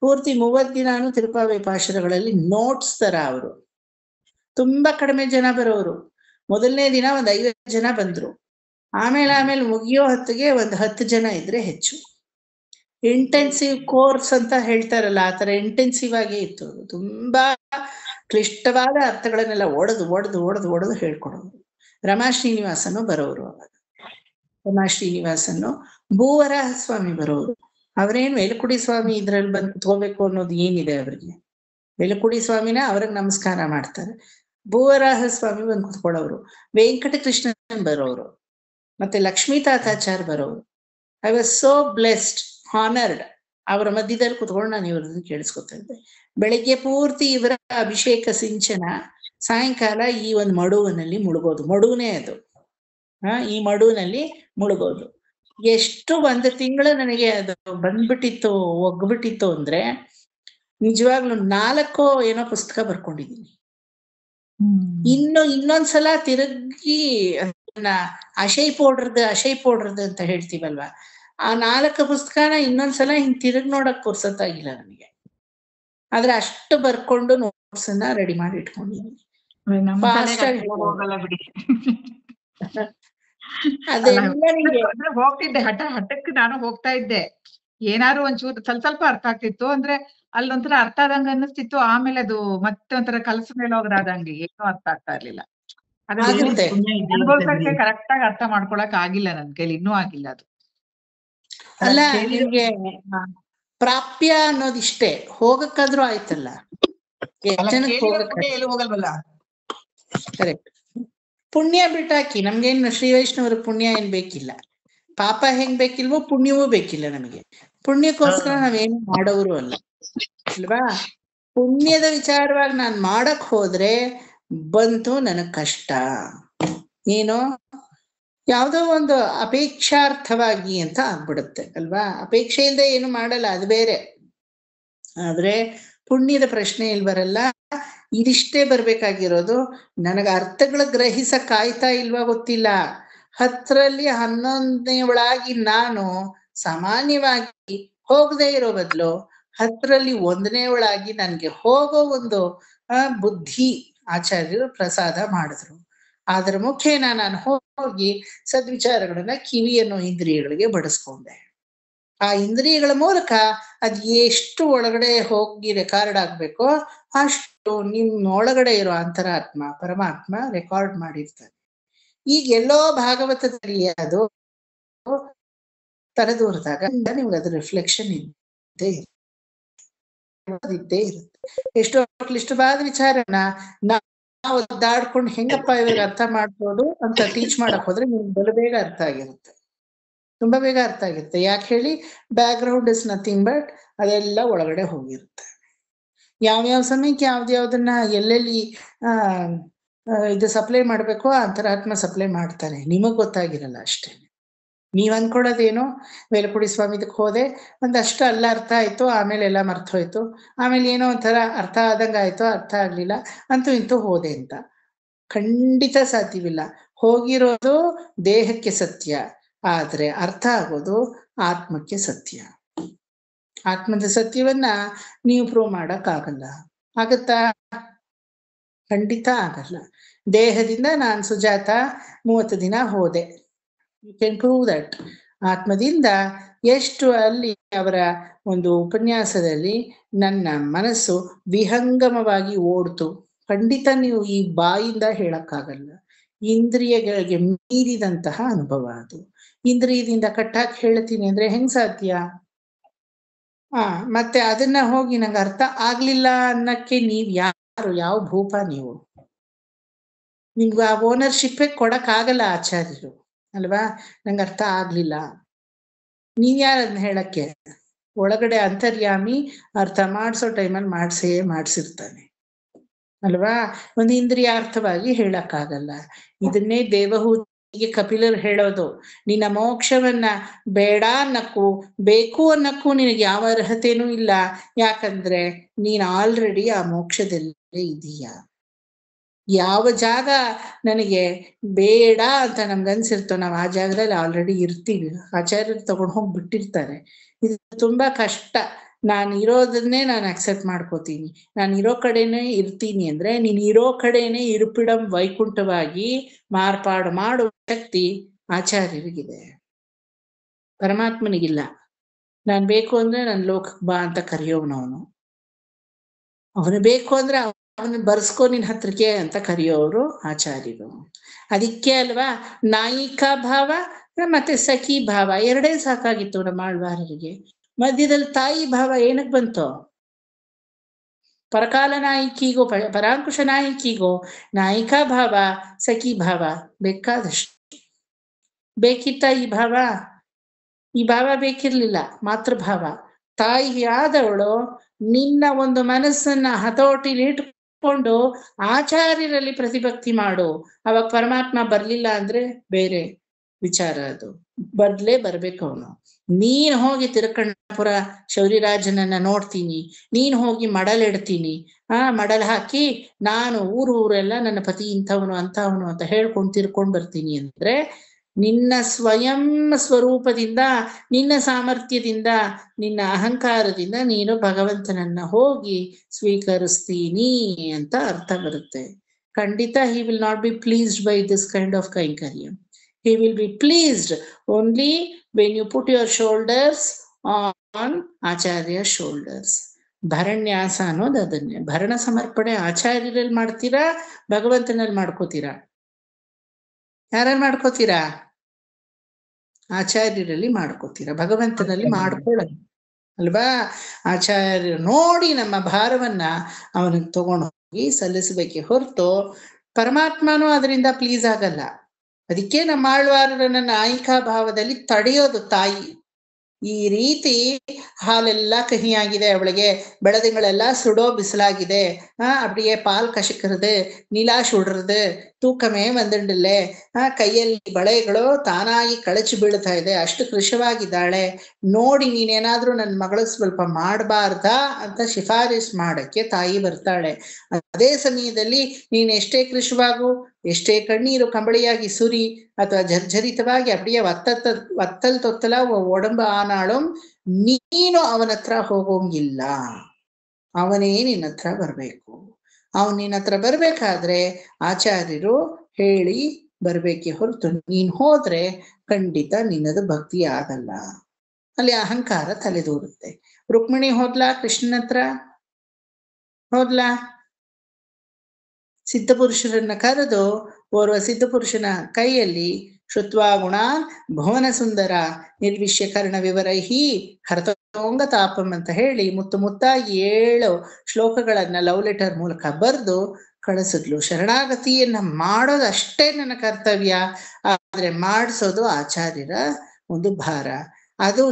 ಪೂರ್ತಿ 30 ದಿನಾನು ತಿರುಪಾವೆ ಪಾಶುರಗಳಲ್ಲಿ ನೋಟ್ಸ್ ತರ ಅವರು. ತುಂಬಾ ಕಡಿಮೆ ಜನ ಬರೋರು. ಮೊದಲನೇ ದಿನ 50 ಜನ ಬಂದ್ರು. ಆಮೇಲೆ ಮುಗಿಯೋ ಹೊತ್ತಿಗೆ 10 ಜನ ಇದ್ರೆ ಹೆಚ್ಚು. ಇಂಟೆನ್ಸಿವ್ ಕೋರ್ಸ್ ಅಂತ ಹೇಳ್ತಾರಲ್ಲ, ಆ ತರ ಇಂಟೆನ್ಸಿವ್ ಆಗೇ ಇತ್ತು. ತುಂಬಾ ಕ್ಲಿಷ್ಟವಾದ ಅರ್ಥಗಳನ್ನೆಲ್ಲ ಒಡೆದು ಹೇಳ್ಕೊಡೋರು. ರಮಾ ಶ್ರೀನಿವಾಸನು ಬರೋರು ಅವಾಗ. ರಮಾ ಶ್ರೀನಿವಾಸನು, ಭೂವರಾಹ ಸ್ವಾಮಿ ಬರೋರು. ಅವ್ರೇನ್ ವೇಲಕುಡಿ ಸ್ವಾಮಿ ಇದ್ರಲ್ಲಿ ಬಂದು ಕುತ್ಕೋಬೇಕು ಅನ್ನೋದು ಏನಿದೆ ಅವ್ರಿಗೆ? ವೇಲಕುಡಿ ಸ್ವಾಮಿನ ಅವ್ರಿಗೆ ನಮಸ್ಕಾರ ಮಾಡ್ತಾರೆ. ಭೂವರಾಹ ಸ್ವಾಮಿ ಬಂದು ಕುತ್ಕೊಳ್ಳೋರು. ವೆಂಕಟಕೃಷ್ಣನ್ ಬರೋರು, ಮತ್ತೆ ಲಕ್ಷ್ಮೀ ತಾತಾಚಾರ್ ಬರೋರು. I was so blessed, honoured. ಅವರ ಮಧ್ಯದಲ್ಲಿ ಕುತ್ಕೊಂಡು ನಾನು ಇವ್ರದ್ದು ಕೇಳಿಸ್ಕೊತಾ ಇದ್ದೆ. ಬೆಳಿಗ್ಗೆ ಪೂರ್ತಿ ಇವರ ಅಭಿಷೇಕ ಸಿಂಚನ, ಸಾಯಂಕಾಲ ಈ ಒಂದು ಮಡುವಿನಲ್ಲಿ ಮುಳುಗೋದು. ಮಡುವೇ ಅದು, ಈ ಮಡುವಿನಲ್ಲಿ ಮುಳುಗೋದು. ಎಷ್ಟು 1 ತಿಂಗಳು ನನಗೆ ಅದು ಬಂದ್ಬಿಟ್ಟಿತ್ತು, ಒಗ್ಬಿಟ್ಟಿತ್ತು ಅಂದ್ರೆ ನಿಜವಾಗ್ಲೂ 4 ಏನೋ ಪುಸ್ತಕ ಬರ್ಕೊಂಡಿದ್ದೀನಿ. ಇನ್ನೊಂದ್ಸಲ ತಿರುಗಿ ಅಶೈ ಪೌಡ್ರದ್ದು ಅಂತ ಹೇಳ್ತೀವಲ್ವಾ, ಆ 4 ಪುಸ್ತಕನ ಇನ್ನೊಂದ್ಸಲ ಹಿಂಗ್ ತಿರುಗಿ ನೋಡಕ್ ಪುರ್ಸೊತ್ತಾಗಿಲ್ಲ ನನಗೆ. ಆದ್ರೆ ಅಷ್ಟು ಬರ್ಕೊಂಡು ನೋಟ್ಸ್ ಅನ್ನ ರೆಡಿ ಮಾಡಿ ಇಟ್ಕೊಂಡಿದ್ದೀನಿ. ಹೋಗ್ತಿದ್ದೆ ಹಠಕ್ಕೆ ನಾನು ಹೋಗ್ತಾ ಇದ್ದೆ. ಏನಾದ್ರು ಒಂಚೂರು ಸ್ವಲ್ಪ ಅರ್ಥ ಆಗ್ತಿತ್ತು ಅಂದ್ರೆ ಅಲ್ಲೊಂಥರ ಅರ್ಥ ಆದಂಗ ಅನ್ನಿಸ್ತಿತ್ತು. ಆಮೇಲೆ ಅದು ಮತ್ತೆ ಒಂಥರ ಕಲಸ ಮೇಲೆ ಹೋಗ್ರಾದಂಗೆ ಏನೂ ಅರ್ಥ ಆಗ್ತಾ ಇರ್ಲಿಲ್ಲ. ಕರೆಕ್ಟ್ ಆಗಿ ಅರ್ಥ ಮಾಡ್ಕೊಳಕ್ ಆಗಿಲ್ಲ ನನ್ ಕೈಲಿ, ಇನ್ನೂ ಆಗಿಲ್ಲ ಅದು. ಅಲ್ಲ, ನಿಮ್ಗೆ ಪ್ರಾಪ್ಯ ಅನ್ನೋದಿಷ್ಟೇ, ಹೋಗಕ್ಕಾದ್ರೂ ಆಯ್ತಲ್ಲ. ಹೋಗಲ್ವಲ್ಲ. ಕರೆಕ್ಟ್. ಪುಣ್ಯ ಬಿಟ್ಟಾಕಿ, ನಮ್ಗೇನು ಶ್ರೀ ವೈಷ್ಣವರ ಪುಣ್ಯ ಏನ್ ಬೇಕಿಲ್ಲ, ಪಾಪ ಹೆಂಗ್ ಬೇಕಿಲ್ವೋ ಪುಣ್ಯವೂ ಬೇಕಿಲ್ಲ ನಮಗೆ. ಪುಣ್ಯಕ್ಕೋಸ್ಕರ ನಾವೇನು ಮಾಡೋರು ಅಲ್ಲ ಅಲ್ವಾ? ಪುಣ್ಯದ ವಿಚಾರವಾಗಿ ನಾನ್ ಮಾಡಕ್ ಹೋದ್ರೆ ಬಂತು ನನಗ್ ಕಷ್ಟ. ಏನೋ ಯಾವ್ದೋ ಒಂದು ಅಪೇಕ್ಷಾರ್ಥವಾಗಿ ಅಂತ ಆಗ್ಬಿಡುತ್ತೆ ಅಲ್ವಾ? ಅಪೇಕ್ಷೆ ಇಲ್ಲದೆ ಏನು ಮಾಡಲ್ಲ, ಅದು ಬೇರೆ. ಆದ್ರೆ ಪುಣ್ಯದ ಪ್ರಶ್ನೆ ಇಲ್ಲಿ ಬರಲ್ಲ. ಇದಿಷ್ಟೇ ಬರ್ಬೇಕಾಗಿರೋದು. ನನಗ ಅರ್ಥಗಳ ಗ್ರಹಿಸಕ್ ಆಯ್ತಾ ಇಲ್ವಾ ಗೊತ್ತಿಲ್ಲ. 10ರಲ್ಲಿ 11ನೇ ಒಳಗಾಗಿ ನಾನು ಸಾಮಾನ್ಯವಾಗಿ ಹೋಗದೆ ಇರೋ ಬದಲು 10ರಲ್ಲಿ 1ನೇ ಒಳಗಾಗಿ ನನ್ಗೆ ಹೋಗೋ ಒಂದು ಬುದ್ಧಿ ಆಚಾರ್ಯರು ಪ್ರಸಾದ ಮಾಡಿದ್ರು. ಅದರ ಮುಖೇನ ನಾನು ಹೋಗಿ ಸದ್ವಿಚಾರಗಳನ್ನ ಕಿವಿಯನ್ನು ಇಂದ್ರಿಯಗಳಿಗೆ ಬಡಿಸ್ಕೊಂಡೆ. ಆ ಇಂದ್ರಿಯಗಳ ಮೂಲಕ ಅದ್ ಎಷ್ಟು ಒಳಗಡೆ ಹೋಗಿ ರೆಕಾರ್ಡ್ ಆಗ್ಬೇಕೋ ಅಷ್ಟು ನಿಮ್ಮ ಒಳಗಡೆ ಇರೋ ಅಂತರಾತ್ಮ ಪರಮಾತ್ಮ ರೆಕಾರ್ಡ್ ಮಾಡಿರ್ತಾರೆ. ಈಗ ಎಲ್ಲೋ ಭಾಗವತದಲ್ಲಿ ಅದು ತಲೆದೂರಿದಾಗ ನಿಮ್ಗೆ ಅದ್ರ ರಿಫ್ಲೆಕ್ಷನ್ ಇದ್ದೇ ಇರುತ್ತೆ. ಎಷ್ಟೋ ಕ್ಲಿಷ್ಟವಾದ ವಿಚಾರನ ನಾವು ಒದ್ದಾಡ್ಕೊಂಡು ಹೆಂಗಪ್ಪ ಇವಾಗ ಅರ್ಥ ಮಾಡ್ಬೋದು ಅಂತ ಟೀಚ್ ಮಾಡಕ್ ಹೋದ್ರೆ ನಿಮ್ಗೆ ಬಲು ಬೇಗ ಅರ್ಥ ಆಗಿರುತ್ತೆ, ತುಂಬಾ ಬೇಗ ಅರ್ಥ ಆಗಿರುತ್ತೆ. ಯಾಕೆ ಹೇಳಿ? Back ground is nothing but ಅದೆಲ್ಲ ಒಳಗಡೆ ಹೋಗಿರುತ್ತೆ. ಯಾವ್ಯಾವ ಸಮಯಕ್ಕೆ ಯಾವ್ದ್ಯಾವ್ದನ್ನ ಎಲ್ಲೆಲ್ಲಿ ಇದು ಸಪ್ಲೈ ಮಾಡ್ಬೇಕು, ಅಂತರಾತ್ಮ ಸಪ್ಲೈ ಮಾಡ್ತಾನೆ, ನಿಮಗ್ ಗೊತ್ತಾಗಿರಲ್ಲ ಅಷ್ಟೇ. ನೀವ್ ಅನ್ಕೊಳ್ಳೋದೇನೋ ವೇಲಪುಡಿ ಸ್ವಾಮಿದಕ್ಕೆ ಹೋದೆ, ಒಂದಷ್ಟು ಅಲ್ಲ ಅರ್ಥ ಆಯ್ತು, ಆಮೇಲೆ ಎಲ್ಲ ಮರ್ತೋಯ್ತು, ಆಮೇಲೆ ಏನೋ ಒಂಥರ ಅರ್ಥ ಆದಂಗ ಆಯ್ತು, ಅರ್ಥ ಆಗ್ಲಿಲ್ಲ, ಅಂತೂ ಇಂತೂ ಹೋದೆ ಅಂತ. ಖಂಡಿತ ಸಾಧ್ಯವಿಲ್ಲ. ಹೋಗಿರೋದು ದೇಹಕ್ಕೆ ಸತ್ಯ, ಆದ್ರೆ ಅರ್ಥ ಆಗೋದು ಆತ್ಮಕ್ಕೆ ಸತ್ಯ. ಆತ್ಮದ ಸತ್ಯವನ್ನ ನೀವು ಪ್ರೂವ್ ಮಾಡಕ್ ಆಗಲ್ಲ. ಆಗತ್ತಾ? ಖಂಡಿತ ಆಗಲ್ಲ. ದೇಹದಿಂದ ನಾನು ಸುಜಾತ 30 ದಿನ ಹೋದೆ, ಯು ಕ್ಯಾನ್ ಪ್ರೂವ್ ದಟ್. ಆತ್ಮದಿಂದ ಎಷ್ಟು ಅಲ್ಲಿ ಅವರ ಒಂದು ಉಪನ್ಯಾಸದಲ್ಲಿ ನನ್ನ ಮನಸ್ಸು ವಿಹಂಗಮವಾಗಿ ಓಡ್ತು, ಖಂಡಿತ ನೀವು ಈ ಬಾಯಿಂದ ಹೇಳಕ್ಕಾಗಲ್ಲ. ಇಂದ್ರಿಯಗಳಿಗೆ ಮೀರಿದಂತಹ ಅನುಭವ ಅದು. ಇಂದ್ರಿಯದಿಂದ ಕಟ್ಟಾಕ್ ಹೇಳ್ತೀನಿ ಅಂದ್ರೆ ಹೆಂಗ್ ಸಾಧ್ಯ? ಮತ್ತೆ ಅದನ್ನ ಹೋಗಿ ನಂಗೆ ಅರ್ಥ ಆಗ್ಲಿಲ್ಲ ಅನ್ನಕ್ಕೆ ನೀವ್ ಯಾರು, ಯಾವ ಭೂಪ ನೀವು? ನಿಮ್ಗೆ ಆ ಓನರ್ಶಿಪ್ಪೇ ಕೊಡಕ್ ಆಗಲ್ಲ ಆಚಾರ್ಯರು ಅಲ್ವಾ? ನಂಗೆ ಅರ್ಥ ಆಗ್ಲಿಲ್ಲ, ನೀವ್ಯಾರ ಅದನ್ನ ಹೇಳಕ್ಕೆ? ಒಳಗಡೆ ಅಂತರ್ಯಾಮಿ ಅರ್ಥ ಮಾಡಿಸೋ ಟೈಮಲ್ಲಿ ಮಾಡಿಸಿರ್ತಾನೆ ಅಲ್ವಾ? ಒಂದು ಇಂದ್ರಿಯಾರ್ಥವಾಗಿ ಹೇಳಕ್ಕಾಗಲ್ಲ. ಇದನ್ನೇ ದೇವಹೂತಿಗೆ ಕಪಿಲರು ಹೇಳೋದು, ನಿನ್ನ ಮೋಕ್ಷವನ್ನ ಬೇಡ ಅನ್ನಕ್ಕೂ ಬೇಕು ಅನ್ನಕ್ಕೂ ನಿನಗೆ ಯಾವ ಅರ್ಹತೆನೂ ಇಲ್ಲ. ಯಾಕಂದ್ರೆ ನೀನ್ ಆಲ್ರೆಡಿ ಆ ಮೋಕ್ಷದಲ್ಲೇ ಇದೀಯ. ಯಾವ ಜಾಗ ನನಗೆ ಬೇಡ ಅಂತ ನಮ್ಗನ್ಸಿರ್ತೋ ನಾವು ಆ ಜಾಗದಲ್ಲಿ ಆಲ್ರೆಡಿ ಇರ್ತೀವಿ. ಆಚಾರ್ಯರು ತಗೊಂಡು ಹೋಗಿ ಬಿಟ್ಟಿರ್ತಾರೆ. ಇದು ತುಂಬಾ ಕಷ್ಟ. ನಾನು ಇರೋದನ್ನೇ ನಾನು ಅಕ್ಸೆಪ್ಟ್ ಮಾಡ್ಕೋತೀನಿ, ನಾನು ಇರೋ ಕಡೆನೇ ಇರ್ತೀನಿ ಅಂದ್ರೆ ನೀನ್ ಇರೋ ಕಡೆನೇ ಇರುಪಿಡಂ ವೈಕುಂಠವಾಗಿ ಮಾರ್ಪಾಡು ಮಾಡುವ ಶಕ್ತಿ ಆಚಾರ್ಯರಿಗಿದೆ, ಪರಮಾತ್ಮನಿಗಿಲ್ಲ. ನಾನ್ ಬೇಕು ಅಂದ್ರೆ ನನ್ ಲೋಕಕ್ಕೆ ಬಾ ಅಂತ ಕರೆಯೋವನವನು, ಅವನು ಬೇಕು ಅಂದ್ರೆ ಅವನು ಬರ್ಸ್ಕೊ ನಿನ್ ಹತ್ರಕ್ಕೆ ಅಂತ ಕರೆಯೋರು ಆಚಾರ್ಯರು. ಅದಕ್ಕೆ ಅಲ್ವಾ ನಾಯಿಕಾ ಭಾವ ಮತ್ತೆ ಸಖಿ ಭಾವ ಎರಡೇ ಸಾಕಾಗಿತ್ತು ನಮ್ಮ ಆಳ್ವಾರರಿಗೆ. ಮಧ್ಯದಲ್ಲಿ ತಾಯಿ ಭಾವ ಏನಕ್ ಬಂತು? ಪರಕಾಲ ನಾಯಕಿಗೋ ಪರಾಂಕುಶ ನಾಯಕಿಗೋ ನಾಯಿಕಾ ಭಾವ ಸಖಿ ಭಾವ ಬೇಕಾದಷ್ಟು ಬೇಕಿತ್ತ. ಈ ಭಾವ ಬೇಕಿರ್ಲಿಲ್ಲ. ಮಾತೃಭಾವ, ತಾಯಿ ಆದವಳು ನಿನ್ನ ಒಂದು ಮನಸ್ಸನ್ನ ಹತೋಟಿಲಿ ಇಟ್ಕೊಂಡು ಆಚಾರ್ಯರಲ್ಲಿ ಪ್ರತಿಭಕ್ತಿ ಮಾಡು. ಅವಾಗ ಪರಮಾತ್ಮ ಬರ್ಲಿಲ್ಲ ಅಂದ್ರೆ ಬೇರೆ ವಿಚಾರ, ಅದು ಬರ್ಬೇಕು ಅವನು. ನೀನ್ ಹೋಗಿ ತಿರುಕಣ್ಣಪುರ ಶೌರಿರಾಜನನ್ನ ನೋಡ್ತೀನಿ, ನೀನ್ ಹೋಗಿ ಮಡಲಿಡ್ತೀನಿ, ಮಡಲ್ ಹಾಕಿ ನಾನು ಊರೆಲ್ಲ ನನ್ನ ಪತಿ ಇಂಥವನು ಅಂಥವನು ಅಂತ ಹೇಳ್ಕೊಂಡು ತಿರ್ಕೊಂಡ್ ಬರ್ತೀನಿ ಅಂದ್ರೆ ನಿನ್ನ ಸ್ವಯಂ ಸ್ವರೂಪದಿಂದ, ನಿನ್ನ ಸಾಮರ್ಥ್ಯದಿಂದ, ನಿನ್ನ ಅಹಂಕಾರದಿಂದ ನೀನು ಭಗವಂತನನ್ನ ಹೋಗಿ ಸ್ವೀಕರಿಸ್ತೀನಿ ಅಂತ ಅರ್ಥ ಬರುತ್ತೆ. ಖಂಡಿತ he will not be pleased by this kind of kainkariya. He will be pleased only when you put your shoulders on Acharya's shoulders. ಭರಣ್ಯಾಸ ಅನ್ನೋದು ಅದನ್ನೇ. ಭರಣ ಸಮರ್ಪಣೆ ಆಚಾರ್ಯರಲ್ಲಿ ಮಾಡ್ತೀರಾ, ಭಗವಂತನಲ್ಲಿ ಮಾಡ್ಕೋತೀರಾ? ಯಾರಲ್ಲಿ ಮಾಡ್ಕೋತೀರಾ? ಆಚಾರ್ಯರಲ್ಲಿ ಮಾಡ್ಕೋತೀರಾ, ಭಗವಂತನಲ್ಲಿ ಮಾಡ್ಕೊಳ್ಳೋದು ಅಲ್ವಾ? ಆಚಾರ್ಯ ನೋಡಿ ನಮ್ಮ ಭಾರವನ್ನ ಅವನಿಗೆ ತಗೊಂಡು ಹೋಗಿ ಸಲ್ಲಿಸಬೇಕೆ ಹೊರತು ಪರಮಾತ್ಮನೂ ಅದರಿಂದ ಪ್ಲೀಸ್ ಆಗಲ್ಲ. ಅದಕ್ಕೆ ನಮ್ಮ ಆಳ್ವಾರರನ್ನ ನಾಯಿಕಾ ಭಾವದಲ್ಲಿ ತಡೆಯೋದು ತಾಯಿ. ಈ ರೀತಿ ಹಾಲೆಲ್ಲ ಕಹಿಯಾಗಿದೆ ಅವಳಿಗೆ, ಬೆಳದಿಂಗಳೆಲ್ಲ ಸುಡೋ ಬಿಸಿಲಾಗಿದೆ, அப்படியே ಪಾಲ್ ಕಶಕರದು ನೀಲಾ ಸುಡ್ರದು ತೂಕಮೇ ಒಂದಂಡಲ್ಲೇ, ಕೈಯಲ್ಲಿ ಬಳೆಗಳು ತಾನಾಗಿ ಕಳಚಿ ಬೀಳ್ತಾ ಇದೆ, ಅಷ್ಟು ಕೃಶವಾಗಿದ್ದಾಳೆ, ನೋಡಿ ನೀನೇನಾದ್ರೂ ನನ್ನ ಮಗಳು ಸ್ವಲ್ಪ ಮಾಡಬಾರ್ದಾ ಅಂತ ಶಿಫಾರಸ್ ಮಾಡಕ್ಕೆ ತಾಯಿ ಬರ್ತಾಳೆ. ಅದೇ ಸಮಯದಲ್ಲಿ ನೀನ್ ಎಷ್ಟೇ ಕೃಶವಾಗು, ಎಷ್ಟೇ ಕಣ್ಣೀರು ಕಂಬಳಿಯಾಗಿ ಸುರಿ ಅಥವಾ ಜರ್ಜರಿತವಾಗಿ அப்படியே ವತ್ತಲ್ ತೊತ್ತಲ ಒಡಂಬ ಆನಾಳು, ನೀನು ಅವನ ಹತ್ರ ಹೋಗೋಂಗಿಲ್ಲ, ಅವನೇ ನಿನ್ನ ಹತ್ರ ಬರ್ಬೇಕು. ಅವನ್ ನಿನ್ನ ಹತ್ರ ಬರ್ಬೇಕಾದ್ರೆ ಆಚಾರ್ಯರು ಹೇಳಿ ಬರ್ಬೇಕೆ ಹೊರತು ನೀನ್ ಹೋದ್ರೆ ಖಂಡಿತ ನಿನ್ನದು ಭಕ್ತಿ ಆಗಲ್ಲ. ಅಲ್ಲಿ ಅಹಂಕಾರ ತಲೆದೂರುತ್ತೆ. ರುಕ್ಮಿಣಿ ಹೋದ್ಲಾ ಕೃಷ್ಣನ ಹತ್ರ? ಹೋದ್ಲಾ? ಸಿದ್ಧಪುರುಷರನ್ನ ಕರೆದು ಓರ್ವ ಸಿದ್ಧಪುರುಷನ ಕೈಯಲ್ಲಿ ಶ್ರುತ್ವಾ ಗುಣಾನ್ ಭುವನ ಸುಂದರ ನಿರ್ವಿಶ್ಯ ಕರ್ಣ ವಿವರೈಹಿ ಹರತೋಂಗ ತಾಪಂ ಅಂತ ಹೇಳಿ ಮುತ್ತಾಗಿ 7 ಶ್ಲೋಕಗಳನ್ನ ಲವ್ ಲೆಟರ್ ಮೂಲಕ ಬರೆದು ಕಳಿಸಿದ್ಲು. ಶರಣಾಗತಿಯನ್ನ ಮಾಡೋದು ಅಷ್ಟೇ ನನ್ನ ಕರ್ತವ್ಯ, ಆದ್ರೆ ಮಾಡಿಸೋದು ಆಚಾರ್ಯರ ಒಂದು ಭಾರ. ಅದು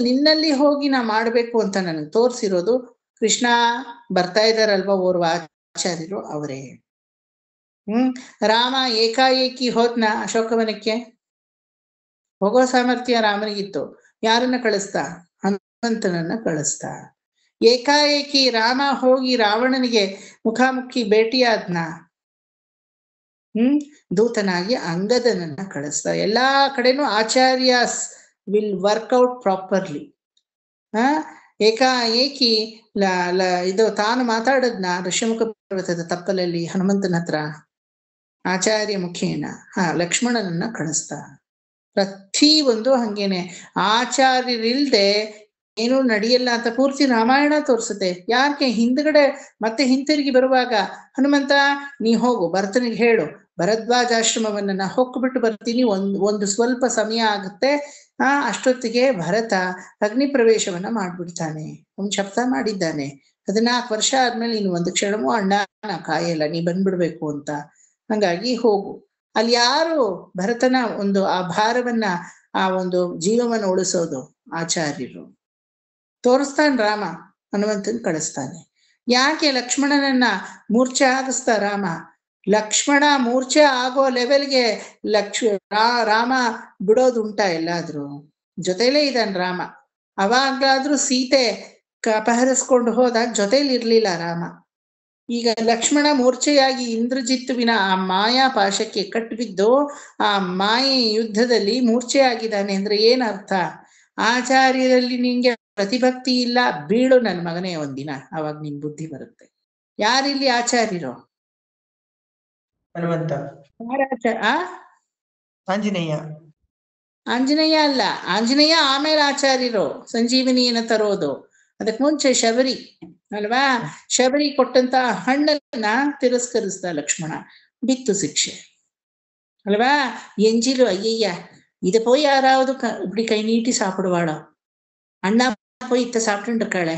ನಿನ್ನಲ್ಲಿ ಹೋಗಿ ನಾ ಮಾಡ್ಬೇಕು ಅಂತ ನನಗೆ ತೋರಿಸಿರೋದು ಕೃಷ್ಣ ಬರ್ತಾ ಇದ್ದಾರಲ್ವಾ ಓರ್ವ ಆಚಾರ್ಯರು ಅವರೇ. ರಾಮ ಏಕಾಏಕಿ ಹೋದ್ನ ಅಶೋಕವನಕ್ಕೆ? ಹೋಗೋ ಸಾಮರ್ಥ್ಯ ರಾಮನಿಗಿತ್ತು. ಯಾರನ್ನ ಕಳಿಸ್ತಾ? ಹನುಮಂತನನ್ನ ಕಳಿಸ್ತಾ. ಏಕಾಏಕಿ ರಾಮ ಹೋಗಿ ರಾವಣನಿಗೆ ಮುಖಾಮುಖಿ ಭೇಟಿಯಾದ್ನ? ದೂತನಾಗಿ ಅಂಗದನನ್ನ ಕಳಿಸ್ತಾ. ಎಲ್ಲಾ ಕಡೆನೂ ಆಚಾರ್ಯಸ್ ವಿಲ್ ವರ್ಕ್ಔಟ್ ಪ್ರಾಪರ್ಲಿ. ಏಕಾಏಕಿ ಇದು ತಾನು ಮಾತಾಡದ್ನ ಋಷಿಮುಖ ಪರ್ವತದ ತಪ್ಪಲಲ್ಲಿ ಹನುಮಂತನ ಹತ್ರ ಆಚಾರ್ಯ ಮುಖೇನ ಲಕ್ಷ್ಮಣನನ್ನ ಕಳಿಸ್ತಾ. ಪ್ರತಿ ಒಂದು ಹಂಗೇನೆ. ಆಚಾರ್ಯರಿಲ್ದೆ ಏನೂ ನಡೆಯಲ್ಲ ಅಂತ ಪೂರ್ತಿ ರಾಮಾಯಣ ತೋರಿಸುತ್ತೆ. ಯಾಕೆ ಹಿಂದ್ಗಡೆ ಮತ್ತೆ ಹಿಂತಿರುಗಿ ಬರುವಾಗ ಹನುಮಂತ ನೀ ಹೋಗು, ಭರತನಿಗೆ ಹೇಳು, ಭರದ್ವಾಜಾಶ್ರಮವನ್ನ ನಾ ಹೊಕ್ಬಿಟ್ಟು ಬರ್ತೀನಿ, ಒಂದು ಸ್ವಲ್ಪ ಸಮಯ ಆಗುತ್ತೆ, ಅಷ್ಟೊತ್ತಿಗೆ ಭರತ ಅಗ್ನಿ ಪ್ರವೇಶವನ್ನ ಮಾಡ್ಬಿಡ್ತಾನೆ. ಒಂದು ಶಬ್ದ ಮಾಡಿದ್ದಾನೆ, 14 ವರ್ಷ ಆದ್ಮೇಲೆ ನೀನು ಒಂದು ಕ್ಷಣವೂ ಅಣ್ಣ ಕಾಯಲ್ಲ, ನೀ ಬಂದ್ಬಿಡ್ಬೇಕು ಅಂತ. ಹಂಗಾಗಿ ಹೋಗು. ಅಲ್ಲಿ ಯಾರು ಭರತನ ಒಂದು ಆ ಭಾರವನ್ನ, ಆ ಒಂದು ಜೀವವನ್ನು ಉಳಿಸೋದು? ಆಚಾರ್ಯರು. ತೋರಿಸ್ತಾನೆ ರಾಮ, ಹನುಮಂತನ್ ಕಳಿಸ್ತಾನೆ. ಯಾಕೆ ಲಕ್ಷ್ಮಣನನ್ನ ಮೂರ್ಛೆ ಆಗಿಸ್ತಾ ರಾಮ? ಲಕ್ಷ್ಮಣ ಮೂರ್ಛೆ ಆಗೋ ಲೆವೆಲ್ಗೆ ರಾಮ ಬಿಡೋದುಂಟಾ? ಎಲ್ಲಾದ್ರೂ ಜೊತೆಲೇ ಇದ್ದಾನೆ ರಾಮ. ಅವಾಗ್ಲಾದ್ರೂ ಸೀತೆ ಅಪಹರಿಸ್ಕೊಂಡು ಹೋದಾಗ ಜೊತೆಲಿ ಇರ್ಲಿಲ್ಲ ರಾಮ. ಈಗ ಲಕ್ಷ್ಮಣ ಮೂರ್ಛೆಯಾಗಿ ಇಂದ್ರಜಿತ್ತುವಿನ ಆ ಮಾಯಾ ಪಾಶಕ್ಕೆ ಕಟ್ಟಿಬಿದ್ದು ಆ ಮಾಯೆ ಯುದ್ಧದಲ್ಲಿ ಮೂರ್ಛೆ ಆಗಿದ್ದಾನೆ ಅಂದ್ರೆ ಏನರ್ಥ? ಆಚಾರ್ಯರಲ್ಲಿ ನಿಂಗೆ ಪ್ರತಿಭಕ್ತಿ ಇಲ್ಲ, ಬೀಳು ನನ್ನ ಮಗನೇ ಒಂದಿನ, ಅವಾಗ ನಿನ್ ಬುದ್ಧಿ ಬರುತ್ತೆ. ಯಾರಿಲ್ಲಿ ಆಚಾರ್ಯರು? ಹನುಮಂತ, ಆಂಜನೇಯ. ಆಂಜನೇಯ ಅಲ್ಲ, ಆಂಜನೇಯ ಆಮೇಲೆ ಆಚಾರ್ಯರು ಸಂಜೀವನಿಯನ್ನ ತರೋದು. ಅದಕ್ ಮುಂಚೆ ಶಬರಿ ಅಲ್ವಾ? ಶಬರಿ ಕೊಟ್ಟಂತ ಹಣ್ಣನ್ನ ತಿರಸ್ಕರಿಸ್ತಾ ಲಕ್ಷ್ಮಣ, ಬಿತ್ತು ಶಿಕ್ಷೆ ಅಲ್ವಾ? ಎಂಜಿಲು ಅಯ್ಯಯ್ಯ இது போய் யாராவது இப்படி கை நீட்டி சாப்பிடுவாளோ? ಅಣ್ಣ போய் ಇತ್ತ ಸಾப்பிಟ್ಟಿರ್ಕಾಳೆ.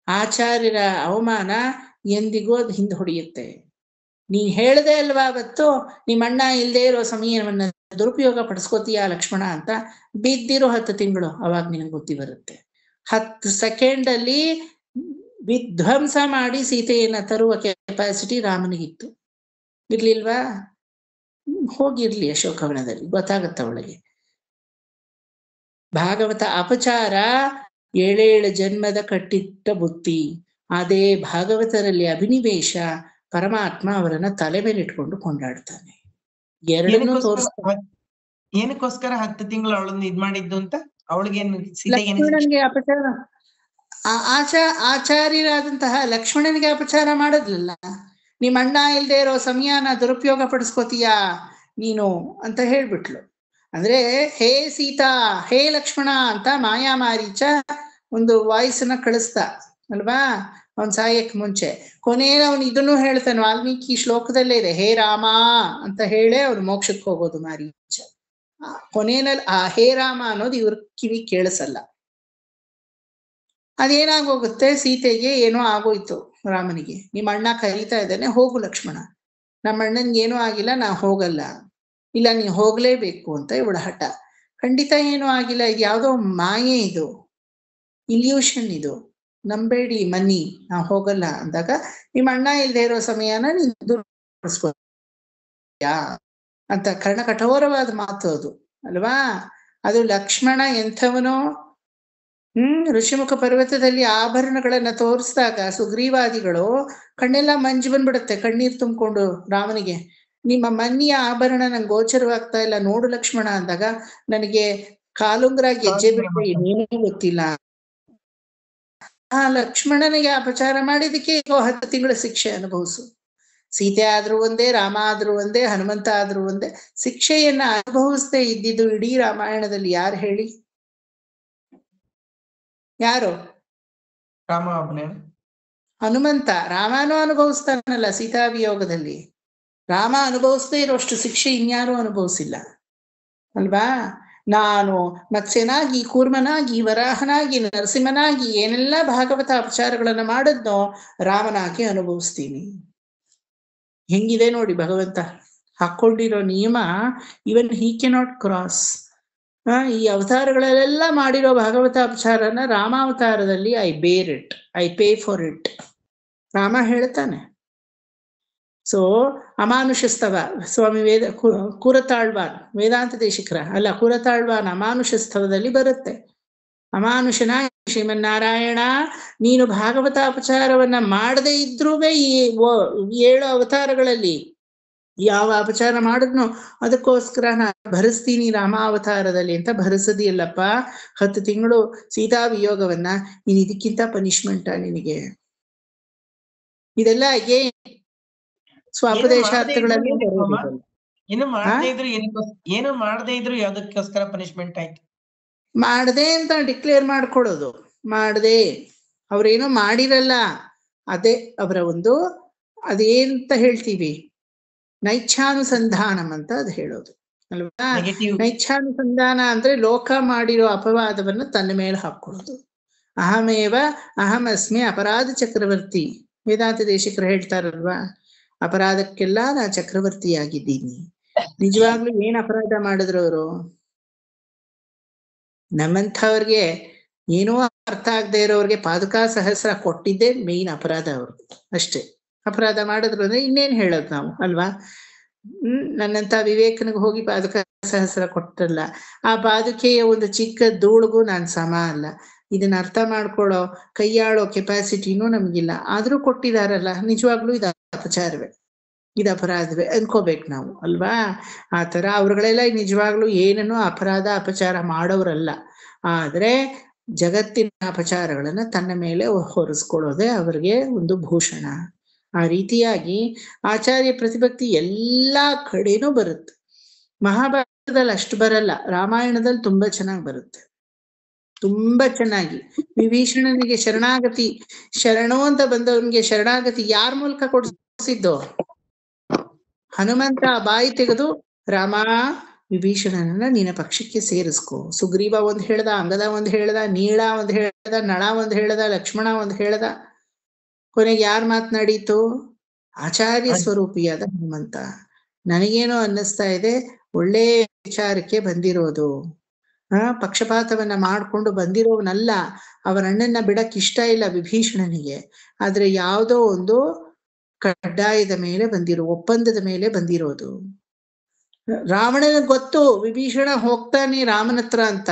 ಆಚಾರ್ಯರ ಅವಮಾನ ಎಂದಿಗೂ ಅದು ಹಿಂದೆ ಹೊಡೆಯುತ್ತೆ. ನೀನ್ ಹೇಳ್ದೆ ಅಲ್ವಾ ಅವತ್ತು, ನಿಮ್ಮ ಅಣ್ಣ ಇಲ್ದೇ ಇರೋ ಸಮಯವನ್ನ ದುರುಪಯೋಗ ಪಡಿಸ್ಕೋತೀಯ ಲಕ್ಷ್ಮಣ ಅಂತ. ಬಿದ್ದಿರೋ 10 ತಿಂಗಳು, ಅವಾಗ ನಿನಗೆ ಬುದ್ಧಿ ಬರುತ್ತೆ. 10 ಸೆಕೆಂಡಲ್ಲಿ ವಿಧ್ವಂಸ ಮಾಡಿ ಸೀತೆಯನ್ನ ತರುವ ಕೆಪಾಸಿಟಿ ರಾಮನಿಗಿತ್ತು. ಇರ್ಲಿಲ್ವಾ? ಹೋಗಿರ್ಲಿ ಅಶೋಕವನದಲ್ಲಿ, ಗೊತ್ತಾಗತ್ತ ಅವಳಿಗೆ. ಭಾಗವತ ಅಪಚಾರ 7 ಜನ್ಮದ ಕಟ್ಟಿಟ್ಟ ಬುತ್ತಿ. ಅದೇ ಭಾಗವತರಲ್ಲಿ ಅಭಿನಿವೇಶ, ಪರಮಾತ್ಮ ಅವರನ್ನ ತಲೆ ಮೇಲೆ ಇಟ್ಕೊಂಡು ಕೊಂಡಾಡ್ತಾನೆ. ಎರಡನ್ನೂ ತೋರಿಸ್ತಾನೆ. ಏನಕ್ಕೋಸ್ಕರ 10 ತಿಂಗಳು ಅವಳನ್ನ ಇದ್ ಮಾಡಿದ್ದು ಅಂತ? ಅವಳಿಗೇನು ಲಕ್ಷ್ಮಣನಿಗೆ ಅಪಚಾರ, ಆಚಾರ್ಯರಾದಂತಹ ಲಕ್ಷ್ಮಣನಿಗೆ ಅಪಚಾರ ಮಾಡೋದಿಲ್ಲ. ನಿಮ್ಮ ಅಣ್ಣ ಇಲ್ದೇ ಇರೋ ಸಮಯನ ದುರುಪಯೋಗ ಪಡಿಸ್ಕೋತೀಯಾ ನೀನು ಅಂತ ಹೇಳ್ಬಿಟ್ಲು. ಅಂದ್ರೆ ಹೇ ಸೀತಾ, ಹೇ ಲಕ್ಷ್ಮಣ ಅಂತ ಮಾಯಾ ಮಾರೀಚ ಒಂದು ವಾಯ್ಸನ್ನ ಕಳಿಸ್ತಾ ಅಲ್ವಾ ಅವನ್ ಸಾಯಕ್ ಮುಂಚೆ. ಕೊನೆಯಲ್ಲಿ ಅವನು ಇದನ್ನು ಹೇಳ್ತಾನೆ, ವಾಲ್ಮೀಕಿ ಶ್ಲೋಕದಲ್ಲೇ ಇದೆ, ಹೇ ರಾಮ ಅಂತ ಹೇಳೇ ಅವ್ರು ಮೋಕ್ಷಕ್ಕೆ ಹೋಗೋದು ಮಾರೀಚ. ಕೊನೆಯಲ್ಲಿ ಆ ಹೇ ರಾಮ ಅನ್ನೋದು ಇವ್ರ ಕಿವಿ ಕೇಳಿಸಲ್ಲ. ಅದೇನಾಗೋಗುತ್ತೆ, ಸೀತೆಗೆ ಏನೋ ಆಗೋಯ್ತು ರಾಮನಿಗೆ. ನಿಮ್ಮ ಅಣ್ಣ ಕರೀತಾ ಇದ್ದಾನೆ, ಹೋಗು ಲಕ್ಷ್ಮಣ, ನಮ್ಮ ಅಣ್ಣನ್ಗೆ ಏನೂ ಆಗಿಲ್ಲ, ನಾ ಹೋಗಲ್ಲ. ಇಲ್ಲ ನೀನ್ ಹೋಗ್ಲೇಬೇಕು ಅಂತ ಇವಳ ಹಠ. ಖಂಡಿತ ಏನೂ ಆಗಿಲ್ಲ, ಇದು ಯಾವ್ದೋ ಮಾಯೆ, ಇದು ಇಲ್ಯೂಷನ್, ಇದು ನಂಬೇಡಿ ಮನ್ನಿ, ನಾ ಹೋಗಲ್ಲ ಅಂದಾಗ ನಿಮ್ಮ ಅಣ್ಣ ಇಲ್ದೇ ಇರೋ ಸಮಯನ ನೀನ್ ದುರ್ಸ್ಕೊಯಾ ಅಂತ ಕರ್ಣ ಕಠೋರವಾದ ಮಾತು ಅದು ಅಲ್ವಾ? ಅದು ಲಕ್ಷ್ಮಣ ಎಂಥವನೋ. ಋಷಿಮುಖ ಪರ್ವತದಲ್ಲಿ ಆಭರಣಗಳನ್ನ ತೋರಿಸಿದಾಗ ಸುಗ್ರೀವಾದಿಗಳು ಕಣ್ಣೆಲ್ಲ ಮಂಜು ಬಂದ್ಬಿಡುತ್ತೆ, ಕಣ್ಣೀರ್ ತುಂಬಿಕೊಂಡು ರಾಮನಿಗೆ, ನಿಮ್ಮ ಮನ್ನಿಯ ಆಭರಣ ನಂಗೆ ಗೋಚರವಾಗ್ತಾ ಇಲ್ಲ, ನೋಡು ಲಕ್ಷ್ಮಣ ಅಂದಾಗ, ನನಗೆ ಕಾಲುಂಗ್ರ ಗೆಜ್ಜೆ ಬಿಟ್ಟು ಇನ್ನೇನೂ ಗೊತ್ತಿಲ್ಲ. ಆ ಲಕ್ಷ್ಮಣನಿಗೆ ಅಪಚಾರ ಮಾಡಿದಕ್ಕೆ 10 ತಿಂಗಳ ಶಿಕ್ಷೆ ಅನುಭವಿಸು. ಸೀತೆ ಆದ್ರೂ ಒಂದೇ, ರಾಮ ಆದ್ರೂ ಒಂದೇ, ಹನುಮಂತ ಆದ್ರೂ ಒಂದೇ. ಶಿಕ್ಷೆಯನ್ನ ಅನುಭವಿಸದೆ ಇದ್ದಿದ್ದು ಇಡೀ ರಾಮಾಯಣದಲ್ಲಿ ಯಾರು ಹೇಳಿ? ಯಾರು? ರಾಮ ಒಬ್ಬನೇ. ಹನುಮಂತ. ರಾಮನೂ ಅನುಭವಿಸ್ತಾನಲ್ಲ ಸೀತಾವಿಯೋಗದಲ್ಲಿ. ರಾಮ ಅನುಭವಿಸದೇ ಇರೋಷ್ಟು ಶಿಕ್ಷೆ ಇನ್ಯಾರೂ ಅನುಭವಿಸಿಲ್ಲ ಅಲ್ವಾ? ನಾನು ಮತ್ಸ್ಯನಾಗಿ, ಕೂರ್ಮನಾಗಿ, ವರಾಹನಾಗಿ, ನರಸಿಂಹನಾಗಿ ಏನೆಲ್ಲ ಭಾಗವತ ಅಪಚಾರಗಳನ್ನ ಮಾಡಿದ್ನೋ ರಾಮನಾಗಿ ಅನುಭವಿಸ್ತೀನಿ. ಹೆಂಗಿದೆ ನೋಡಿ ಭಗವಂತ ಹಾಕೊಂಡಿರೋ ನಿಯಮ. ಇವನ್ ಹಿ ಕೆನಾಟ್ ಕ್ರಾಸ್. ಈ ಅವತಾರಗಳಲ್ಲೆಲ್ಲ ಮಾಡಿರೋ ಭಾಗವತ ಅಪಚಾರನ ರಾಮಾವತಾರದಲ್ಲಿ ಐ ಬೇರ್ it, I pay for it. Rama ಹೇಳ್ತಾನೆ, ಸೊ ಅಮಾನುಷಸ್ತವ ಸ್ವಾಮಿ ಕೂರತಾಳ್ವಾನ್ ವೇದಾಂತ ದೇಶಿಕರ ಅಲ್ಲ, ಕೂರತಾಳ್ವಾನ್ ಅಮಾನುಷಸ್ತವದಲ್ಲಿ ಬರುತ್ತೆ. ಅಮಾನುಷನ ಶ್ರೀಮನ್ನಾರಾಯಣ, ನೀನು ಭಾಗವತಾಪಚಾರವನ್ನ ಮಾಡದೇ ಇದ್ರೂ ಈ 7 ಅವತಾರಗಳಲ್ಲಿ ಯಾವ ಅಪಚಾರ ಮಾಡಿದ್ನೋ ಅದಕ್ಕೋಸ್ಕರ ನಾನು ಭರಿಸ್ತೀನಿ ರಾಮಾವತಾರದಲ್ಲಿ ಅಂತ ಭರಿಸದಿಲ್ಲಪ್ಪ. 10 ತಿಂಗಳು ಸೀತಾ ವಿಯೋಗವನ್ನ, ನೀನ್ ಇದಕ್ಕಿಂತ ಪನಿಷ್ಮೆಂಟ ನಿನಗೆ? ಇದೆಲ್ಲ ಸ್ವಾಪದೇಶಾರ್ಥಗಳಲ್ಲಿ ಏನು ಮಾಡದೇ ಇದ್ರು ಏನು ಮಾಡದೇ ಇದ್ರು ಯಾವ್ದಕ್ಕೋಸ್ಕರ ಪನಿಷ್ಮೆಂಟ್ ಆಯ್ತು? ಮಾಡದೆ ಅಂತ ಡಿಕ್ಲೇರ್ ಮಾಡ್ಕೊಳ್ಳೋದು. ಮಾಡದೆ ಅವ್ರೇನೋ ಮಾಡಿರಲ್ಲ, ಅದೇ ಅವರ ಒಂದು ಅದೇಂತ ಹೇಳ್ತೀವಿ, ನೈಚ್ಛಾನುಸಂಧಾನಂ ಅಂತ ಅದು ಹೇಳೋದು ಅಲ್ವಾ. ನೈಚ್ಛಾನುಸಂಧಾನ ಅಂದ್ರೆ ಲೋಕ ಮಾಡಿರೋ ಅಪವಾದವನ್ನು ತನ್ನ ಮೇಲೆ ಹಾಕೊಳ್ಳೋದು. ಅಹಮಸ್ಮಿ ಅಪರಾಧ ಚಕ್ರವರ್ತಿ. ವೇದಾಂತ ದೇಶಿಕರು ಹೇಳ್ತಾರಲ್ವಾ, ಅಪರಾಧಕ್ಕೆಲ್ಲ ನಾ ಚಕ್ರವರ್ತಿಯಾಗಿದ್ದೀನಿ. ನಿಜವಾಗ್ಲೂ ಏನ್ ಅಪರಾಧ ಮಾಡಿದ್ರು ಅವರು? ನಮ್ಮಂಥವ್ರಿಗೆ ಏನೋ ಅರ್ಥ ಆಗದೆ ಇರೋವ್ರಿಗೆ ಪಾದುಕಾ ಸಹಸ್ರ ಕೊಟ್ಟಿದ್ದೇ ಮೇನ್ ಅಪರಾಧ ಅವ್ರಿಗೆ. ಅಷ್ಟೇ. ಅಪರಾಧ ಮಾಡಿದ್ರು ಅಂದ್ರೆ ಇನ್ನೇನ್ ಹೇಳೋದು ನಾವು ಅಲ್ವಾ. ನನ್ನಂತ ವಿವೇಕನಿಗೆ ಹೋಗಿ ಪಾದುಕಾ ಸಹಸ್ರ ಕೊಟ್ಟಲ್ಲ. ಆ ಪಾದುಕೆಯ ಒಂದು ಚಿಕ್ಕ ಧೂಳಿಗೂ ನಾನು ಸಮ ಅಲ್ಲ. ಇದನ್ನ ಅರ್ಥ ಮಾಡ್ಕೊಳ್ಳೋ ಕೈಯಾಳೋ ಕೆಪಾಸಿಟಿನೂ ನಮ್ಗಿಲ್ಲ, ಆದ್ರೂ ಕೊಟ್ಟಿದಾರಲ್ಲ. ನಿಜವಾಗ್ಲೂ ಇದು ಅಪಚಾರವೇ, ಇದು ಅಪರಾಧವೇ ಅನ್ಕೋಬೇಕು ನಾವು ಅಲ್ವಾ. ಆ ತರ ಅವ್ರುಗಳೆಲ್ಲ ನಿಜವಾಗ್ಲೂ ಏನನ್ನೂ ಅಪರಾಧ ಅಪಚಾರ ಮಾಡೋರಲ್ಲ. ಆದ್ರೆ ಜಗತ್ತಿನ ಅಪಚಾರಗಳನ್ನ ತನ್ನ ಮೇಲೆ ಹೊರಿಸ್ಕೊಳ್ಳೋದೇ ಅವರಿಗೆ ಒಂದು ಭೂಷಣ. ಆ ರೀತಿಯಾಗಿ ಆಚಾರ್ಯ ಪ್ರತಿಭಕ್ತಿ ಎಲ್ಲಾ ಕಡೆನೂ ಬರುತ್ತೆ. ಮಹಾಭಾರತದಲ್ಲಿ ಅಷ್ಟು ಬರಲ್ಲ, ರಾಮಾಯಣದಲ್ಲಿ ತುಂಬಾ ಚೆನ್ನಾಗಿ ಬರುತ್ತೆ, ತುಂಬಾ ಚೆನ್ನಾಗಿ. ವಿಭೀಷಣನಿಗೆ ಶರಣಾಗತಿ, ಶರಣು ಅಂತ ಬಂದವನಿಗೆ ಶರಣಾಗತಿ ಯಾರ ಮೂಲಕ ಕೊಡಿಸಿದ್ದು? ಹನುಮಂತ ಬಾಯಿ ತೆಗೆದು, ರಾಮ ವಿಭೀಷಣನನ್ನ ನಿನ್ನ ಪಕ್ಷಕ್ಕೆ ಸೇರಿಸ್ಕೊ. ಸುಗ್ರೀವ ಒಂದ್ ಹೇಳ್ದ, ಅಂಗದ ಒಂದ್ ಹೇಳ್ದ, ನೀಳ ಒಂದ್ ಹೇಳ್ದ, ನಳ ಒಂದ್ ಹೇಳ್ದ, ಲಕ್ಷ್ಮಣ ಒಂದ್ ಹೇಳ್ದ. ಕೊನೆಗೆ ಯಾರು ಮಾತನಾಡೀತು? ಆಚಾರ್ಯ ಸ್ವರೂಪಿಯಾದ ಹನುಮಂತ. ನನಗೇನೋ ಅನ್ನಿಸ್ತಾ ಇದೆ, ಒಳ್ಳೆ ವಿಚಾರಕ್ಕೆ ಬಂದಿರೋದು. ಪಕ್ಷಪಾತವನ್ನ ಮಾಡ್ಕೊಂಡು ಬಂದಿರೋವನಲ್ಲ. ಅವನ ಅಣ್ಣನ್ನ ಬಿಡಕ್ ಇಷ್ಟ ಇಲ್ಲ ವಿಭೀಷಣನಿಗೆ. ಆದ್ರೆ ಯಾವುದೋ ಒಂದು ಕಡ್ಡಾಯದ ಮೇಲೆ ಒಪ್ಪಂದದ ಮೇಲೆ ಬಂದಿರೋದು. ರಾವಣನ ಗೊತ್ತು ವಿಭೀಷಣ ಹೋಗ್ತಾನೆ ರಾಮನ ಹತ್ರ ಅಂತ.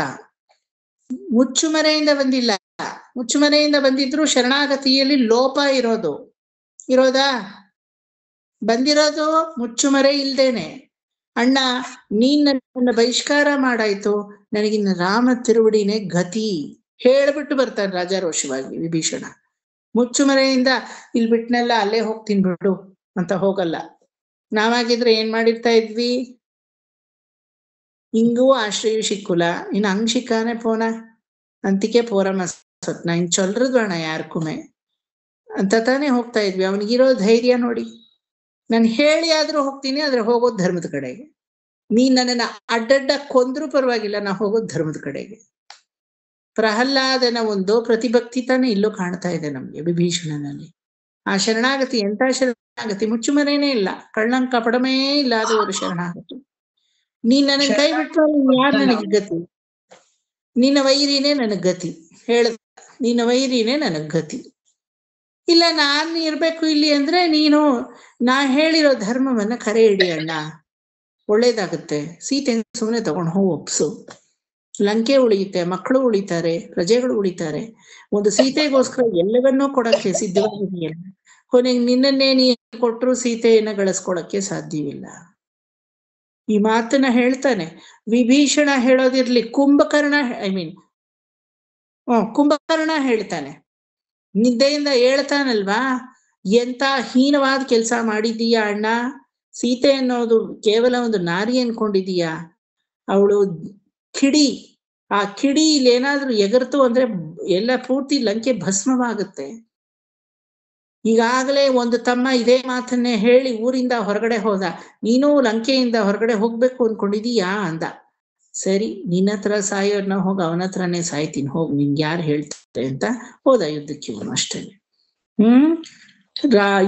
ಮುಚ್ಚುಮರೆಯಿಂದ ಬಂದಿಲ್ಲ. ಮುಚ್ಚುಮರೆಯಿಂದ ಬಂದಿದ್ರು ಶರಣಾಗತಿಯಲ್ಲಿ ಲೋಪ ಇರೋದಾ? ಬಂದಿರೋದು ಮುಚ್ಚುಮರೆ ಇಲ್ದೇನೆ. ಅಣ್ಣ ನೀನ್ ನನ್ನ ಬಹಿಷ್ಕಾರ ಮಾಡಾಯ್ತು, ನನಗಿನ್ನ ರಾಮ ತಿರುವಡಿನೇ ಗತಿ ಹೇಳ್ಬಿಟ್ಟು ಬರ್ತಾನೆ ರಾಜಾರೋಷವಾಗಿ ವಿಭೀಷಣ. ಮುಚ್ಚುಮರೆಯಿಂದ ಇಲ್ಲಿ ಬಿಟ್ನೆಲ್ಲ ಅಲ್ಲೇ ಹೋಗ್ತೀನಿ ಬಿಡು ಅಂತ ಹೋಗಲ್ಲ. ನಾವಾಗಿದ್ರೆ ಏನ್ ಮಾಡಿರ್ತಾ ಇದ್ವಿ? ಹಿಂಗೂ ಆಶ್ರಯ ಸಿಕ್ಕುಲ, ಇನ್ನು ಹಂಗ್ ಸಿಕ್ಕಾನೆ ಪೋನ ಅಂತಿಕೆ ಪೋರ ಮಸ್ವತ್ನ ಇನ್ ಚೊಲ್ರದ್ ಬೇಡ ಯಾರ್ಕುಮೆ ಅಂತ ತಾನೇ ಹೋಗ್ತಾ ಇದ್ವಿ. ಅವನಿಗಿರೋ ಧೈರ್ಯ ನೋಡಿ. ನಾನು ಹೇಳಿ ಆದ್ರೂ ಹೋಗ್ತೀನಿ, ಆದ್ರೆ ಹೋಗೋದು ಧರ್ಮದ ಕಡೆಗೆ. ನೀನ್ ನನ್ನನ್ನ ಅಡ್ಡಡ್ಡ ಕೊಂದ್ರೂ ಪರವಾಗಿಲ್ಲ, ನಾ ಹೋಗೋದು ಧರ್ಮದ ಕಡೆಗೆ. ಪ್ರಹ್ಲಾದನ ಒಂದು ಪ್ರತಿಭಕ್ತಿ ತಾನೇ ಇಲ್ಲೂ ಕಾಣ್ತಾ ಇದೆ ನಮ್ಗೆ ವಿಭೀಷಣನಲ್ಲಿ. ಆ ಶರಣಾಗತಿ ಎಂತ ಶರಣಾಗತಿ! ಮುಚ್ಚುಮರೇನೇ ಇಲ್ಲ, ಕಳ್ಳಂಕ ಕಪಡಮೇ ಇಲ್ಲ, ಅದು ಒಂದು ಶರಣಾಗತಿ. ನೀನ್ ನನಗ್ ಕೈ ಬಿಟ್ಟು ಯಾರು ನನಗೆ ಗತಿ? ನಿನ್ನ ವೈರಿನೇ ನನಗ್ ಗತಿ ಹೇಳ್ದ. ನಿನ್ನ ವೈರಿನೇ ನನಗ್ ಗತಿ. ಇಲ್ಲ ನಾನ್ ಇರ್ಬೇಕು ಇಲ್ಲಿ ಅಂದ್ರೆ ನೀನು ನಾ ಹೇಳಿರೋ ಧರ್ಮವನ್ನ ಕರೆ ಹಿಡಿ ಅಣ್ಣ, ಒಳ್ಳೇದಾಗುತ್ತೆ. ಸೀತೆ ಸುಮ್ಮನೆ ತಗೊಂಡು ಹೋಗಿ ಒಪ್ಸು. ಲಂಕೆ ಉಳಿಯುತ್ತೆ, ಮಕ್ಕಳು ಉಳಿತಾರೆ, ಪ್ರಜೆಗಳು ಉಳಿತಾರೆ. ಒಂದು ಸೀತೆಗೋಸ್ಕರ ಎಲ್ಲವನ್ನೂ ಕೊಡಕ್ಕೆ ಸಿದ್ಧವಾಗಿದೆಯಲ್ಲ. ಕೊನೆಗೆ ನಿನ್ನನ್ನೇ ನೀನು ಕೊಟ್ಟರು ಸೀತೆಯನ್ನ ಗಳಿಸ್ಕೊಳಕ್ಕೆ ಸಾಧ್ಯವಿಲ್ಲ. ಈ ಮಾತನ್ನ ಹೇಳ್ತಾನೆ ವಿಭೀಷಣ. ಹೇಳೋದಿರ್ಲಿ, ಕುಂಭಕರ್ಣ ಹೇಳ್ತಾನೆ, ನಿದ್ದೆಯಿಂದ ಹೇಳ್ತಾನಲ್ವಾ, ಎಂತ ಹೀನವಾದ ಕೆಲಸ ಮಾಡಿದೀಯಾ ಅಣ್ಣ. ಸೀತೆ ಅನ್ನೋದು ಕೇವಲ ಒಂದು ನಾರಿ ಅನ್ಕೊಂಡಿದೀಯಾ? ಅವಳು ಕಿಡಿ. ಆ ಕಿಡಿ ಇಲ್ಲಿ ಏನಾದ್ರೂ ಎಗರ್ತು ಅಂದ್ರೆ ಎಲ್ಲ ಪೂರ್ತಿ ಲಂಕೆ ಭಸ್ಮವಾಗುತ್ತೆ. ಈಗಾಗಲೇ ಒಂದು ತಮ್ಮ ಇದೇ ಮಾತನ್ನೇ ಹೇಳಿ ಊರಿಂದ ಹೊರಗಡೆ ಹೋದ. ನೀನು ಲಂಕೆಯಿಂದ ಹೊರಗಡೆ ಹೋಗ್ಬೇಕು ಅನ್ಕೊಂಡಿದೀಯಾ ಅಂದ. ಸರಿ, ನಿನ್ನ ಹತ್ರ ಸಾಯೋರ್ನ ಹೋಗ, ಅವನ ಹತ್ರನೇ ಸಾಯ್ತೀನಿ, ಹೋಗ್, ನಿನ್ಗೆ ಯಾರು ಹೇಳ್ತಾರೆ ಅಂತ ಹೋದ ಯುದ್ಧಕ್ಕೆ ಇವನು. ಅಷ್ಟೇ.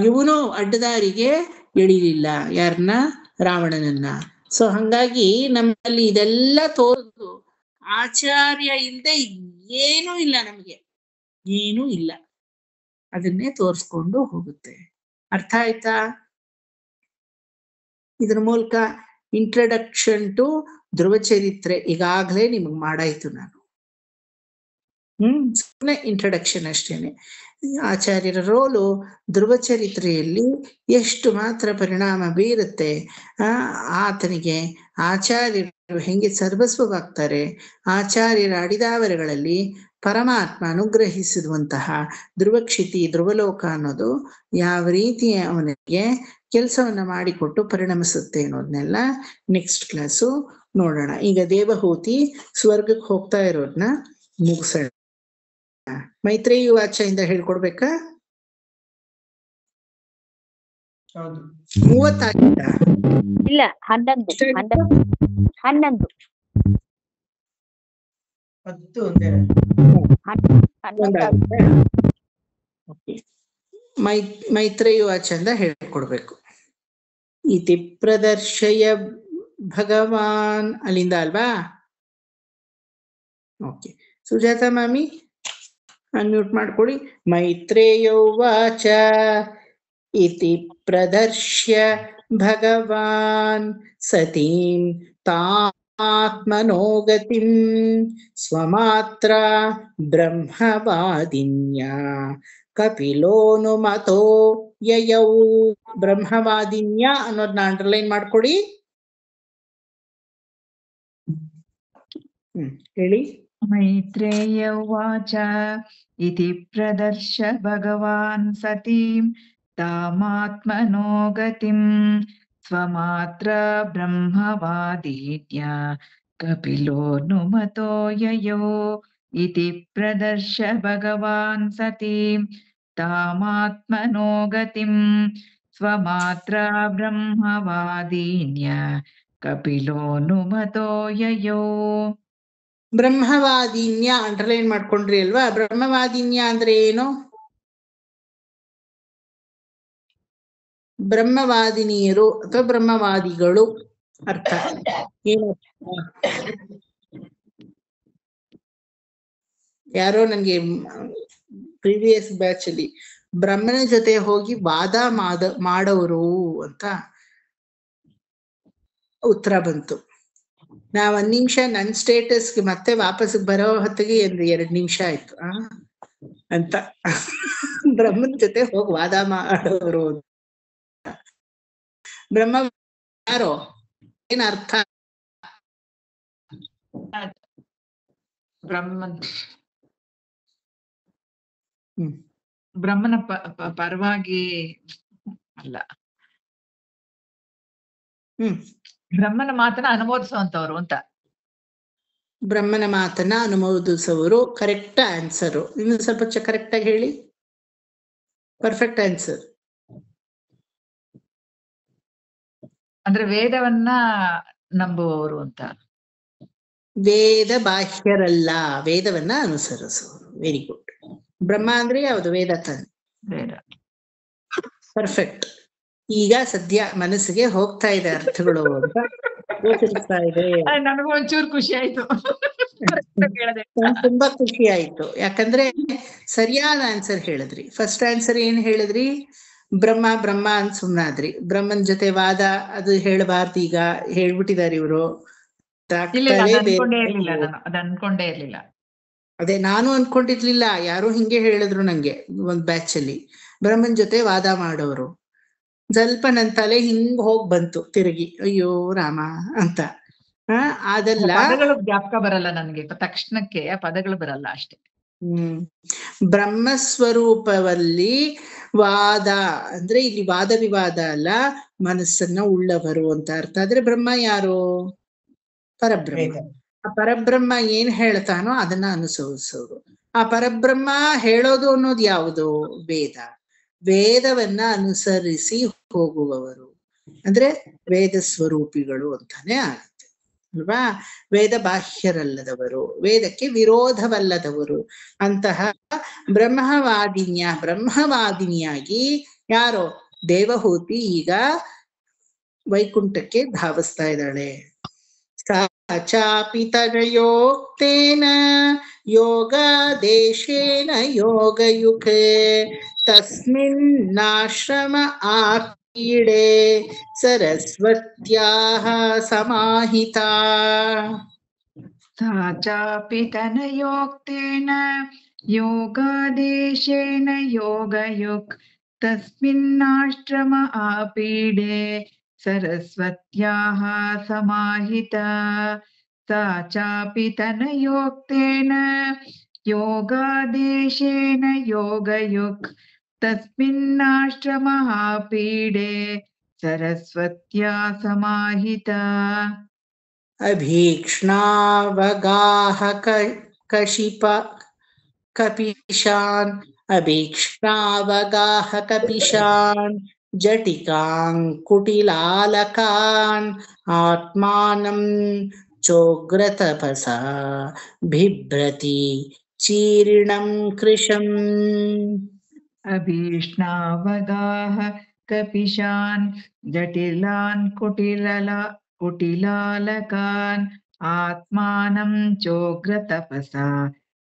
ಇವನು ಅಡ್ಡದಾರಿಗೆ ಎಳಿಲಿಲ್ಲ ಯಾರನ್ನ? ರಾವಣನನ್ನ. ಸೊ ಹಂಗಾಗಿ ನಮ್ಮಲ್ಲಿ ಇದೆಲ್ಲ ತೋರುದು ಆಚಾರ್ಯ ಇಲ್ದೆ ಏನೂ ಇಲ್ಲ, ನಮ್ಗೆ ಏನೂ ಇಲ್ಲ. ಅದನ್ನೇ ತೋರಿಸ್ಕೊಂಡು ಹೋಗುತ್ತೆ. ಅರ್ಥ ಆಯ್ತಾ? ಇದ್ರ ಮೂಲಕ ಇಂಟ್ರಡಕ್ಷನ್ ಟು ಧ್ರುವ ಚರಿತ್ರೆ ಈಗಾಗ್ಲೇ ನಿಮಗ್ ಮಾಡಾಯ್ತು ನಾನು. ಸುಮ್ಮನೆ ಇಂಟ್ರಡಕ್ಷನ್ ಅಷ್ಟೇನೆ. ಆಚಾರ್ಯರ ರೋಲು ಧ್ರುವ ಚರಿತ್ರೆಯಲ್ಲಿ ಎಷ್ಟು ಮಾತ್ರ ಪರಿಣಾಮ ಬೀರುತ್ತೆ, ಆತನಿಗೆ ಆಚಾರ್ಯರು ಹೆಂಗೆ ಸರ್ವಸ್ವವಾಗ್ತಾರೆ, ಆಚಾರ್ಯರ ಅಡಿದಾವರೆಗಳಲ್ಲಿ ಪರಮಾತ್ಮ ಅನುಗ್ರಹಿಸಿರುವಂತಹ ಧ್ರುವಕ್ಷಿತಿ ಧ್ರುವಲೋಕ ಅನ್ನೋದು ಯಾವ ರೀತಿ ಅವನಿಗೆ ಕೆಲಸವನ್ನ ಮಾಡಿಕೊಟ್ಟು ಪರಿಣಮಿಸುತ್ತೆ ಅನ್ನೋದನ್ನೆಲ್ಲ ನೆಕ್ಸ್ಟ್ ಕ್ಲಾಸು ನೋಡೋಣ. ಈಗ ದೇವಹೂತಿ ಸ್ವರ್ಗಕ್ಕೆ ಹೋಗ್ತಾ ಇರೋದನ್ನ ಮುಗಿಸೋಣ. ಮೈತ್ರೇಯಿ ವಾಚೆಯಿಂದ ಹೇಳ್ಕೊಡ್ಬೇಕಾ? 30 ಇಲ್ಲ 11 ಮೈತ್ರೇಯಿ ವಾಚೆಯಿಂದ ಹೇಳ್ಕೊಡ್ಬೇಕು. ಇತಿ ಪ್ರದರ್ಶಯ ಭಗವಾನ್ ಅಲ್ಲಿಂದ ಅಲ್ವಾ? ಓಕೆ, ಸುಜಾತ ಮಾಮಿ ಅನ್ಮ್ಯೂಟ್ ಮಾಡ್ಕೊಳ್ಳಿ. ಮೈತ್ರೇಯ ಉವಾಚ ಇತಿ ಪ್ರದರ್ಶ್ಯ ಭಗವಾನ್ ಸತೀಂ ತಾತ್ಮನೋಗತಿಂ ಸ್ವಮಾತ್ರ ಬ್ರಹ್ಮವಾದಿನ್ಯ ಕಪಿಲೋನುಮತೋ ಯಯೌ. ಬ್ರಹ್ಮವಾದಿನ್ಯ ಅನ್ನೋದನ್ನ ಅಂಡರ್ಲೈನ್ ಮಾಡ್ಕೊಡಿ. ಹೇಳಿ. ಮೈತ್ರೇಯ ಉವಾಚ ಇತಿ ಪ್ರದರ್ಶ ಭಗವಾನ್ ಸತೀಂ ತಾಮಾತ್ಮನೋ ಗತಿಂ ಸ್ವಮಾತ್ರ ಬ್ರಹ್ಮವಾದೀನ್ಯ ಕಪಿಲೋ ನುಮತೋ ಯಯೋ. ಇತಿ ಪ್ರದರ್ಶ ಭಗವಾನ್ ಸತೀಂ ತಾಮಾತ್ಮನೋ ಗತಿಂ ಸ್ವಮಾತ್ರ ಬ್ರಹ್ಮವಾದೀನ್ಯ ಕಪಿಲೋ ನುಮತೋ ಯಯೋ. ಬ್ರಹ್ಮವಾದಿನ್ಯ ಅಂಡರ್ಲೈನ್ ಮಾಡ್ಕೊಂಡ್ರಿ ಅಲ್ವಾ? ಬ್ರಹ್ಮವಾದಿನ್ಯ ಅಂದ್ರೆ ಏನು? ಬ್ರಹ್ಮವಾದಿನಿಯರು ಅಥವಾ ಬ್ರಹ್ಮವಾದಿಗಳು ಅರ್ಥ ಏನು? ಯಾರೋ ನನ್ಗೆ ಪ್ರೀವಿಯಸ್ ಬ್ಯಾಚ್ ಅಲ್ಲಿ ಬ್ರಹ್ಮನ ಜೊತೆ ಹೋಗಿ ವಾದ ಮಾಡೋರು ಅಂತ ಉತ್ತರ ಬಂತು. ನಾ 1 ನಿಮಿಷ ನನ್ ಸ್ಟೇಟಸ್ಗೆ ಮತ್ತೆ ವಾಪಸ್ ಬರೋ ಹೊತ್ತಿಗೆ 2 ನಿಮಿಷ ಆಯ್ತು ಅಂತ. ಬ್ರಹ್ಮನ ಜೊತೆ ಹೋಗಿ ವಾದ ಮಾಡೋರು. ಬ್ರಹ್ಮ ಯಾರೋ ಏನ್ ಅರ್ಥ? ಬ್ರಹ್ಮನ ಪರವಾಗಿ ಅಲ್ಲ, ಬ್ರಹ್ಮನ ಮಾತನ್ನ ಅನುಮೋದಿಸುವಂತವ್ರು ಅಂತ. ಬ್ರಹ್ಮನ ಮಾತನ್ನ ಅನುಮೋದಿಸುವವರು ಕರೆಕ್ಟ್ ಆನ್ಸರು. ಇನ್ನು ಸ್ವಲ್ಪ ಕರೆಕ್ಟ್ ಆಗಿ ಹೇಳಿ. Perfect answer. ಅಂದ್ರೆ ವೇದವನ್ನ ನಂಬುವವರು ಅಂತ. ವೇದ ಬಾಹ್ಯರಲ್ಲ, ವೇದವನ್ನ ಅನುಸರಿಸುವರು. Very good. ಬ್ರಹ್ಮ ಅಂದ್ರೆ ಯಾವುದು? ವೇದ ತಾನೆ. ವೇದ. ಪರ್ಫೆಕ್ಟ್. ಈಗ ಸದ್ಯ ಮನಸ್ಸಿಗೆ ಹೋಗ್ತಾ ಇದೆ ಅರ್ಥಗಳು ಅಂತ ಗೋಚರಿಸ್ತಾ ಇದೆ. ನನಗೂ ಒಂಚೂರು ಖುಷಿ ಆಯ್ತು. ತುಂಬಾ ಖುಷಿ ಆಯ್ತು. ಯಾಕಂದ್ರೆ ಸರಿಯಾದ ಆನ್ಸರ್ ಹೇಳಿದ್ರಿ. ಫಸ್ಟ್ ಆನ್ಸರ್ ಏನ್ ಹೇಳಿದ್ರಿ? ಬ್ರಹ್ಮ ಬ್ರಹ್ಮ ಅಂತ ಸುಮ್ನಾದ್ರಿ. ಬ್ರಹ್ಮನ್ ಜೊತೆ ವಾದ ಅದು ಹೇಳಬಾರ್ದು. ಈಗ ಹೇಳ್ಬಿಟ್ಟಿದಾರೆ ಇವರು. ಅನ್ಕೊಂಡೇ ಇರ್ಲಿಲ್ಲ. ಅದೇ ನಾನು ಅನ್ಕೊಂಡಿರ್ಲಿಲ್ಲ. ಯಾರು ಹಿಂಗೆ ಹೇಳಿದ್ರು ನಂಗೆ ಒಂದ್ ಬ್ಯಾಚ್ ಅಲ್ಲಿ. ಬ್ರಹ್ಮನ್ ಜೊತೆ ವಾದ ಮಾಡೋರು. ಸ್ವಲ್ಪ ನನ್ ತಲೆ ಹಿಂಗ್ ಹೋಗ್ ಬಂತು ತಿರುಗಿ, ಅಯ್ಯೋ ರಾಮ ಅಂತ. ಅದೆಲ್ಲ ಪದಗಳು ಜ್ಞಾಪಕ ಬರಲ್ಲ ನನ್ಗೆ, ತಕ್ಷಣಕ್ಕೆ ಪದಗಳು ಬರಲ್ಲ ಅಷ್ಟೇ. ಬ್ರಹ್ಮಸ್ವರೂಪದಲ್ಲಿ ವಾದ ಅಂದ್ರೆ ಇಲ್ಲಿ ವಾದ ವಿವಾದ ಅಲ್ಲ, ಮನಸ್ಸನ್ನ ಉಳ್ಳವರು ಅಂತ ಅರ್ಥ. ಆದ್ರೆ ಬ್ರಹ್ಮ ಯಾರು? ಪರಬ್ರಹ್ಮ. ಆ ಪರಬ್ರಹ್ಮ ಏನ್ ಹೇಳ್ತಾನೋ ಅದನ್ನ ಅನುಸರಿಸೋರು. ಆ ಪರಬ್ರಹ್ಮ ಹೇಳೋದು ಅನ್ನೋದು ಯಾವುದು? ವೇದ. ವೇದವನ್ನ ಅನುಸರಿಸಿ ಹೋಗುವವರು ಅಂದ್ರೆ ವೇದ ಸ್ವರೂಪಿಗಳು ಅಂತಾನೆ ಆಗುತ್ತೆ ಅಲ್ವಾ? ವೇದ ಬಾಹ್ಯರಲ್ಲದವರು, ವೇದಕ್ಕೆ ವಿರೋಧವಲ್ಲದವರು ಅಂತಹ ಬ್ರಹ್ಮವಾದಿನಿಯಾಗಿ ಯಾರೋ ದೇವಹೂತಿ ಈಗ ವೈಕುಂಠಕ್ಕೆ ಧಾವಿಸ್ತಾ ಇದ್ದಾಳೆ. ಚಾಪಿ ತನಯೋಕ್ತೇನ ಯೋಗ ದೇಶೇನ ಯೋಗಯುಕ್ತೆ ತಸ್ಮಿನ್ನಾಶ್ರಮ पीडे सरस्वत्याः समाहिता सा चापि तनयोक्तेन योगादेशेन योगयुक् तस्मिन्नाश्रम आपीडे सरस्वत्याः समाहिता सा चापि तनयोक्तेन योगादेशेन योगयुक् तस्मिन्नाश्रम आपीडे सरस्वत्या समाहिता अभीक्ष्णावगाह कशिप कपिशान् अभीक्ष्णावगाह कपिशान् जटिकान् कुटिलालकान् आत्मानं चोग्रतपसा बिभ्रति चीर्णं कृशम् अभीष्णावगाह कपिशान् जटिलान् कुटिलालकान् आत्मानं चोग्रतपसा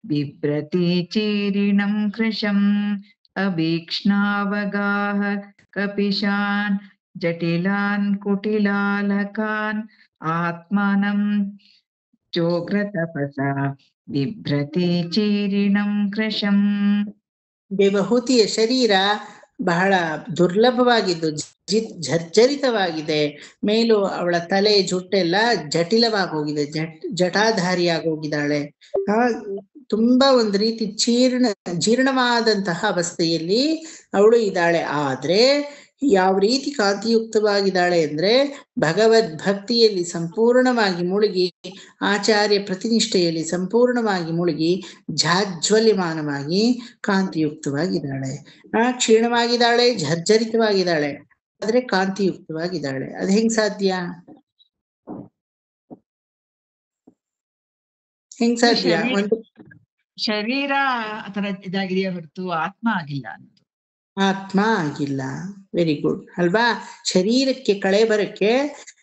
बिभ्रति चीर्णं कृशम् अभीक्ष्णावगाह कपिशान् जटिलान् कुटिलालकान् आत्मानं चोग्रतपसा बिभ्रति चीर्णं कृशम् ವಿಭೂತಿಯ ಶರೀರ ಬಹಳ ದುರ್ಲಭವಾಗಿದ್ದು ಜರ್ಜರಿತವಾಗಿದೆ. ಮೇಲೂ ಅವಳ ತಲೆ ಜುಟ್ಟೆಲ್ಲ ಜಟಿಲವಾಗಿ ಹೋಗಿದೆ, ಜಟಾಧಾರಿಯಾಗಿ ಹೋಗಿದ್ದಾಳೆ. ತುಂಬಾ ಒಂದು ರೀತಿ ಜೀರ್ಣವಾದಂತಹ ಅವಸ್ಥೆಯಲ್ಲಿ ಅವಳು ಇದ್ದಾಳೆ. ಆದ್ರೆ ಯಾವ ರೀತಿ ಕಾಂತಿಯುಕ್ತವಾಗಿದ್ದಾಳೆ ಅಂದ್ರೆ ಭಗವದ್ ಭಕ್ತಿಯಲ್ಲಿ ಸಂಪೂರ್ಣವಾಗಿ ಮುಳುಗಿ, ಆಚಾರ್ಯ ಪ್ರತಿನಿಷ್ಠೆಯಲ್ಲಿ ಸಂಪೂರ್ಣವಾಗಿ ಮುಳುಗಿ ಜಾಜ್ವಲ್ಯಮಾನವಾಗಿ ಕಾಂತಿಯುಕ್ತವಾಗಿದ್ದಾಳೆ. ಕ್ಷೀಣವಾಗಿದ್ದಾಳೆ, ಜರ್ಜರಿತವಾಗಿದ್ದಾಳೆ, ಆದ್ರೆ ಕಾಂತಿಯುಕ್ತವಾಗಿದ್ದಾಳೆ. ಅದು ಹೆಂಗ್ ಸಾಧ್ಯ? ಹೆಂಗ್ ಸಾಧ್ಯ? ಒಂದು ಶರೀರ ಆತರ ಇದಾಗಿದೆಯೇ ಹೊರತು ಆತ್ಮ ಆಗಿಲ್ಲ ಅನ್ನೋದು. ಆತ್ಮ ಆಗಿಲ್ಲ. ವೆರಿ ಗುಡ್ ಅಲ್ವಾ? ಶರೀರಕ್ಕೆ ಕಳೆ ಬರಕ್ಕೆ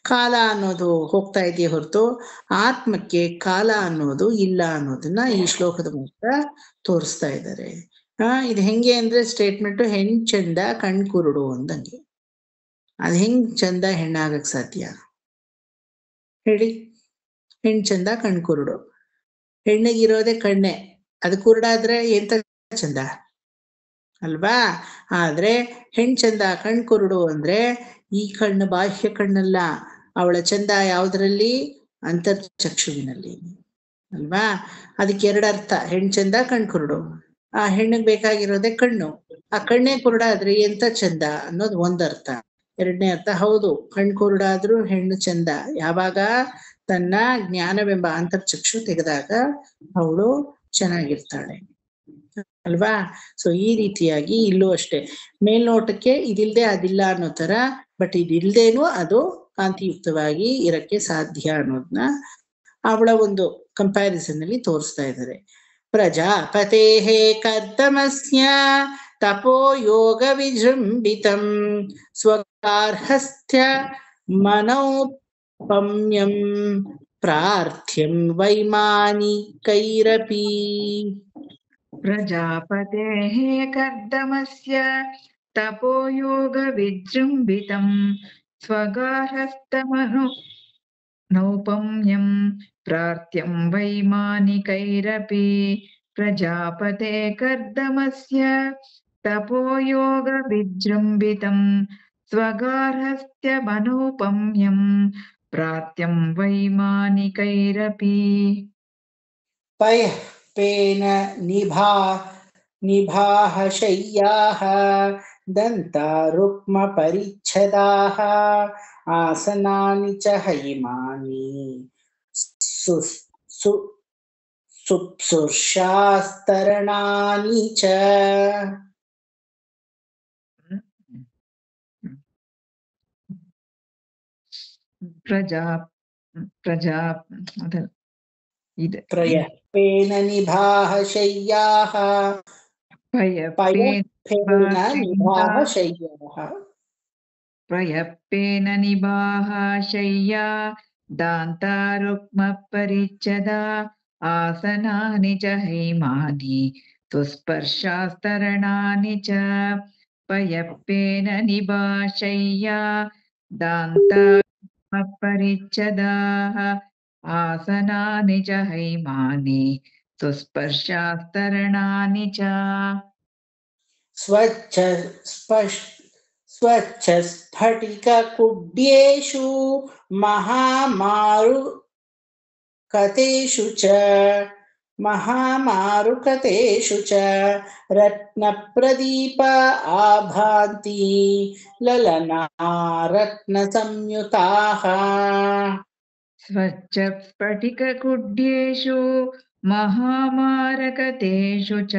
ಕಾಲ ಅನ್ನೋದು ಹೋಗ್ತಾ ಇದೆಯೇ ಹೊರತು ಆತ್ಮಕ್ಕೆ ಕಾಲ ಅನ್ನೋದು ಇಲ್ಲ ಅನ್ನೋದನ್ನ ಈ ಶ್ಲೋಕದ ಮೂಲಕ ತೋರಿಸ್ತಾ ಇದ್ದಾರೆ. ಇದು ಹೆಂಗೆ ಅಂದ್ರೆ ಸ್ಟೇಟ್ಮೆಂಟ್ ಹೆಣ್ ಚಂದ ಕಣ್ ಕುರುಡು ಅಂದಂಗೆ. ಅದ್ ಹೆಂಗ್ ಚಂದ ಹೆಣ್ಣಾಗಕ್ ಸಾಧ್ಯ ಹೇಳಿ? ಹೆಣ್ ಚಂದ ಕಣ್ ಕುರುಡು. ಹೆಣ್ಣಿಗಿರೋದೆ ಕಣ್ಣೆ, ಅದು ಕುರುಡಾದ್ರೆ ಎಂತ ಚಂದ ಅಲ್ವಾ? ಆದ್ರೆ ಹೆಣ್ ಚಂದ ಕಣ್ ಕುರುಡು ಅಂದ್ರೆ ಈ ಕಣ್ಣು ಬಾಹ್ಯ ಕಣ್ಣಲ್ಲ, ಅವಳ ಚಂದ ಯಾವ್ದ್ರಲ್ಲಿ? ಅಂತರ್ಚಕ್ಷುವಿನಲ್ಲಿ ಅಲ್ವಾ? ಅದಕ್ಕೆ ಎರಡರ್ಥ, ಹೆಣ್ ಚಂದ ಕಣ್ ಕುರುಡು. ಆ ಹೆಣ್ಣಿಗೆ ಬೇಕಾಗಿರೋದೆ ಕಣ್ಣು, ಆ ಕಣ್ಣೇ ಕುರುಡಾದ್ರೆ ಎಂತ ಚಂದ ಅನ್ನೋದು ಒಂದರ್ಥ. ಎರಡನೇ ಅರ್ಥ, ಹೌದು ಕಣ್ ಕುರುಡಾದ್ರೂ ಹೆಣ್ಣು ಚಂದ. ಯಾವಾಗ? ತನ್ನ ಜ್ಞಾನವೆಂಬ ಅಂತರ್ಚಕ್ಷು ತೆಗೆದಾಗ ಅವಳು ಚೆನ್ನಾಗಿರ್ತಾಳೆ ಅಲ್ವಾ? ಸೊ ಈ ರೀತಿಯಾಗಿ ಇಲ್ಲೂ ಅಷ್ಟೇ, ಮೇಲ್ನೋಟಕ್ಕೆ ಇದಿಲ್ದೆ ಅದಿಲ್ಲ ಅನ್ನೋ ತರ, ಬಟ್ ಇದಿಲ್ದೇನು ಅದು ಕಾಂತಿಯುಕ್ತವಾಗಿ ಇರಕ್ಕೆ ಸಾಧ್ಯ ಅನ್ನೋದನ್ನ ಅವಳ ಒಂದು ಕಂಪ್ಯಾರಿಸನ್ ಅಲ್ಲಿ ತೋರಿಸ್ತಾ ಇದ್ದಾರೆ. ಪ್ರಜಾಪತೇಃ ಕರ್ತಮಸ್ಯ ತಪೋ ಯೋಗ ವಿಜೃಂಭಿತಂ ಸ್ವಗಾರ್ಹಸ್ಥ್ಯ ಮನೋಪಮ್ಯಂ ಪ್ರಾರ್ಥ್ಯಂ ವೈಮಾನಿಕೈರಪಿ. ಪ್ರಜಾಪತೇಃ ಕರ್ದಮಸ್ಯ ತಪೋಯೋಗ ವಿಜೃಂಭಿತಂ ಸ್ವಗಾರ್ಹಸ್ಥಮನು ನೌಪಮ್ಯಂ ಪ್ರಾರ್ಥ್ಯಂ ವೈಮಾನಿಕೈರಪಿ. ಪ್ರಜಾಪತೆ ಕರ್ದಮಸ್ಯ ತಪೋಯೋಗ ವಿಜೃಂಭಿತಂ ಸ್ವಗಾರ್ಹಸ್ಥ್ಯ ಮನೋಪಮ್ಯಂ ಪ್ರಾರ್ಥ್ಯಂ ವೈಮಾನಿಕೈರಪಿ. ಪಯಃಪೇನ ನಿಭಾಹ ಶಯ್ಯಾಃ ದಂತಾರುಕ್ಮ ಪರಿಚ್ಛದಾಃ ಆಸನಾನಿ ಚ ಹೈಮಾನಿ ಸುಪ್ಸುರ್ಷಾಸ್ತರಣಾನಿ ಚ. ಪಯಃಪೇನ ನಿಭಾಹ ಶಯ್ಯಾಃ ಪ್ರಯಪ್ಪೇನ ನಿಭಾಹ ಶಯ್ಯಾ ದಾಂತಾರುಕ್ಮ ಪರಿಚ್ಛದಾ ಆಸನಾನಿ ಚ ಹೈಮಾನಿ ಸುಸ್ಪರ್ಶಾಸ್ತರಣಾನಿ ಚ. पयप्पेन निभाषय्या दान्तापरिच्छदाः आसनानि च हैमानि सुस्पर्शास्तरणानि च स्वच्छ स्फटिककुड्येषु महामारुकतेषु च रत्नप्रदीप आभान्ति ललना रत्नसंयुताः स्वच्छस्फटिककुड्येषु महामारकतेषु च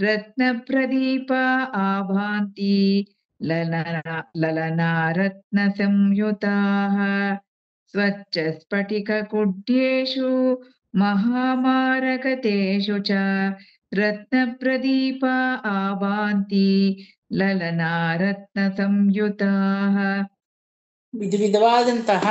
रत्नप्रदीपा आभान्ति ललना रत्नसंयुताः स्वच्छस्फटिककुड्येषु महामारकतेषु च रत्नप्रदीपा आभान्ति ललना रत्नसंयुताः ವಿಧವಾದಂತಹ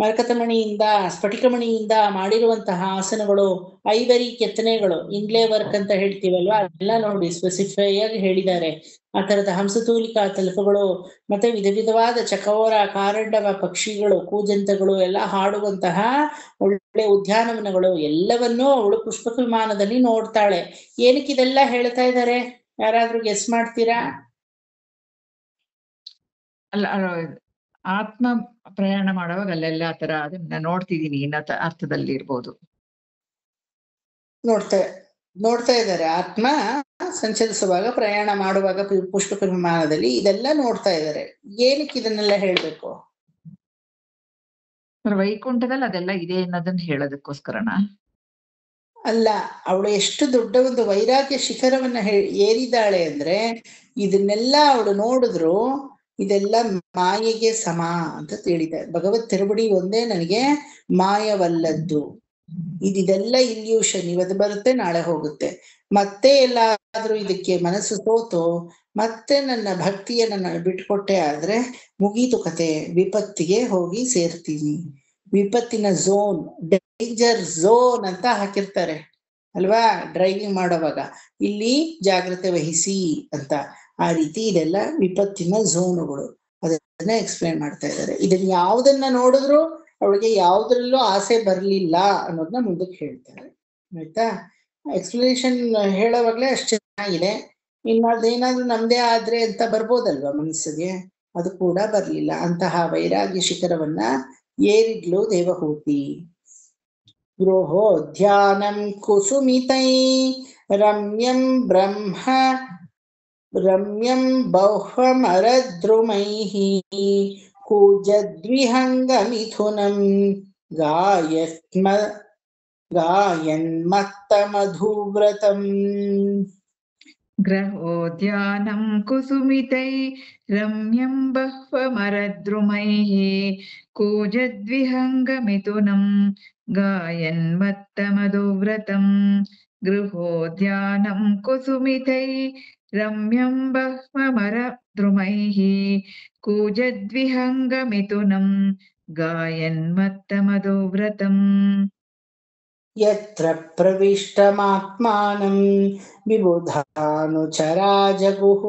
ಮರಕತಮಣಿಯಿಂದ ಸ್ಫಟಿಕಮಣಿಯಿಂದ ಮಾಡಿರುವಂತಹ ಆಸನಗಳು, ಐವರಿ ಕೆತ್ತನೆಗಳು, ಇಂಗ್ಲೇ ವರ್ಕ್ ಅಂತ ಹೇಳ್ತೀವಲ್ವಾ, ಅದೆಲ್ಲ ನೋಡಿ ಸ್ಪೆಸಿಫೈ ಆಗಿ ಹೇಳಿದ್ದಾರೆ. ಆ ತರದ ಹಂಸತೂಲಿಕಾ ತಲುಪುಗಳು, ಮತ್ತೆ ವಿಧವಾದ ಚಕೋರ, ಕಾರಂಡವ ಪಕ್ಷಿಗಳು, ಕೂಜಂತಗಳು ಎಲ್ಲ ಹಾಡುವಂತಹ ಒಳ್ಳೆ ಉದ್ಯಾನವನಗಳು ಎಲ್ಲವನ್ನೂ ಅವಳು ಪುಷ್ಪಕ ವಿಮಾನದಲ್ಲಿ ನೋಡ್ತಾಳೆ. ಏನಕ್ಕೆ ಇದೆಲ್ಲ ಹೇಳ್ತಾ ಇದ್ದಾರೆ? ಯಾರಾದ್ರೂ ಗೆಸ್ ಮಾಡ್ತೀರಾ? ಅಲ್ಲ ಆತ್ಮ ಪ್ರಯಾಣ ಮಾಡುವಾಗ ಅಲ್ಲೆಲ್ಲ ಆತರ ಅದನ್ನ ನೋಡ್ತಿದೀನಿ ಇನ್ನೋ ಅರ್ಥದಲ್ಲಿ ಇರ್ಬೋದು. ನೋಡ್ತಾ ಇದ್ದಾರೆ. ಆತ್ಮ ಸಂಚರಿಸುವಾಗ, ಪ್ರಯಾಣ ಮಾಡುವಾಗ ಪುಷ್ಪಕ ವಿಮಾನದಲ್ಲಿ ಇದೆಲ್ಲ ನೋಡ್ತಾ ಇದ್ದಾರೆ. ಏನಕ್ಕೆ ಇದನ್ನೆಲ್ಲ ಹೇಳ್ಬೇಕು? ವೈಕುಂಠದಲ್ಲಿ ಅದೆಲ್ಲ ಇದೆ ಅನ್ನೋದನ್ನ ಹೇಳೋದಕ್ಕೋಸ್ಕರನ ಅಲ್ಲ, ಅವಳು ಎಷ್ಟು ದೊಡ್ಡ ಒಂದು ವೈರಾಗ್ಯ ಶಿಖರವನ್ನ ಏರಿದ್ದಾಳೆ ಅಂದ್ರೆ, ಇದನ್ನೆಲ್ಲ ಅವಳು ನೋಡಿದ್ರು ಇದೆಲ್ಲ ಮಾಯೆಗೆ ಸಮ ಅಂತ ತಿಳಿದೆ. ಭಗವತ್ ತಿರುಬಡಿ ಒಂದೇ ನನಗೆ ಮಾಯವಲ್ಲದ್ದು. ಇದೆಲ್ಲ ಇಲ್ಯೂಷನ್, ಇವತ್ತು ಬರುತ್ತೆ ನಾಳೆ ಹೋಗುತ್ತೆ. ಮತ್ತೆ ಎಲ್ಲಾದ್ರೂ ಇದಕ್ಕೆ ಮನಸ್ಸು ಸೋತು ಮತ್ತೆ ನನ್ನ ಭಕ್ತಿಯನ್ನ ಬಿಟ್ಕೊಟ್ಟೆ ಆದ್ರೆ ಮುಗೀತು ಕತೆ, ವಿಪತ್ತಿಗೆ ಹೋಗಿ ಸೇರ್ತೀನಿ. ವಿಪತ್ತಿನ ಝೋನ್, ಡೇಂಜರ್ ಝೋನ್ ಅಂತ ಹಾಕಿರ್ತಾರೆ ಅಲ್ವಾ ಡ್ರೈವಿಂಗ್ ಮಾಡೋವಾಗ, ಇಲ್ಲಿ ಜಾಗ್ರತೆ ವಹಿಸಿ ಅಂತ. ಆ ರೀತಿ ಇದೆಲ್ಲ ವಿಪತ್ತಿನ ಝೋನುಗಳು, ಅದನ್ನ ಎಕ್ಸ್ಪ್ಲೇನ್ ಮಾಡ್ತಾ ಇದ್ದಾರೆ. ಇದನ್ನ ಯಾವ್ದನ್ನ ನೋಡಿದ್ರು ಅವಳಿಗೆ ಯಾವ್ದ್ರಲ್ಲೂ ಆಸೆ ಬರ್ಲಿಲ್ಲ ಅನ್ನೋದನ್ನ ಮುಂದಕ್ಕೆ ಹೇಳ್ತಾರೆ. ಆಯ್ತಾ? ಎಕ್ಸ್ಪ್ಲನೇಷನ್ ಹೇಳೋವಾಗ್ಲೇ ಅಷ್ಟು ಚೆನ್ನಾಗಿದೆ. ಇನ್ನದೇನಾದ್ರೂ ನಮ್ದೇ ಆದ್ರೆ ಅಂತ ಬರ್ಬೋದಲ್ವಾ ಮನಸ್ಸಿಗೆ, ಅದು ಕೂಡ ಬರ್ಲಿಲ್ಲ. ಅಂತಹ ವೈರಾಗ್ಯ ಶಿಖರವನ್ನ ಏರಿದ್ಲು ದೇವಹೂತಿ. ಗೃಹೋ ಧ್ಯಾನಂ ಕುಸುಮಿತೈ ರಮ್ಯಂ ಬಹ್ವಮರದ್ರುಮೈಃ ಕೂಜದ್ವಿಹಂಗಮಿಥುನಂ ಗಾಯನ್ಮತ್ತಮಧುವ್ರತಂ. ಗ್ರಹೋದ್ಯಾನಂ ಕುಸುಮಿತೈ ರಮ್ಯಂ ಬಹ್ವಮರದ್ರುಮೈಃ ಕೂಜದ್ವಿಹಂಗಮಿಥುನಂ ಗಾಯನ್ಮತ್ತಮಧುವ್ರತಂ. ಗೃಹೋದ್ಯಾನಂ ಕುಸುಮಿತೈ ರಮ್ಯಂ ಬಹ್ವಮರದ್ರುಮೈಃ ಕೂಜದ್ವಿಹಂಗಮಿಥುನಂ ಗಾಯನ್ಮತ್ತಮಧುವ್ರತಂ. ಯತ್ರ ಪ್ರವಿಷ್ಟಮಾತ್ಮಾನಂ ವಿಬುಧಾನುಚರಾ ಜಗುಃ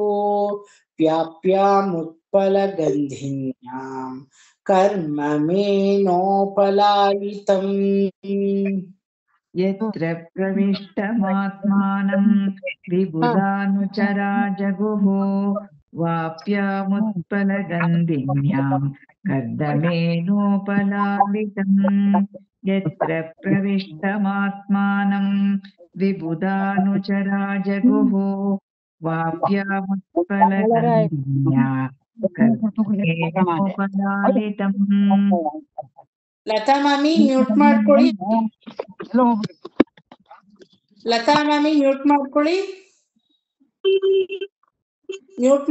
ವ್ಯಾಪ್ಯಾಮುತ್ಪಲಗಂಧಿನ್ಯಾಂ ಕರ್ಮ ಮೇನೋಪಲಾಯಿತಂ. ಯತ್ರ ಪ್ರವಿಷ್ಟಮಾತ್ಮಾನಂ ವಿಬುಧಾನುಚರಾ ಜಗುಃ ವಾಪ್ಯಾಮುತ್ಪಲಗಂಧಿನ್ಯಾಂ ಕರ್ದಮೇನೋಪಲಾಲಿತಂ. ಯತ್ರ ಪ್ರವಿಷ್ಟಮಾತ್ಮಾನಂ ವಿಬುಧಾನುಚರಾ ಜಗುಃ ವಾಪ್ಯಾಮುತ್ಪಲಗಂಧಿನ್ಯಾಂ ಕರ್ದಮೇನೋಪಲಾಲಿತಂ. ಲತಾ ಮಾಮಿ ಮ್ಯೂಟ್ ಮಾಡ್ಕೊಳ್ಳಿ. ಲತಾ ಮಾಮಿ ಮ್ಯೂಟ್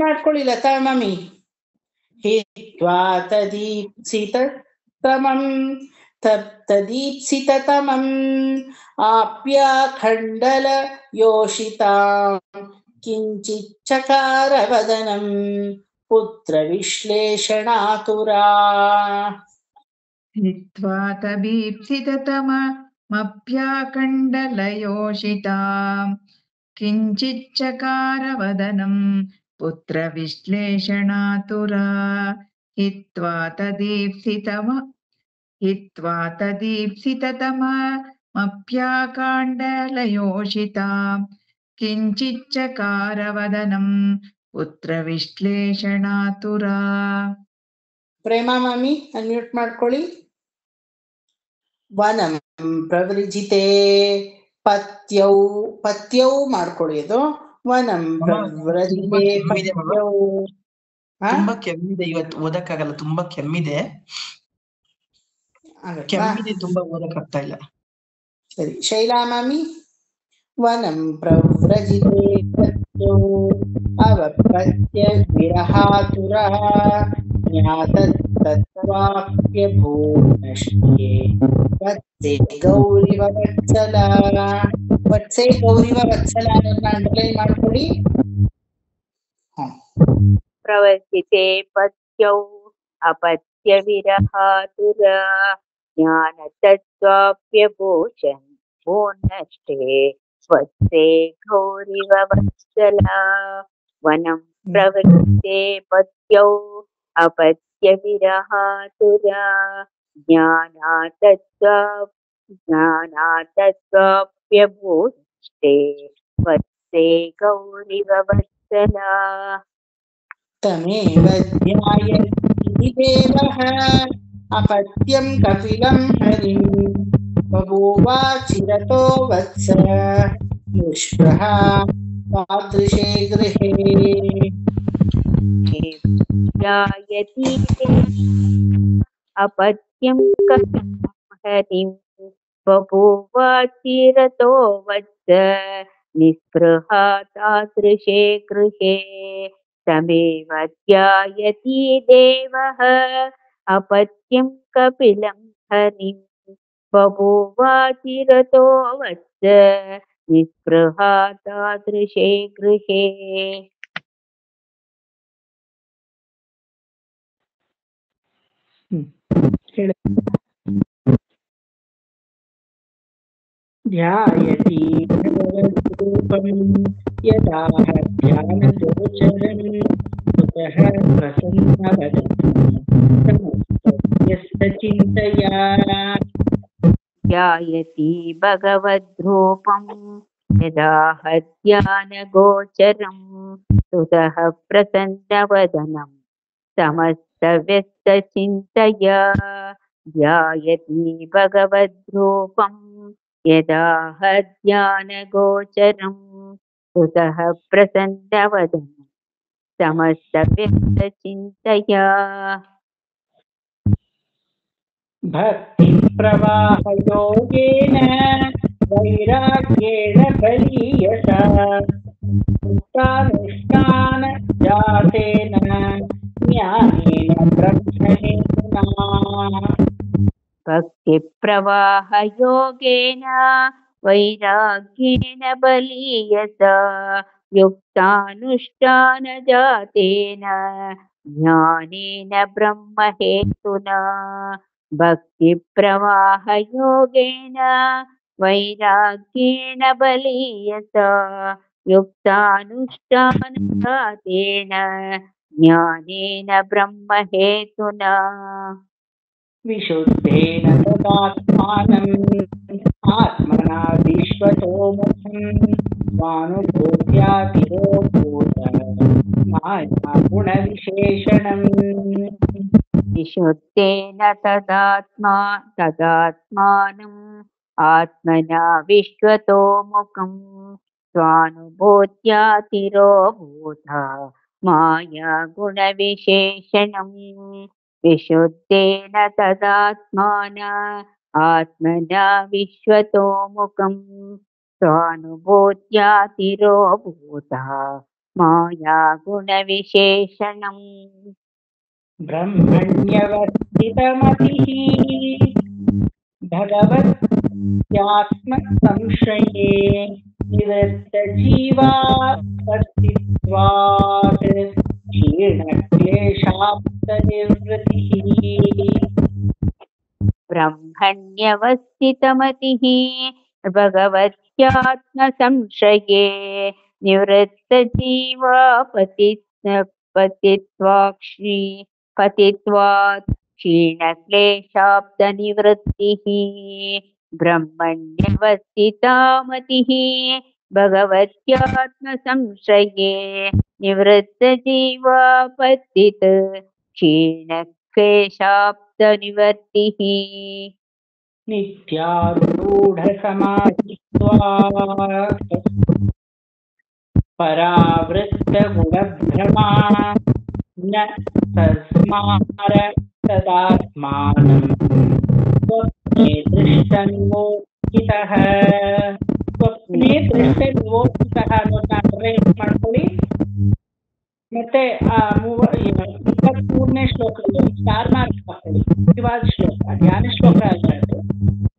ಮಾಡ್ಕೊಳ್ಳಿ. ಲತಾ ಮಾಮಿ. ಹಿತ್ವಾ ತದೀಪ್ಸಿತತಮಂ ಆಪ್ಯಾಖಂಡಲ ಯೋಷಿತಾಂ ಕಿಂಚಿಚ್ಚಕಾರ ವದನಂ ಪುತ್ರ ವಿಶ್ಲೇಷಣಾತುರಾ. ಹಿತ್ವಾ ತಬೀಪ್ಸಿತತಮಪ್ಯಾಕಂಡಲಯೋಷಿತಾಂ ಕಿಂಚಿಚ್ಚಕಾರ ವದನಂ पुत्र विश्लेषणातुरा हित्वा तदीप्सिततमप्याकाण्डलयोषिताम् किञ्चिच्चकारवदनम् पुत्र विश्लेषणातुरा. ಪ್ರೇಮಾ ಮಾಮಿ ಅನ್ಮ್ಯೂಟ್ ಮಾಡ್ಕೊಳ್ಳಿ. ವನಂ ಪ್ರವೃಜಿತೆ ಪತ್ಯೌ ಮಾಡ್ಕೊಳ್ಳಿ. ಅದು ವನಂ ಪ್ರವ್ರಜಿತೆ ಪತ್ಯೌ. ತುಂಬಾ ಕೆಮ್ಮಿದೆ ಇವತ್ತು, ಓದಕ್ಕಾಗಲ್ಲ, ತುಂಬಾ ಕೆಮ್ಮಿದೆ. ತುಂಬಾ ಓದಕ್ಕಾಗ್ತಾ ಇಲ್ಲ. ಸರಿ, ಶೈಲಾ ಮಾಮಿ. ವನಂ ಪ್ರವ್ರಜಿತೆ ಪತ್ಯೌ ಅವಪ್ರತ್ಯ ವಿರಹಾತುರ ಜ್ಞಾತತ್ತತ್ವಾಪ್ಯಭೂನಶ್ಯೆ ವತ್ಸೆ ಗೌರಿವ ವತ್ಸಲ. ವತ್ಸೆ ಗೌರಿವ ವತ್ಸಲ ಅನ್ನೋದನ್ನ ಅಂಡರ್ಲೈನ್ ಮಾಡ್ಕೊಡಿ. प्रवर्तिते पत्यौ अपत्य विरहातुर ज्ञानतत्त्वाप्यभूषन् भूनष्टे वत्से गौरिव वत्सला. वनं प्रवर्तिते पत्यौ अपत्य विरहातुर ज्ञानातत्त्वाप्यभूनष्टे वत्से गौरिव वत्सला. तमेव ध्यायति देवः अपत्यं कपिलं हरिं बभूवाचिरतो वत्स निष्प्रः तादृशे गृहे. ध्यायति अपत्यं कपिलं हरिं बभूवाचिरतो वत्स निःस्पृहा तादृशे गृहे. तमेव ध्यायति देवः अपत्यं कपिलं हरिं बभूवाचिरतो वत्स निःस्पृहा तादृशे गृहे. ध्यायति भगवद्रूपं यदा ध्यानगोचरं कुतः प्रसन्नवदनं समस्तचिन्तया. ध्यायति भगवद्रूपं यदा ध्यानगोचरं सुतः प्रसन्नवदनं समस्तव्यस्तचिन्तया. ध्यायति भगवद्रूपं यदा ध्यानगोचरं सुतः प्रसन्नवदनं समस्तव्यस्तचिन्तया. भक्तिप्रवाहयोगेन वैराग्येण बलीयसा मुक्तानुष्ठानजातेन ज्ञानेन ब्रह्महेतुना. भक्तिप्रवाहयोगेन वैराग्येन बलीयसा युक्तानुष्ठानजातेन ज्ञानेन ब्रह्महेतुना. भक्तिप्रवाहयोगेन वैराग्येन बलीयसा युक्तानुष्ठानजातेन ज्ञानेन ब्रह्महेतुना. विशुद्धेन तदात्मानम् आत्मना विश्वतोमुखं स्वानुभूत्यातिरोभूत माया गुणविशेषणम्. विशुद्धेन तदात्मानम् आत्मना विश्वतोमुखं स्वानुभूत्यातिरोभूत माया गुणविशेषणम्. विशुद्धेन तदात्माना आत्मना विश्वतोमुखं स्वानुभूत्यातिरोभूत माया गुणविशेषणम्. ब्रह्मण्यवस्थितमतिः भगवत्यात्मसंशये निवृत्तजीवावस्थित्वात् क्षीणक्लेशाप्तनिवृत्तिः. ब्रह्मण्यवस्थितमतिः भगवत्यात्मसंशये निवृत्तजीवापतित्वात् पतित्वात् क्षीणक्लेशाब्दनिवृत्तिः ब्रह्मण्यवस्थिता मतिः भगवत्यात्मसंश्रये निवृत्तजीवापत्तित् क्षीणक्लेशाब्दनिवर्तिः नित्यारूढसमाधित्वात् परावृत्तगुणभ्रमा न तस्मार तदात्मानं स्वप्ने दृष्टनिमोचितः ಸ್ವಪ್ನೇ ದೃಷ್ಟ ನಿವೋಚಿತಃ ಅನ್ನೋದನ್ನ ಅರ್ಥ ಮಾಡ್ಕೊಳ್ಳಿ. ಮತ್ತೆ 23ನೇ ಶ್ಲೋಕದಲ್ಲಿ ಸ್ಟಾರ್ ಮಾರ್ಕ್ ಹಾಕೊಳ್ಳಿ. ಮುಖ್ಯವಾದ ಶ್ಲೋಕ, ಜ್ಞಾನ ಶ್ಲೋಕ ಅಲ್ಲ ಅದು,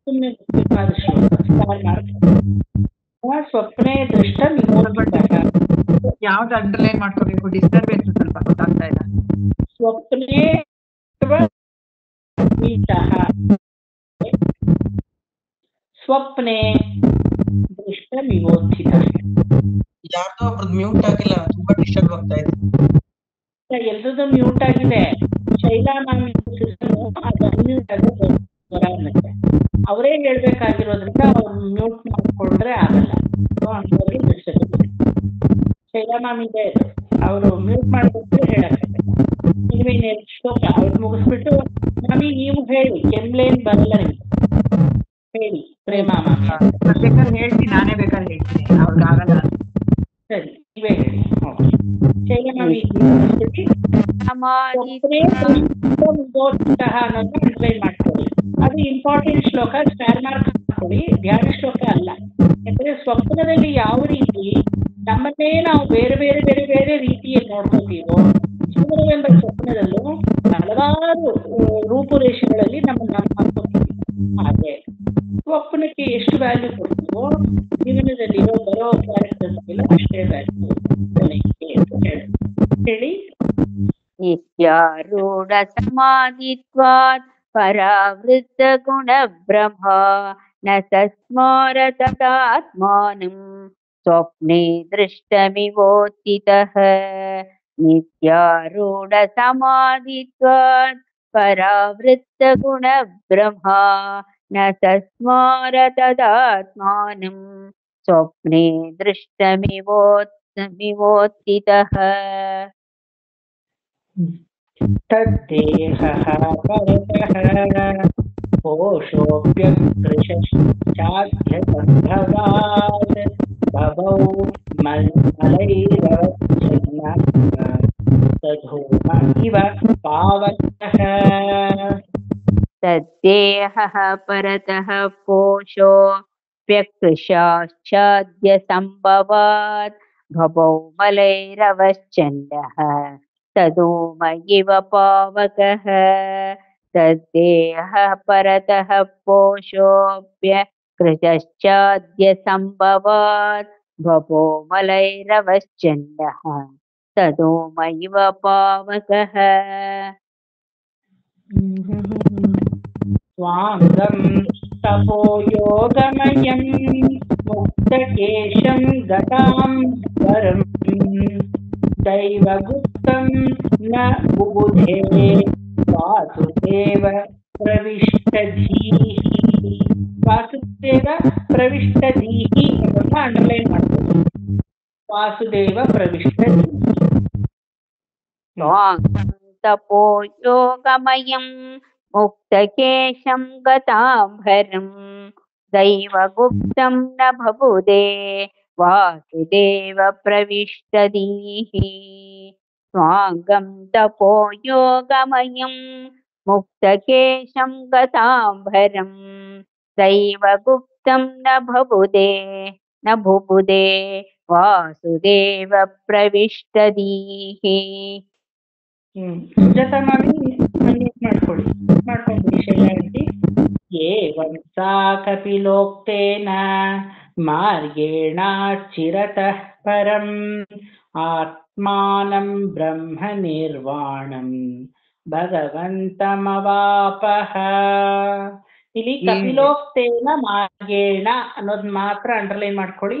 ಸುಮ್ಮನೆ ಮುಖ್ಯವಾದ ಶ್ಲೋಕ, ಸ್ಟಾರ್ ಮಾರ್ಕ್. ಸ್ವಪ್ನೇ ದೃಷ್ಟ ನಿಮೋಚಿತಃ. ಯಾವ್ದು ಅಂಡರ್ಲೈನ್ ಮಾಡ್ಕೋಬೇಕು? ಡಿಸ್ಟರ್ಬೆನ್ಸ್ ಸ್ವಲ್ಪ ಗೊತ್ತಾಗ್ತಾ ಇಲ್ಲ. ಸ್ವಪ್ನೇ ಸ್ವಪ್ನೆ ದೃಷ್ಟ ವಿಮೋಚಿತ. ಯಾರ್ದೋ ಒಬ್ರದ್ದು ಮ್ಯೂಟ್ ಆಗಿಲ್ಲ, ತುಂಬಾ ಡಿಸ್ಟರ್ಬ್ ಆಗ್ತಾ ಇದೆ. ಎಲ್ರದ್ದು ಮ್ಯೂಟ್ ಆಗಿದೆ. ಶೈಲಾ ಮ್ಯಾಮ್ ಅದು ಅನ್ಮ್ಯೂಟ್ ಆಗೋದು ಬರ ಅನ್ನತ್ತೆ. ಅವರೇ ಹೇಳ್ಬೇಕಾಗಿರೋದ್ರಿಂದ ಅವ್ರು ಮ್ಯೂಟ್ ಮಾಡ್ಕೊಂಡ್ರೆ ಆಗಲ್ಲ. ಹಂಗಾಗಿ ಡಿಸ್ಟರ್ಬ್. ಶೈಲಾ ಮ್ಯಾಮ್ ಇದೆ, ಅವರು ಮ್ಯೂಟ್ ಮಾಡ್ಕೊಂಡ್ರೆ ಹೇಳಕ್ಕಾಗಲ್ಲ. ನೀವೇನು ಶ್ಲೋಕ ಅವ್ರು ಮುಗಿಸ್ಬಿಟ್ಟು ಮಾಮಿ ನೀವು ಹೇಳಿ, ಕೆಮ್ಲೇನ್ ಬರಲ್ಲ ನಿಮ್ಗೆ, ಹೇಳಿ ಪ್ರೇಮ ಮಾಮಿ. ಬೇಕಾದ್ರೆ ಹೇಳ್ತೀನಿ, ನಾನೇ ಬೇಕಾದ್ರೆ ಹೇಳ್ತೀನಿ, ಅವ್ರಿಗಾಗಲ್ಲ. ಸರಿ, ನೀವೇ ಹೇಳಿ. ಶೈಲಾ ಮಾಮಿ ಮುಗಿಸ್ಬಿಟ್ಟು ಅನ್ನೋದನ್ನ ಅನ್ವಯ ಮಾಡ್ಕೊಳ್ಳಿ. ಅದು ಇಂಪಾರ್ಟೆಂಟ್ ಶ್ಲೋಕ, ಸ್ಟಾರ್ ಮಾರ್ಕ್ ಹಾಕೊಳ್ಳಿ. ಧ್ಯಾನ ಶ್ಲೋಕ ಅಲ್ಲ. ಯಾಕಂದ್ರೆ ಸ್ವಪ್ನದಲ್ಲಿ ಯಾವ ರೀತಿ ನಮ್ಮನ್ನೇ ನಾವು ಬೇರೆ ಬೇರೆ ಬೇರೆ ಬೇರೆ ರೀತಿಯಲ್ಲಿ ನೋಡ್ಕೋತೀವೋ, ಜೀವನವೆಂಬ ಸ್ವಪ್ನದಲ್ಲೂ ಹಲವಾರು ರೂಪುರೇಷೆಗಳಲ್ಲಿ ನಮ್ಮನ್ನ ಹಾಕೋತೀವಿ. ಹಾಗೆ ಸ್ವಪ್ನಕ್ಕೆ ಎಷ್ಟು ವ್ಯಾಲ್ಯೂ ಕೊಡ್ತೀವೋ ಜೀವನದಲ್ಲಿ ಬರೋ ಕ್ಯಾರೆಕ್ಟರ್ಸ್ಗೆಲ್ಲ ಅಷ್ಟೇ ವ್ಯಾಲ್ಯೂ ಹೇಳಿ. ನಿತ್ಯಾರೂಢ ಸಮಾಧಿತ್ವಾತ್ ಪರಾವೃತ್ತ ಗುಣಬ್ರಹ್ಮ ನ ಸಸ್ಮಾರ ತದಾತ್ಮಾನಂ ಸ್ವಪ್ನೆ ದೃಷ್ಟಮಿವೋಚಿತಃ. ನಿತ್ಯಾರೂಢ ಸಮಾಧಿತ್ವಾತ್ ಪರಾವೃತ್ತ ಗುಣಬ್ರಹ್ಮ ನ ಸಸ್ಮಾರ ತದಾತ್ಮಾನಂ ಸ್ವಪ್ನೆ ದೃಷ್ಟಮಿವೋಚಿತಃ. ತದ್ದೇಹಃ ಪರತಃ ಕೋಶೋऽಪ್ಯಕೃಶಶ್ಚಾಧ್ಯಸಂಭವಾತ್ ಭವೌ ಮಲೈರವಚ್ಛನ್ನಃ ತಧೂಮ ಇವ ಪಾವಕಃ. ತದ್ದೇಹಃ ಪರತಃ ಕೋಶೋऽಪ್ಯಕೃಶಶ್ಚಾದ್ಯಸಂಭವಾತ್ ಭವೌ ಮಲೈರವಶ್ಚನ್ನಃ ತಧೂಮ ಇವ ಪಾವಕಃ. ತದ್ದೇಹಃ ಪರತಃ ಕೋಶೋऽಪ್ಯಕೃಶಶ್ಚಾದ್ಯಸಂಭವಾತ್ ಭವೋ ಮಲೈರವಶ್ಚನ್ನಃ ತಧೂಮ ಇವ ಪಾವಕಃ. ಸ್ವಾಂಗಂ ತಪೋಯೋಗಮಯಂ ಮುಕ್ತಕೇಶಂ ಗತಾಂ ಪರಂ ದೈವಗುಪ್ತಂ ನ ಬುಬುಧೇ ವಾಸುದೇವ ಪ್ರವಿಷ್ಟಧೀಃ. ವಾಸುದೇವ ಪ್ರವಿಷ್ಟಧೀಃ ಅಂತ ಅಂಡರ್ಲೈನ್ ಮಾಡ್ಬೋದು. ವಾಸುದೇವ ಪ್ರವಿಷ್ಟಧೀಃ. ಸ್ವಾಂಗಂ ತಪೋಯೋಗಮಯಂ ಮುಕ್ತಕೇಶಂ ಗತಾಂಬರಂ ದೈವಗುಪ್ತಂ ನ ಬಬುಧೇ ವಾಸುದೇವ ಪ್ರವಿಷ್ಟಧೀಃ. ಸ್ವಾಂಗಂ ತಪೋಯೋಗಮಯಂ ಮುಕ್ತಕೇಶಂ ಗತಾಂಬರಂ ದೈವಗುಪ್ತಂ ನ ಬುಬುಧೇ ವಾಸುದೇವ ಪ್ರವಿಷ್ಟಧೀಃ. ಸುಜಾತ ಮಾಮಿ ಮಾಡ್ಕೊಂಡು ಶೈಲಾಂಟಿ. ಏವಂ ಸಾ ಕಪಿಲೋಕ್ತೇನ ಮಾರ್ಗೇಣಾಚಿರತಃ ಪರಂ ಆತ್ಮಾನಂ ಬ್ರಹ್ಮ ನಿರ್ವಾಣಂ ಭಗವಂತಮವಾಪಃ. ಇಲ್ಲಿ ಕಪಿಲೋಕ್ತೇನ ಮಾರ್ಗೇಣ ಅನ್ನೋದ್ ಮಾತ್ರ ಅಂಡರ್ಲೈನ್ ಮಾಡ್ಕೊಳ್ಳಿ.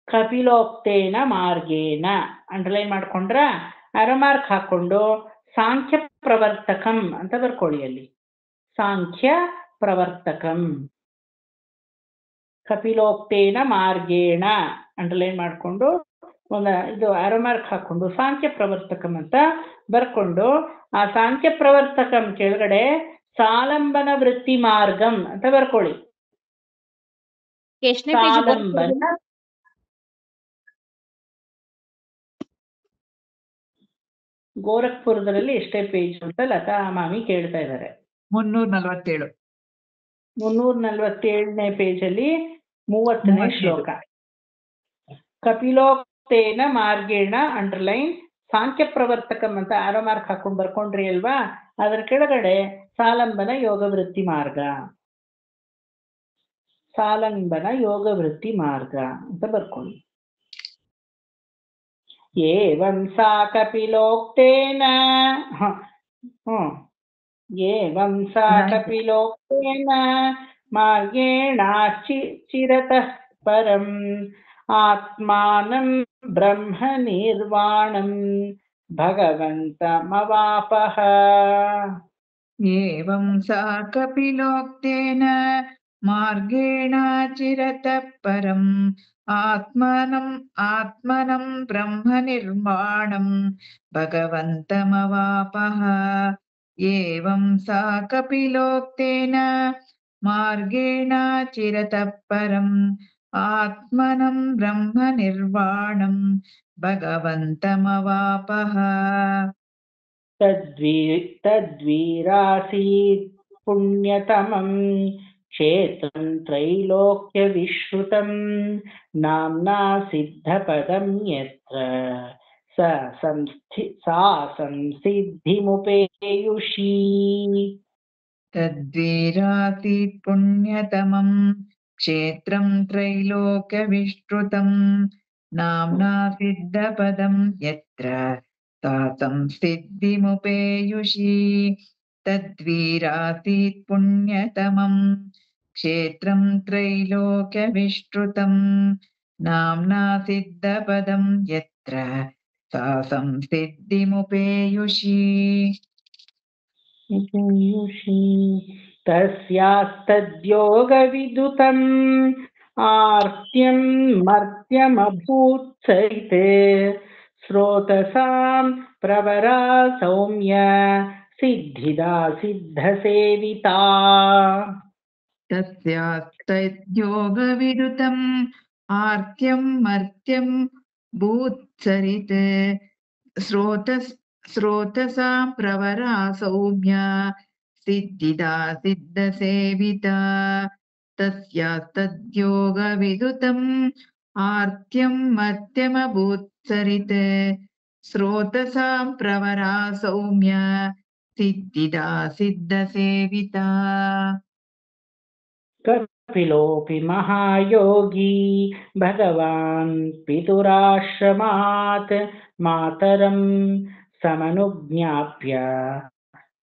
ಕಪಿಲೋಕ್ತೇನ ಮಾರ್ಗೇಣ ಅಂಡರ್ಲೈನ್ ಮಾಡ್ಕೊಂಡ್ರ ಅರಮಾರ್ಕ್ ಹಾಕೊಂಡು ಸಾಂಖ್ಯ ಪ್ರವರ್ತಕಂ ಅಂತ ಬರ್ಕೊಳ್ಳಿ ಅಲ್ಲಿ. ಸಾಂಖ್ಯ ಪ್ರವರ್ತಕಂ ಕಪಿಲೋಕ್ತೇನ ಮಾರ್ಗೇಣ ಅಂಡರ್ಲೈನ್ ಮಾಡಿಕೊಂಡು ಇದು ಅರಮಾರ್ಕ್ ಹಾಕೊಂಡು ಸಾಂಖ್ಯ ಪ್ರವರ್ತಕಂ ಅಂತ ಬರ್ಕೊಂಡು ಆ ಸಾಂಖ್ಯ ಪ್ರವರ್ತಕಂ ಕೆಳಗಡೆ ಸಾಲಂಬನ ವೃತ್ತಿ ಮಾರ್ಗಂ ಅಂತ ಬರ್ಕೊಳ್ಳಿ. ಸಾಲಂಬನ ಗೋರಖ್ಪುರದಲ್ಲಿ ಎಷ್ಟೇ ಪೇಜ್ ಅಂತ ಲತಾ ಮಾಮಿ ಕೇಳ್ತಾ ಇದ್ದಾರೆ. 347. 347ನೇ ಪೇಜಲ್ಲಿ 30ನೇ ಶ್ಲೋಕ. ಕಪಿಲೋಕ್ತೇನ ಮಾರ್ಗೇಣ ಅಂಡರ್ಲೈನ್ ಸಾಂಖ್ಯ ಪ್ರವರ್ತಕಂ ಅಂತ ಆರೋ ಮಾರ್ಕ್ ಹಾಕೊಂಡು ಬರ್ಕೊಂಡ್ರಿ ಅಲ್ವಾ, ಅದರ ಕೆಳಗಡೆ ಸಾಲಂಬನ ಯೋಗ ವೃತ್ತಿ ಮಾರ್ಗ, ಸಾಲಂಬನ ಯೋಗ ವೃತ್ತಿ ಮಾರ್ಗ ಅಂತ ಬರ್ಕೊಳ್ಳಿ. ಏವಂ ಸಾ ಕಪಿಲೋಕ್ತೇನ ಏವಂ ಸಾ ಕಪಿಲೋಕ್ತೇನ ಮಾರ್ಗೇಣಾಚಿರತಃ ಪರಂ ಆತ್ಮಾನಂ ಬ್ರಹ್ಮ ನಿರ್ವಾಣಂ ಭಗವಂತಮವಾಪಃ. ಏವಂ ಸಾ ಕಪಿಲೋಕ್ತೇನ ಮಾರ್ಗೇಣಾಚಿರತಃ ಪರಂ ಆತ್ಮನಂ ಬ್ರಹ್ಮ ನಿರ್ವಾಣಂ ಭಗವಂತಮವಾಪಃ. ಏವಂ ಸಾ ಕಪಿಲೋಕ್ತೇನ ಮಾರ್ಗೇಣಾಚಿರತಃ ಪರಂ ಆತ್ಮನಂ ಬ್ರಹ್ಮ ನಿರ್ವಾಣಂ ಭಗವಂತಮವಾಪಃ. ತದ್ವೀರಾಸೀತ್ ಪುಣ್ಯತಮಂ ಕ್ಷೇತ್ರಂ ತ್ರೈಲೋಕ್ಯ ವಿಶ್ರುತಂ ನಾಮ್ನಾ ಸಿದ್ಧಪದಂ ಯತ್ರ ಸಾ ಸಂಸಿದ್ಧಿಮುಪೇಯುಷಿ. ತದ್ವೀರಾಸೀತ್ ಪುಣ್ಯತಮಂ ಕ್ಷೇತ್ರಂ ತ್ರೈಲೋಕ್ಯ ವಿಶ್ರುತಂ ನಾಮ್ನಾ ಸಿದ್ಧಪದಂ ಯತ್ರ ಸಾ ಸಂಸಿದ್ಧಿಮುಪೇಯುಷಿ. ತದ್ವೀರಾಸೀತ್ ಪುಣ್ಯತಮಂ ಕ್ಷೇತ್ರಂ ತ್ರೈಲೋಕ್ಯ ವಿಶ್ರುತಂ ನಾಮ್ನಾ ಸಿದ್ಧಪದಂ ಯತ್ರ ಸಾ ಸಂಸಿದ್ಧಿಮುಪೇಯುಷಿ. ತಸ್ಯಾಸ್ತದ್ಯೋಗವಿದುತಂ ಆರ್ತ್ಯಂ ಮರ್ತ್ಯಮಭೂತ್ಸರಿತೆ ಸ್ರೋತಸಾಂ ಪ್ರವರಾ ಸೌಮ್ಯ ಸಿದ್ಧಿದಾ ಸಿದ್ಧಸೇವಿತಾ. ತಸ್ಯಾಸ್ತದ್ಯೋಗವಿದುತಂ ಆರ್ತ್ಯಂ ಮರ್ತ್ಯಂ ಭೂತ್ಸರಿತೆ ಸ್ರೋತಸಾಂ ಪ್ರವರಾ ಸೌಮ್ಯ ಸಿದ್ಧಿದಾ ಸಿದ್ಧಸೇವಿತಾ. ತಸ್ಯಾಸ್ತದ್ಯೋಗವಿದುತಂ ಆರ್ತ್ಯಂ ಮರ್ತ್ಯಮಭೂತ್ಸರಿತೆ ಸ್ರೋತಸಾಂ ಪ್ರವರಾ ಸೌಮ್ಯ ಸಿದ್ಧಿದಾ ಸಿದ್ಧಸೇವಿತಾ. ಕಪಿಲೋಪಿ ಮಹಾಯೋಗಿ ಭಗವಾನ್ ಪಿತುರಾಶ್ರಮಾತ್ ಮಾತರಂ ಸಮನುಜ್ಞಾಪ್ಯ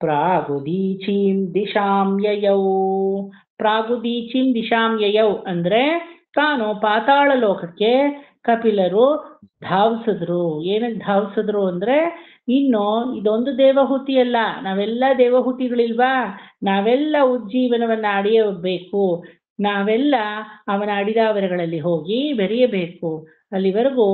ಪ್ರಾಗುದೀಚೀಂ ದಿಶಾಂ ಯಯೌ. ಪ್ರಾಗುದೀಚೀಂ ದಿಶಾಂ ಯಯೌ ಅಂದ್ರೆ ತಾನು ಪಾತಾಳ ಲೋಕಕ್ಕೆ ಕಪಿಲರು ಧಾವಿಸಿದ್ರು. ಏನಕ್ಕೆ ಧಾವಿಸಿದ್ರು ಅಂದ್ರೆ, ಇನ್ನು ಇದೊಂದು ದೇವಹೂತಿ ಅಲ್ಲ, ನಾವೆಲ್ಲ ದೇವಹೂತಿಗಳಿಲ್ವಾ, ನಾವೆಲ್ಲ ಉಜ್ಜೀವನವನ್ನ ಅಡಿಯಬೇಕು, ನಾವೆಲ್ಲ ಅವನ ಅಡಿದಾವರೆಗಳಲ್ಲಿ ಹೋಗಿ ಬೆರೆಯಬೇಕು. ಅಲ್ಲಿವರೆಗೂ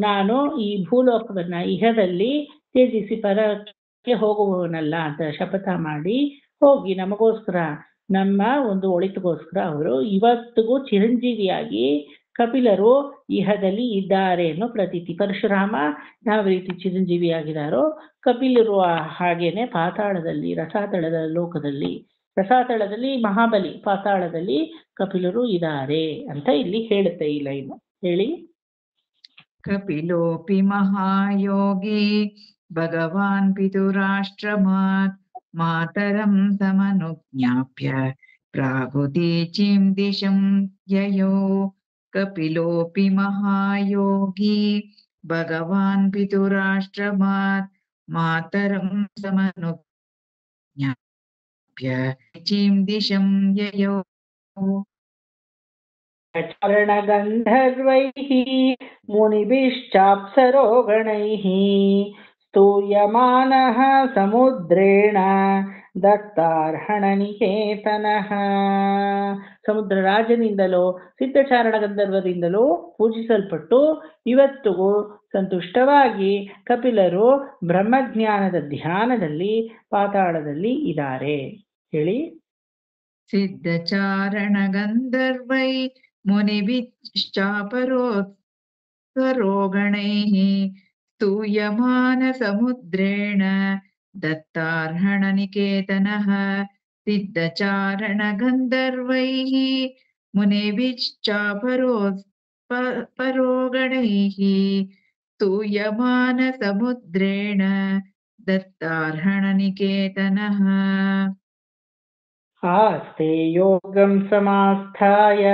ನಾನು ಈ ಭೂಲೋಕವನ್ನ ಇಹದಲ್ಲಿ ತ್ಯಜಿಸಿ ಪರಕ್ಕೆ ಹೋಗುವವನಲ್ಲ ಅಂತ ಶಪಥ ಮಾಡಿ ಹೋಗಿ ನಮಗೋಸ್ಕರ, ನಮ್ಮ ಒಂದು ಒಳಿತಿಗೋಸ್ಕರ ಅವರು ಇವತ್ತಿಗೂ ಚಿರಂಜೀವಿಯಾಗಿ ಕಪಿಲರು ಇಹದಲ್ಲಿ ಇದ್ದಾರೆ ಅನ್ನೋ ಪ್ರತೀತಿ. ಪರಶುರಾಮ ಯಾವ ರೀತಿ ಚಿರಂಜೀವಿಯಾಗಿದ್ದಾರೋ ಕಪಿಲರು ಹಾಗೇನೆ ಪಾತಾಳದಲ್ಲಿ, ರಸಾತಳದ ಲೋಕದಲ್ಲಿ, ರಸಾತಳದಲ್ಲಿ ಮಹಾಬಲಿ, ಪಾತಾಳದಲ್ಲಿ ಕಪಿಲರು ಇದ್ದಾರೆ ಅಂತ ಇಲ್ಲಿ ಹೇಳುತ್ತೆ ಈ ಲೈನು. ಹೇಳಿ. ಕಪಿಲೋಪಿ ಮಹಾಯೋಗಿ ಭಗವಾನ್ ಪಿತುರಾಶ್ರಮಾತ್ ಮಾತರಂ ಸಮನುಜ್ಞಾಪ್ಯ ಪ್ರಾಗುದೀಚೀಂ ದಿಶಂ ಯಯೋ. ಕಪಿಲೋಪಿ ಮಹಾಯೋಗಿ ಭಗವಾನ್ ಪಿತುರಾಶ್ರಮಾತ್ ಮಾತರಂ ಸಮನುಜ್ಞಾಪ್ಯ ಚೀಂ ದಿಶಂ ಯಯೋ. चरणगन्धर्वैः मुनिभिश्चाप्सरो गणैः स्तूयमानः समुद्रेण दत्तार्हणनिकेतनः. ಸಮುದ್ರ ರಾಜನಿಂದಲೋ ಸಿದ್ಧಚಾರಣ ಗಂಧರ್ವರಿಂದಲೋ ಪೂಜಿಸಲ್ಪಟ್ಟು ಇವತ್ತಿಗೂ ಸಂತುಷ್ಟವಾಗಿ ಕಪಿಲರು ಬ್ರಹ್ಮಜ್ಞಾನದ ಧ್ಯಾನದಲ್ಲಿ ಪಾತಾಳದಲ್ಲಿ ಇದ್ದಾರೆ. ಹೇಳಿ. ಸಿದ್ಧಚಾರಣ ಗಂಧರ್ವೈ ಮುನಿಭಿಶ್ಚಾಪರೋ ಗಣೈಃ ಸ್ತೂಯಮಾನ ಸಮುದ್ರೇಣ ದತ್ತಾರ್ಹಣ ನಿಕೇತನಃ. ಸಿದ್ಧಚಾರಣ ಗಂಧರ್ವೈಃ ಮುನಿಭಿಶ್ಚಾಪರೋ ಗಣೈಃ ಸ್ತೂಯಮಾನ ಸಮುದ್ರೇಣ ದತ್ತಾರ್ಹಣ ನಿಕೇತನಃ. आस्ते योगं समास्थाय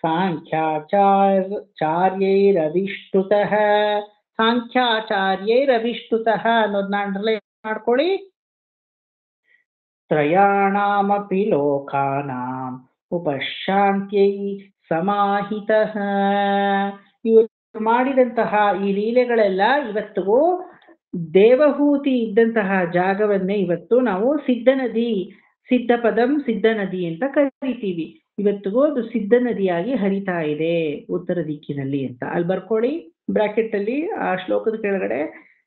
ಸಾಂಖ್ಯಾಚಾರ್ಯೈರವಿಷ್ಟುತಃ. ಸಾಂಖ್ಯಾಚಾರ್ಯೈರವಿಷ್ಟುತಃ ಅನ್ನೋದನ್ನ ಅಂಡರ್ಲೈನ್ ಮಾಡ್ಕೊಳ್ಳಿ. ತ್ರಯಾಣಾಮಪಿ ಲೋಕಾನಾಂ ಉಪಶಾಂತ್ಯೈ ಸಮಾಹಿತಃ. ಇವರು ಮಾಡಿದಂತಹ ಈ ಲೀಲೆಗಳೆಲ್ಲ ಇವತ್ತಿಗೂ ದೇವಹೂತಿ ಇದ್ದಂತಹ ಜಾಗವನ್ನೇ ಇವತ್ತು ನಾವು ಸಿದ್ಧ ನದಿ, ಸಿದ್ಧ ಪದಂ ಸಿದ್ಧ ನದಿ ಅಂತ ಕರಿತೀವಿ. ಇವತ್ತಿಗೂ ಅದು ಸಿದ್ಧ ನದಿಯಾಗಿ ಹರಿತಾ ಇದೆ ಉತ್ತರ ದಿಕ್ಕಿನಲ್ಲಿ ಅಂತ ಅಲ್ಲಿ ಬರ್ಕೊಳ್ಳಿ ಬ್ರಾಕೆಟ್ ಅಲ್ಲಿ. ಆ ಶ್ಲೋಕದ ಕೆಳಗಡೆ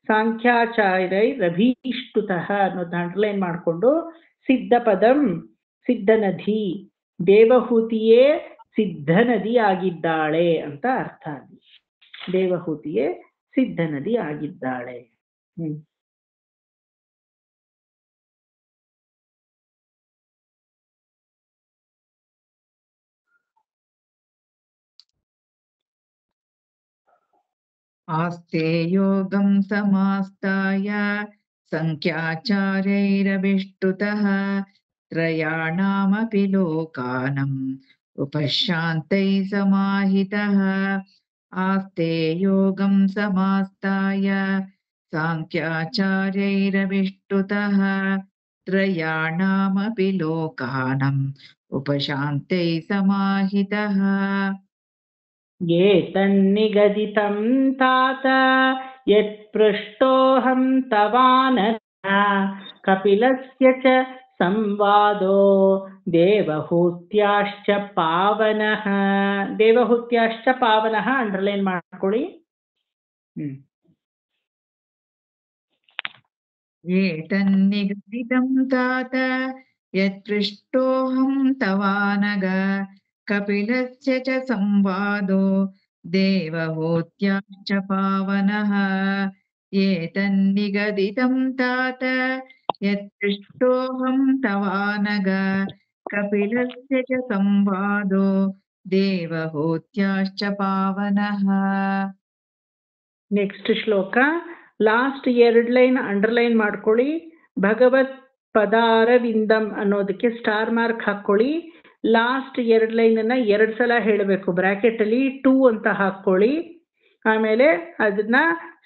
ಸಾಂಖ್ಯಾಚಾರ್ಯೈ ರಭೀಷ್ಟುತಃ ಅನ್ನೋದನ್ನ ಅಂಡರ್ಲೈನ್ ಮಾಡಿಕೊಂಡು ಸಿದ್ಧ ಪದಂ ಸಿದ್ಧ ನದಿ, ದೇವಹೂತಿಯೇ ಸಿದ್ಧ ನದಿ ಆಗಿದ್ದಾಳೆ ಅಂತ ಅರ್ಥ. ದೇವಹೂತಿಯೇ ಸಿದ್ಧ ನದಿ ಆಗಿದ್ದಾಳೆ. आस्ते योगं समास्ताय संख्याचार्यैरभिष्टुतः त्रयाणामपि लोकानम् उपशान्तै समाहितः. आस्ते योगं समास्ताय सांख्याचार्यैरभिष्टुतः त्रयाणामपि लोकानम् उपशान्तै समाहितः. ये तन्निगदितं तात यत्पृष्टोऽहं तवानघ कपिलस्य च संवादो देवहूत्याश्च पावनः. देवहूत्याश्च पावनः ಅಂಡರ್ಲೈನ್ ಮಾಡ್ಕೊಳ್ಳಿ. ಏತನ್ನಿಗದಿತಂ तात ಯತ್ಪೃಷ್ಟೋऽಹಂ ತವಾನಘ ಕಪಿಲಸ್ಯ ಚ ಸಂವಾದೋ ದೇವಹೂತ್ಯಾಶ್ಚ ಪಾವನಃ. ಏತನ್ನಿಗದಿತಂ तात ಯತ್ಪೃಷ್ಟೋऽಹಂ ತವಾನಘ ಕಪಿಲಸ್ಯ ಚ ಸಂವಾದೋ ದೇವಹೂತ್ಯಾಶ್ಚ ಪಾವನಃ. ನೆಕ್ಸ್ಟ್ ಶ್ಲೋಕ ಲಾಸ್ಟ್ 2 ಲೈನ್ ಅಂಡರ್ಲೈನ್ ಮಾಡ್ಕೊಳ್ಳಿ. ಭಗವತ್ ಪದಾರವಿಂದಂ ಅನ್ನೋದಕ್ಕೆ ಸ್ಟಾರ್ ಮಾರ್ಕ್ ಹಾಕೊಳ್ಳಿ. ಲಾಸ್ಟ್ 2 ಲೈನ್ ಅನ್ನ 2 ಸಲ ಹೇಳಬೇಕು. ಬ್ರಾಕೆಟ್ ಅಲ್ಲಿ 2 ಅಂತ ಹಾಕೊಳ್ಳಿ. ಆಮೇಲೆ ಅದನ್ನ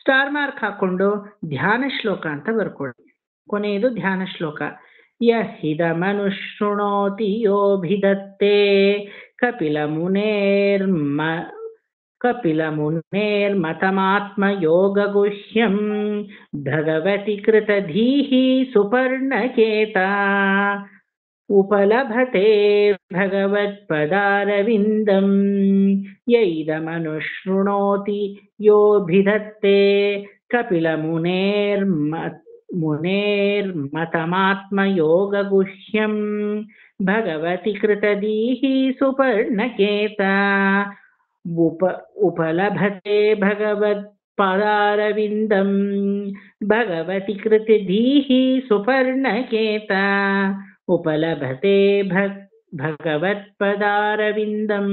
ಸ್ಟಾರ್ ಮಾರ್ಕ್ ಹಾಕೊಂಡು ಧ್ಯಾನ ಶ್ಲೋಕ ಅಂತ ಬರ್ಕೊಳ್ಳಿ. ಕೊನೆಯದು ಧ್ಯಾನ ಶ್ಲೋಕ. ಯಹಿದಮನುಶೃಣೋತಿ ಯೋಭಿದತ್ತೆ ಕಪಿಲಮುನೇರ್ಮತಮಾತ್ಮಯೋಗಗುಹ್ಯಂ ಭಗವತಿ ಕೃತಧೀಃ ಸುಪರ್ಣಕೇತಾ ಉಪಲಭತೆ ಭಗವತ್ಪದಾರವಿಂದಂ. ಯೈದಮನುಶೃಣೋತಿ ಯೋಭಿದತ್ತೆ ಕಪಿಲಮುನೇರ್ಮತಮಾತ್ಮಯೋಗಗುಹ್ಯಂ ಭಗವತಿ ಕೃತಧೀಃ ಸುಪರ್ಣಕೇತಾ ಉಪಲಭತೆ ಭಗವತ್ಪದಾರವಿಂದಂ. ಭಗವತಿ ಕೃತಧೀಃ ಸುಪರ್ಣಕೇತಾ ಉಪಲಭತೆ ಭಗವತ್ಪದಾರವಿಂದಂ.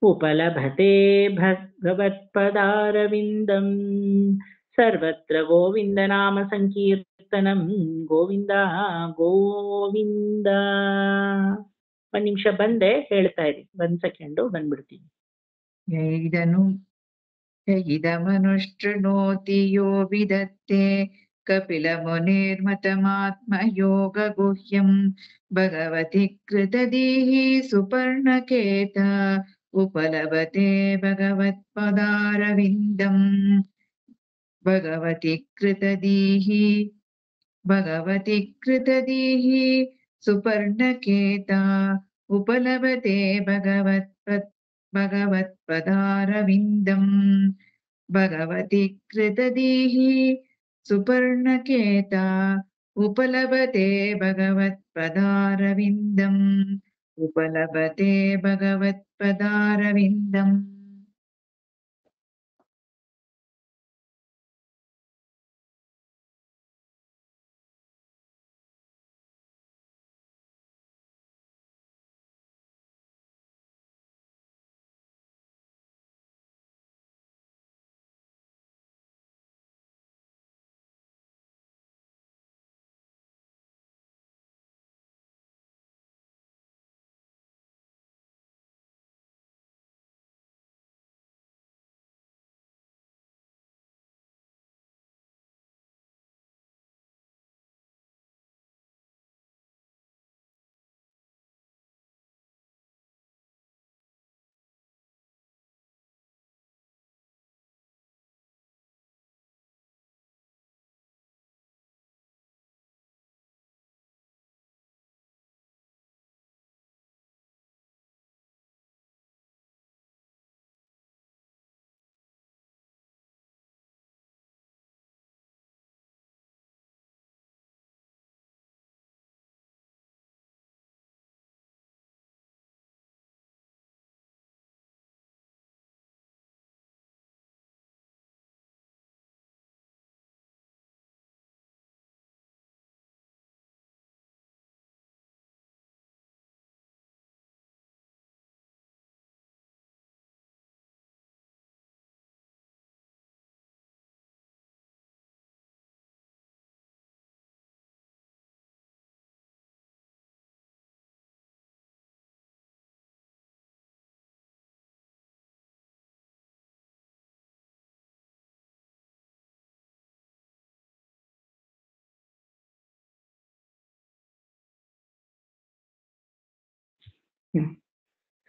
ಉಪಲಭತೆ ಭಗವತ್ಪದಾರವಿಂದಂ. ಸರ್ವತ್ರ ಗೋವಿಂದ ನಾಮ ಸಂಕೀರ್ತನಂ. ಗೋವಿಂದ ಗೋವಿಂದ. 1 ನಿಮಿಷ ಬಂದೆ, ಹೇಳ್ತಾ ಇರಿ. 1 ಸೆಕೆಂಡು ಬಂದ್ಬಿಡ್ತೀನಿ. ಇದಮನುಶೃಣೋತಿ ಯೋ ವಿದತ್ತೆ कपिलमुनिर्मतमात्मयोगगुह्यं भगवति कृतदीहि सुपर्णकेत उपलभते भगवत्पदारविन्दम् भगवति कृतदीहि सुपर्णकेता उपलभते भगवत्पदारविन्दम् भगवति कृतदीहि सुपर्णकेता उपलभते भगवत्पदारविन्दम् उपलभते भगवत्पदारविन्दम्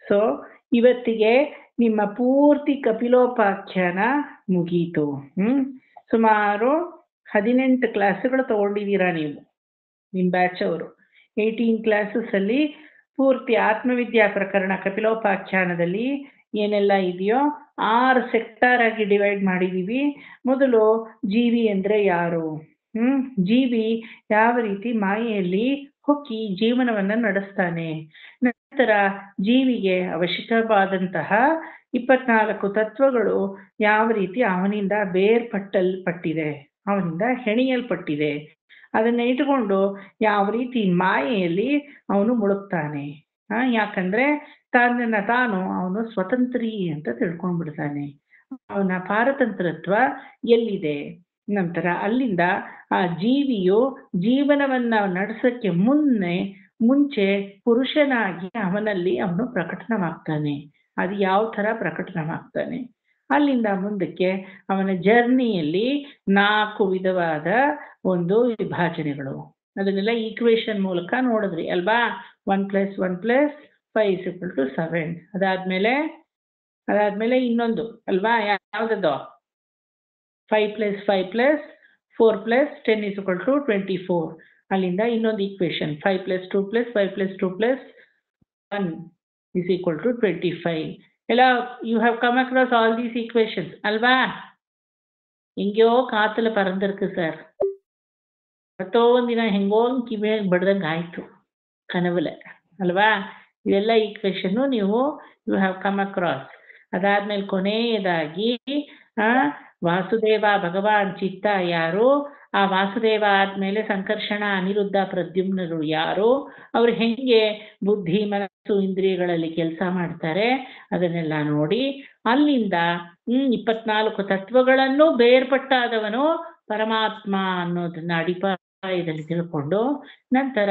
ಸೊ ಇವತ್ತಿಗೆ ನಿಮ್ಮ ಪೂರ್ತಿ ಕಪಿಲೋಪಾಖ್ಯಾನ ಮುಗೀತು. ಸುಮಾರು 18 ಕ್ಲಾಸ್ಗಳು ತಗೊಂಡಿದ್ದೀರಾ ನೀವು, ನಿಮ್ಮ ಬ್ಯಾಚ್ ಅವರು. 18 ಕ್ಲಾಸಸ್ ಅಲ್ಲಿ ಪೂರ್ತಿ ಆತ್ಮವಿದ್ಯಾ ಪ್ರಕರಣ ಕಪಿಲೋಪಾಖ್ಯಾನದಲ್ಲಿ ಏನೆಲ್ಲ ಇದೆಯೋ 6 ಸೆಕ್ಟಾರ್ ಆಗಿ ಡಿವೈಡ್ ಮಾಡಿದೀವಿ. ಮೊದಲು ಜೀವಿ ಅಂದ್ರೆ ಯಾರು, ಜೀವಿ ಯಾವ ರೀತಿ ಮಾಯೆಯಲ್ಲಿ ಹೊಕ್ಕಿ ಜೀವನವನ್ನ ನಡೆಸ್ತಾನೆ, ನಂತರ ಜೀವಿಗೆ ಅವಶ್ಯಕವಾದಂತಹ 24 ತತ್ವಗಳು ಯಾವ ರೀತಿ ಅವನಿಂದ ಬೇರ್ಪಟ್ಟಲ್ಪಟ್ಟಿದೆ, ಅವನಿಂದ ಹೆಣೆಯಲ್ಪಟ್ಟಿದೆ, ಅದನ್ನ ಇಟ್ಟುಕೊಂಡು ಯಾವ ರೀತಿ ಮಾಯೆಯಲ್ಲಿ ಅವನು ಮುಳುಗ್ತಾನೆ. ಯಾಕಂದ್ರೆ ತಾನು ಅವನು ಸ್ವತಂತ್ರಿ ಅಂತ ತಿಳ್ಕೊಂಡ್ಬಿಡ್ತಾನೆ. ಅವನ ಪಾರತಂತ್ರತ್ವ ಎಲ್ಲಿದೆ, ನಂತರ ಅಲ್ಲಿಂದ ಆ ಜೀವಿಯು ಜೀವನವನ್ನ ನಡೆಸಕ್ಕೆ ಮುಂಚೆ ಪುರುಷನಾಗಿ ಅವನು ಪ್ರಕಟನವಾಗ್ತಾನೆ. ಅದು ಯಾವ ತರ ಪ್ರಕಟನವಾಗ್ತಾನೆ, ಅಲ್ಲಿಂದ ಮುಂದಕ್ಕೆ ಅವನ ಜರ್ನಿಯಲ್ಲಿ 4 ವಿಧವಾದ ಒಂದು ವಿಭಾಜನೆಗಳು, ಅದನ್ನೆಲ್ಲ ಈಕ್ವೇಶನ್ ಮೂಲಕ ನೋಡಿದ್ರಿ ಅಲ್ವಾ. 1 + 1 + 5 = 7. ಅದಾದ್ಮೇಲೆ ಇನ್ನೊಂದು ಅಲ್ವಾ, ಯಾವ್ದದು 5 + 5 + 4 + 10 = 24. ಅಲ್ಲಿಂದ ಇನ್ನೊಂದು ಈಕ್ವೇಶನ್ 5 + 2 + 5 + 2 + 1 = 25. ಎಲ್ಲ you have come across all these equations ಅಲ್ವಾ. எங்கேயோ காத்துல பறந்திருக்கு சார், ಮತ್ತೋ ಒಂದಿನ ಹೆಂಗೋ ಕಿವಿಯಾಗಿ ಬಡ್ದಂಗೆ ಆಯ್ತು ಕನವಲ ಅಲ್ವಾ. ಇದೆಲ್ಲ ಈಕ್ವೇಶನ್ ನೀವು ಯು ಹ್ಯಾವ್ ಕಮ್ ಅಕ್ರಾಸ್. ಅದಾದ್ಮೇಲೆ ಕೊನೆಯದಾಗಿ ವಾಸುದೇವ ಭಗವಾನ್ ಚಿತ್ತ ಯಾರು, ಆ ವಾಸುದೇವ ಆದ್ಮೇಲೆ ಸಂಕರ್ಷಣ ಅನಿರುದ್ಧ ಪ್ರದ್ಯುಮ್ನರು ಯಾರು, ಅವ್ರು ಹೆಂಗೆ ಬುದ್ಧಿ ಮನಸ್ಸು ಇಂದ್ರಿಯಗಳಲ್ಲಿ ಕೆಲಸ ಮಾಡ್ತಾರೆ ಅದನ್ನೆಲ್ಲ ನೋಡಿ, ಅಲ್ಲಿಂದ 24 ತತ್ವಗಳನ್ನು ಬೇರ್ಪಟ್ಟಾದವನು ಪರಮಾತ್ಮ ಅನ್ನೋದನ್ನ ಅಡಿಪಾಯದಲ್ಲಿ ತಿಳ್ಕೊಂಡು, ನಂತರ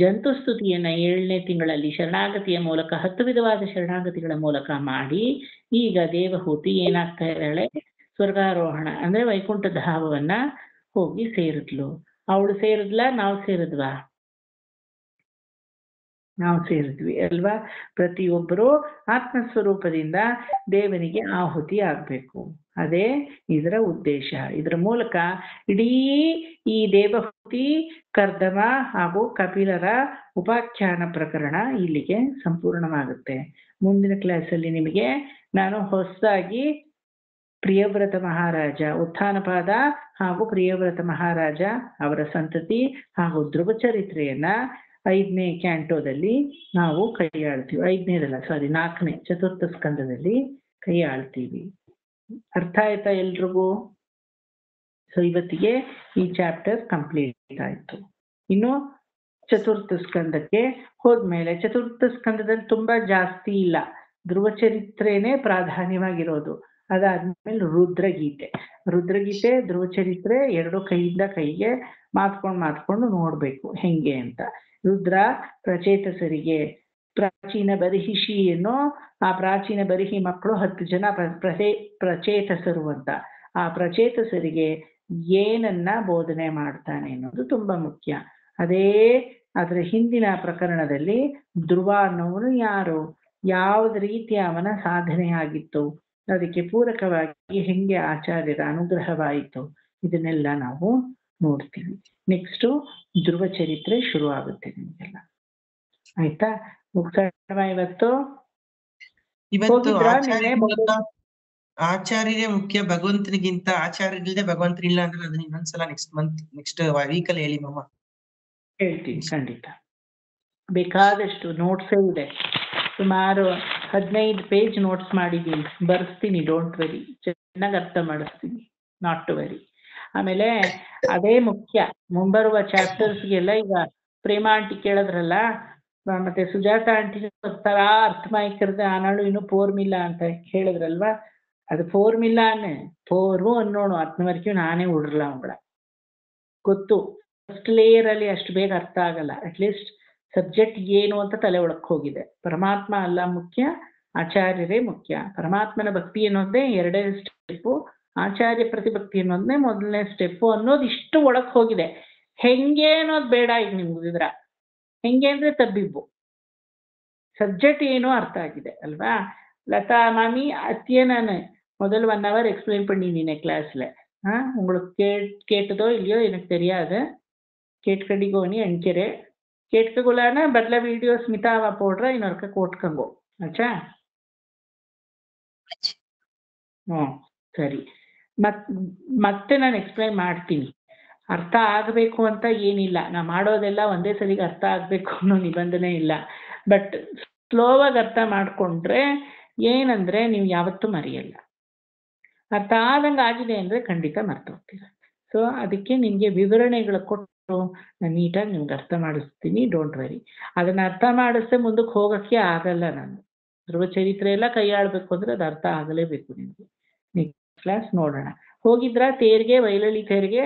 ಜಂತುಸ್ತುತಿಯನ್ನ 7ನೇ ತಿಂಗಳಲ್ಲಿ ಶರಣಾಗತಿಯ ಮೂಲಕ 10 ವಿಧವಾದ ಶರಣಾಗತಿಗಳ ಮೂಲಕ ಮಾಡಿ, ಈಗ ದೇವಹೂತಿ ಏನಾಗ್ತಾ ಇದ್ದಾಳೆ, ಸ್ವರ್ಗಾರೋಹಣ ಅಂದ್ರೆ ವೈಕುಂಠ ಧಾಮವನ್ನ ಹೋಗಿ ಸೇರಿದ್ಲು. ಅವಳು ಸೇರಿದ್ಲಾ, ನಾವು ಸೇರಿದ್ವಾ? ನಾವು ಸೇರಿದ್ವಿ ಅಲ್ವಾ? ಪ್ರತಿಯೊಬ್ಬರು ಆತ್ಮಸ್ವರೂಪದಿಂದ ದೇವನಿಗೆ ಆಹುತಿ ಆಗ್ಬೇಕು. ಅದೇ ಇದರ ಉದ್ದೇಶ. ಇದರ ಮೂಲಕ ಇಡೀ ಈ ದೇವಹೂತಿ, ಕರ್ದಮ ಹಾಗೂ ಕಪಿಲರ ಉಪಾಖ್ಯಾನ ಪ್ರಕರಣ ಇಲ್ಲಿಗೆ ಸಂಪೂರ್ಣವಾಗುತ್ತೆ. ಮುಂದಿನ ಕ್ಲಾಸಲ್ಲಿ ನಿಮಗೆ ನಾನು ಹೊಸದಾಗಿ ಪ್ರಿಯವ್ರತ ಮಹಾರಾಜ, ಉತ್ಥಾನಪಾದ ಹಾಗೂ ಪ್ರಿಯವ್ರತ ಮಹಾರಾಜ ಅವರ ಸಂತತಿ ಹಾಗೂ ಧ್ರುವ ಚರಿತ್ರೆಯನ್ನ 5ನೇ ಕ್ಯಾಂಟೋದಲ್ಲಿ ನಾವು ಕೈಯಾಳ್ತೀವಿ. 4ನೇ ಚತುರ್ಥ ಸ್ಕಂದದಲ್ಲಿ ಕೈಯಾಳ್ತೀವಿ. ಅರ್ಥ ಆಯ್ತಾ ಎಲ್ರಿಗೂ? ಸೊ ಇವತ್ತಿಗೆ ಈ ಚಾಪ್ಟರ್ ಕಂಪ್ಲೀಟ್ ಆಯ್ತು. ಇನ್ನು ಚತುರ್ಥ ಸ್ಕಂದಕ್ಕೆ ಹೋದ್ಮೇಲೆ, ಚತುರ್ಥ ಸ್ಕಂದದಲ್ಲಿ ತುಂಬಾ ಜಾಸ್ತಿ ಇಲ್ಲ, ಧ್ರುವ ಚರಿತ್ರೆನೇ ಪ್ರಾಧಾನ್ಯವಾಗಿರೋದು. ಅದಾದ್ಮೇಲೆ ರುದ್ರಗೀತೆ, ಧ್ರುವ ಚರಿತ್ರೆ 2 ಕೈಯಿಂದ ಕೈಗೆ ಮಾತ್ಕೊಂಡು ನೋಡ್ಬೇಕು ಹೆಂಗೆ ಅಂತ. ರುದ್ರ ಪ್ರಚೇತಸರಿಗೆ ಪ್ರಾಚೀನ ಬರಿಹಿಷಿಯನ್ನು, ಆ ಪ್ರಾಚೀನ ಬರಿಹಿ ಮಕ್ಕಳು 10 ಜನ ಪ್ರಚೇತಸರು ಅಂತ. ಆ ಪ್ರಚೇತಸರಿಗೆ ಏನನ್ನ ಬೋಧನೆ ಮಾಡ್ತಾನೆ ಅನ್ನೋದು ತುಂಬಾ ಮುಖ್ಯ. ಅದೇ ಅದರ ಹಿಂದಿನ ಪ್ರಕರಣದಲ್ಲಿ ಧ್ರುವ ಅನ್ನೋನು ಯಾರು, ಯಾವ್ದು ರೀತಿಯ ಅವನ ಸಾಧನೆ ಆಗಿತ್ತು, ಅದಕ್ಕೆ ಪೂರಕವಾಗಿ ಹೆಂಗೆ ಆಚಾರ್ಯರ ಅನುಗ್ರಹವಾಯಿತು, ಇದನ್ನೆಲ್ಲ ನಾವು ನೋಡ್ತೀವಿ. ನೆಕ್ಸ್ಟು ಧ್ರುವ ಚರಿತ್ರೆ ಶುರು ಆಗುತ್ತೆ ನಿಮ್ಗೆಲ್ಲ. ಆಯ್ತಾ? ಮುಗ್ಸೋಣ ಇವತ್ತು. ಇವತ್ತು ಹೋಗಿದ್ರಾ ಆಚಾರ್ಯ ನಿನ್ನೆ? ಮೂಲಕ ಆಚಾರ್ಯರೇ ಮುಖ್ಯ, ಭಗವಂತನಿಗಿಂತ ಆಚಾರ್ಯರಿಲ್ಲದೆ ಭಗವಂತನಿಲ್ಲ ಅಂದ್ರೆ ಅದನ್ನ ಇನ್ನೊಂದ್ಸಲ ನೆಕ್ಸ್ಟ್ ವೀಕಲ್ಲಿ ಹೇಳಿ ಮಮ್ಮ. ಹೇಳ್ತೀನಿ ಖಂಡಿತ. ಬೇಕಾದಷ್ಟು ನೋಟ್ಸೇ ಇದೆ, ಸುಮಾರು 15 ಪೇಜ್ ನೋಟ್ಸ್ ಮಾಡಿದ್ದೀನಿ, ಬರ್ಸ್ತೀನಿ. ಡೋಂಟ್ ವೆರಿ, ಚೆನ್ನಾಗಿ ಅರ್ಥ ಮಾಡಿಸ್ತೀನಿ, ನಾಟ್ ಟು ವೆರಿ. ಆಮೇಲೆ ಅದೇ ಮುಖ್ಯ ಮುಂಬರುವ ಚಾಪ್ಟರ್ಸ್ಗೆಲ್ಲ. ಈಗ ಪ್ರೇಮ ಆಂಟಿ ಕೇಳಿದ್ರಲ್ಲ, ಮತ್ತೆ ಸುಜಾತ ಆಂಟಿ ತರ ಅರ್ಥಮಾಯ್ಕರ್ದೆ ಆನಾಳು ಇನ್ನು ಫೋರ್ಮಿಲ್ಲ ಅಂತ ಹೇಳಿದ್ರಲ್ವಾ, ಅದು ಫೋರ್ಮಿಲ್ಲಾನೆ, ಫೋರು ಅನ್ನೋಣ ಅರ್ಥಮರ್ಕಿ ನಾನೇ ಉಡ್ರಲ್ಲ ಅವಳ ಗೊತ್ತು. ಫಸ್ಟ್ ಲೇಯರ್ ಅಲ್ಲಿ ಅಷ್ಟು ಬೇಗ ಅರ್ಥ ಆಗಲ್ಲ. ಅಟ್ಲೀಸ್ಟ್ ಸಬ್ಜೆಕ್ಟ್ ಏನು ಅಂತ ತಲೆ ಒಳಕ್ ಹೋಗಿದೆ. ಪರಮಾತ್ಮ ಅಲ್ಲ ಮುಖ್ಯ, ಆಚಾರ್ಯರೇ ಮುಖ್ಯ. ಪರಮಾತ್ಮನ ಭಕ್ತಿ ಅನ್ನೋದೇ 2ನೇ ಸ್ಟೆಪ್ಪು, ಆಚಾರ್ಯ ಪ್ರತಿಭಕ್ತಿ ಅನ್ನೋದನ್ನೇ 1ನೇ ಸ್ಟೆಪ್ಪು ಅನ್ನೋದು ಇಷ್ಟು ಒಳಕ್ ಹೋಗಿದೆ. ಹೆಂಗೆ ಅನ್ನೋದು ಬೇಡ ಈಗ ನಿಮ್ಗೆ. ಇದ್ರ ಹೆಂಗೆ ಅಂದ್ರೆ ತಬ್ಬಿಬ್ಬು, ಸಬ್ಜೆಕ್ಟ್ ಏನೋ ಅರ್ಥ ಆಗಿದೆ ಅಲ್ವಾ? லதா மாமி அத்திய நான் முதல் 1 hour எக்ஸ்பிளைன் பண்ணினேன் கிளாஸ்ல. உங்களுக்கு கேட்டதோ இல்லையோ எனக்கு தெரியாது, கேட்கடிக்கோ நீ அனுக்கிறேன். கேட்கக்குள்ளான ಬದಲ வீடியோ ಸ್ಮಿತಾವ போடுற இன்னொருக்க ಕೋಟ್ಕಂಗೋ. ಆಚಾ? ಸರಿ. ಮತ್ತೆ ನಾನು ಎಕ್ಸ್ಪ್ಲೈನ್ ಮಾಡ್ತೀನಿ. ಅರ್ಥ ಆಗಬೇಕು ಅಂತ ಏನಿಲ್ಲ, ನಾ ಮಾಡೋದೆಲ್ಲ ಒಂದೇ ಸರಿಗೆ ಅರ್ಥ ಆಗಬೇಕು ಅನ್ನೋ ನಿಬಂಧನೆ ಇಲ್ಲ. ಬಟ್ ಸ್ಲೋವಾಗಿ ಅರ್ಥ ಮಾಡ್ಕೊಂಡ್ರೆ ಏನಂದ್ರೆ ನೀವು ಯಾವತ್ತೂ ಮರೆಯಲ್ಲ. ಅರ್ಥ ಆದಂಗೆ ಆಗಿದೆ ಅಂದ್ರೆ ಖಂಡಿತ ಮರ್ತೋಗ್ತೀರ. ಸೊ ಅದಕ್ಕೆ ನಿಮಗೆ ವಿವರಣೆಗಳು ಕೊಟ್ಟು ನಾನು ನೀಟಾಗಿ ನಿಮ್ಗೆ ಅರ್ಥ ಮಾಡಿಸ್ತೀನಿ. Don't very. ಅದನ್ನ ಅರ್ಥ ಮಾಡಿಸ್ದೆ ಮುಂದಕ್ಕೆ ಹೋಗೋಕ್ಕೆ ಆಗಲ್ಲ. ನಾನು ಧ್ರುವ ಚರಿತ್ರೆ ಎಲ್ಲ ಕೈಯಾಳ್ಬೇಕು ಅಂದ್ರೆ ಅದು ಅರ್ಥ ಆಗಲೇಬೇಕು ನಿಮ್ಗೆ. ನೆಕ್ಸ್ಟ್ ಕ್ಲಾಸ್ ನೋಡೋಣ. ಹೋಗಿದ್ರಾ ತೇರ್ಗೆ, ವೈಲಳ್ಳಿ ತೇರ್ಗೆ?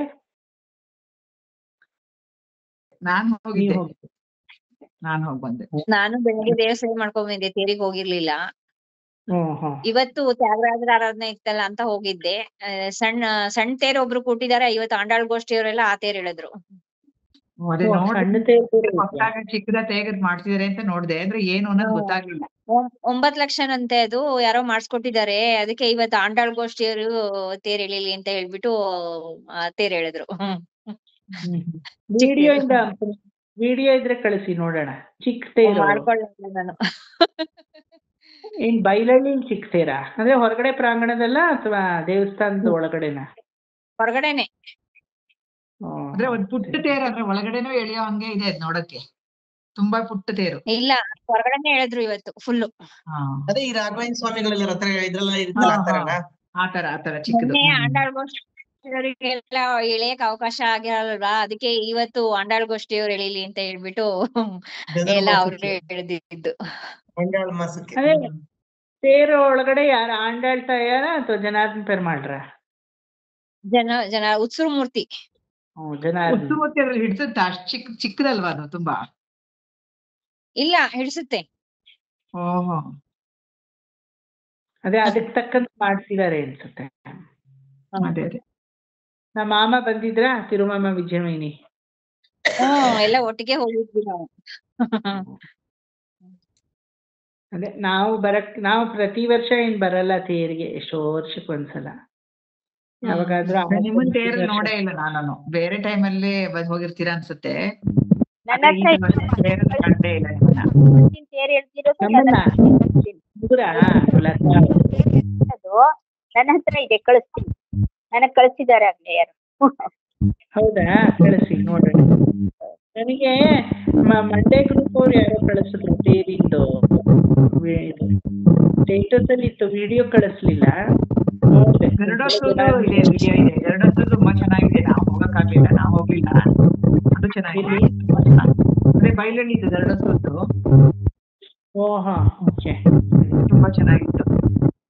ನಾನು ಹೋಗಿದ್ದೆ, ನಾನು ಹೋಗಿ ಬಂದೆ. ನಾನು ಬೆಳಿಗ್ಗೆ ದೇವ್ರ ಸೇವೆ ಮಾಡ್ಕೊಂಡ್ ಬಂದೆ, ತೇರಿಗೆ ಹೋಗಿರ್ಲಿಲ್ಲ. ಇವತ್ತು ತ್ಯಾಗರಾಜರ ಆರಾಧನೆ ಇತ್ತಲ್ಲ ಅಂತ ಹೋಗಿದ್ದೆ. ಸಣ್ಣ ತೇರ್ ಒಬ್ರು ಕೂಟಿದ್ದಾರೆ, ಇವತ್ತು ಆಂಡಾಳ್ ಗೋಷ್ಠಿಯವರೆಲ್ಲ ಆ ತೇರ್ ಹೇಳಿದ್ರು. ಅದೇ ಚಿಕ್ಕದ ತೇಗದ್ ಮಾಡ್ತಿದಾರೆ ಅಂತ ನೋಡ್ದೆ, ಅಂದ್ರೆ ಏನು ಅನ್ನೋದು ಗೊತ್ತಾಗ್ಲಿಲ್ಲ. 9 ಲಕ್ಷನಂತೆ ಅದು ಯಾರೋ ಮಾಡಿಸ್ಕೊಟ್ಟಿದ್ದಾರೆ. ಅದಕ್ಕೆ ಇವತ್ತು ಆಂಡಾಳ್ ಗೋಷ್ಠಿಯವರು ತೇರ್ ಎಳಿಲಿ ಅಂತ ಹೇಳ್ಬಿಟ್ಟು ತೇರ್ ಹೇಳಿದ್ರು. ವಿಡಿಯೋ ಇದ್ರೆ ಕಳಿಸಿ ನೋಡೋಣ. ಚಿಕ್ಕ ತೇರು ಮಾಡ್ಕೊಳ್ಳ ನಾನು. ಏನ್ ಬೈಲಳ್ಳಿ ಚಿಕ್ಕ ತೇರಾ ಅಂದ್ರೆ ಹೊರಗಡೆ ಪ್ರಾಂಗಣದಲ್ಲ ಅಥವಾ ದೇವಸ್ಥಾನದ ಒಳಗಡೆನಾ? ಹೊರಗಡೆನೆ. ಅಂದ್ರೆ ಒಂದ್ ಪುಟ್ಟ ತೇರು, ಅಂದ್ರೆ ಒಳಗಡೆನೂ ಎಳೆಯೋ ಹಂಗೆ ಇದೆ ಅದ್ ನೋಡಕ್ಕೆ. ತುಂಬಾ ಪುಟ್ಟ ತೇರು. ಇಲ್ಲ, ಹೊರಗಡೆನೆ ಹೇಳಿದ್ರು ಇವತ್ತು ಫುಲ್. ಅದೇ ಈ ರಾಘವೇಂದ್ರ ಸ್ವಾಮಿಗಳೆಲ್ಲ ರಥ ಇದ್ರಲ್ಲ ಇರುತ್ತಲ್ಲ ಆತರ ಚಿಕ್ಕದು. ಆಂಡಾಳ್ ಗೋಷ್ಠಿಯವರಿಗೆಲ್ಲ ಎಳೆಯಕ್ ಅವಕಾಶ ಆಗಿರಲ್ವಾ, ಅದಕ್ಕೆ ಇವತ್ತು ಆಂಡಾಳ್ ಗೋಷ್ಠಿಯವ್ರು ಎಳಿಲಿ ಅಂತ ಹೇಳ್ಬಿಟ್ಟು ಎಲ್ಲ ಅವ್ರಿಗೆ ಎಳೆದಿದ್ದು. ಅದೇ ತೇರು ಒಳಗಡೆ ಯಾರ ಆಂಡಾಳ್ ತಾಯಾರ ಅಥವಾ ಜನಾರ್ದನ್ ಪೆರ್ಮಾಳ್ರ? ಜನ ಉತ್ಸವ ಮೂರ್ತಿ. ಉತ್ಸವಮೂರ್ತಿ ಅದ್ರಲ್ಲಿ ಹಿಡ್ಸುತ್ತ? ಅಷ್ಟ್ ಚಿಕ್ಕದಲ್ವಾ ಅದು ತುಂಬಾ? ಇಲ್ಲ, ಹಿಡ್ಸುತ್ತೆ. ಓಹೋ, ಅದೇ ಅದಕ್ಕೆ ತಕ್ಕಂತ ಮಾಡ್ತಿದ್ದಾರೆ ಅನ್ಸುತ್ತೆ. ಅದೇ ನಮ್ಮ ಮಾಮ ಬಂದಿದ್ರ ತಿರುಮಾಮ ವಿಜಯವಾಹಿನಿ? ಎಲ್ಲ ಒಟ್ಟಿಗೆ ಹೋಗಿದ್ವಿ ನಾವು. ಅದೇ ನಾವು ಪ್ರತಿ ವರ್ಷ ಏನ್ ಬರಲ್ಲ ತೇರಿಗೆ, ಎಷ್ಟೋ ವರ್ಷಕ್ಕೊಂದ್ಸಲ ಯಾವಾಗಾದ್ರೂ ನಿಮ್ಮನ್ ತೇರು ನೋಡೇ ಇಲ್ಲ ನಾನು. ಬೇರೆ ಟೈಮ್ ಅಲ್ಲಿ ಹೋಗಿರ್ತೀರಾ ಅನ್ಸುತ್ತೆ. ನನ್ನ ಆದ್ರೆ ಈ ಹತ್ರ ವರ್ಷ ತೇರನ್ನ ಕಂಡೇ ಇಲ್ಲ ನಿಮ್ಮನ್ನ. ತೇರು ಎಳ್ದಿರೋದು ನಮ್ಮನ್ನ ದೂರ ಲತಾ ಅದು ನನ್ನ ಹತ್ರ ಇದೆ, ಕಳಿಸ್ತೀನಿ. ನನಗ್ ಕಳಿಸಿದ್ದಾರೆ ಆಗ್ಲೇ ಯಾರು. ಹೌದಾ? ಕಳಿಸಿ ನೋಡ್ರಿ. ನನಗೆ ಮಂಡೇ ಗ್ರೂಪ್ ಅವ್ರು ಯಾರೋ ಕಳಿಸಿದ್ರು ತೇರಿಂದು ಸ್ಟೇಟಸ್ ಅಲ್ಲಿ ಇತ್ತು, ವಿಡಿಯೋ ಕಳಿಸ್ಲಿಲ್ಲ. ನೋಡ್ದೆ. ಗರುಡೋತ್ಸವದ್ದು ಇದೆ, ವಿಡಿಯೋ ಇದೆ. ಗರುಡೋತ್ಸವ ತುಂಬಾ ಚೆನ್ನಾಗಿದೆ. ನಾವು ಹೋಗಕ್ಕಾಗ್ಲಿಲ್ಲ, ನಾವು ಹೋಗ್ಲಿಲ್ಲ. ಅದು ಚೆನ್ನಾಗಿದೆ, ತುಂಬಾ ಚೆನ್ನಾಗಿದೆ. ಅದೇ ಬೈಲಳ್ಳಿದು ಗರುಡೋತ್ಸವದ್ದು. ಓಹಾ, ಓಕೆ. ತುಂಬಾ ಚೆನ್ನಾಗಿತ್ತು.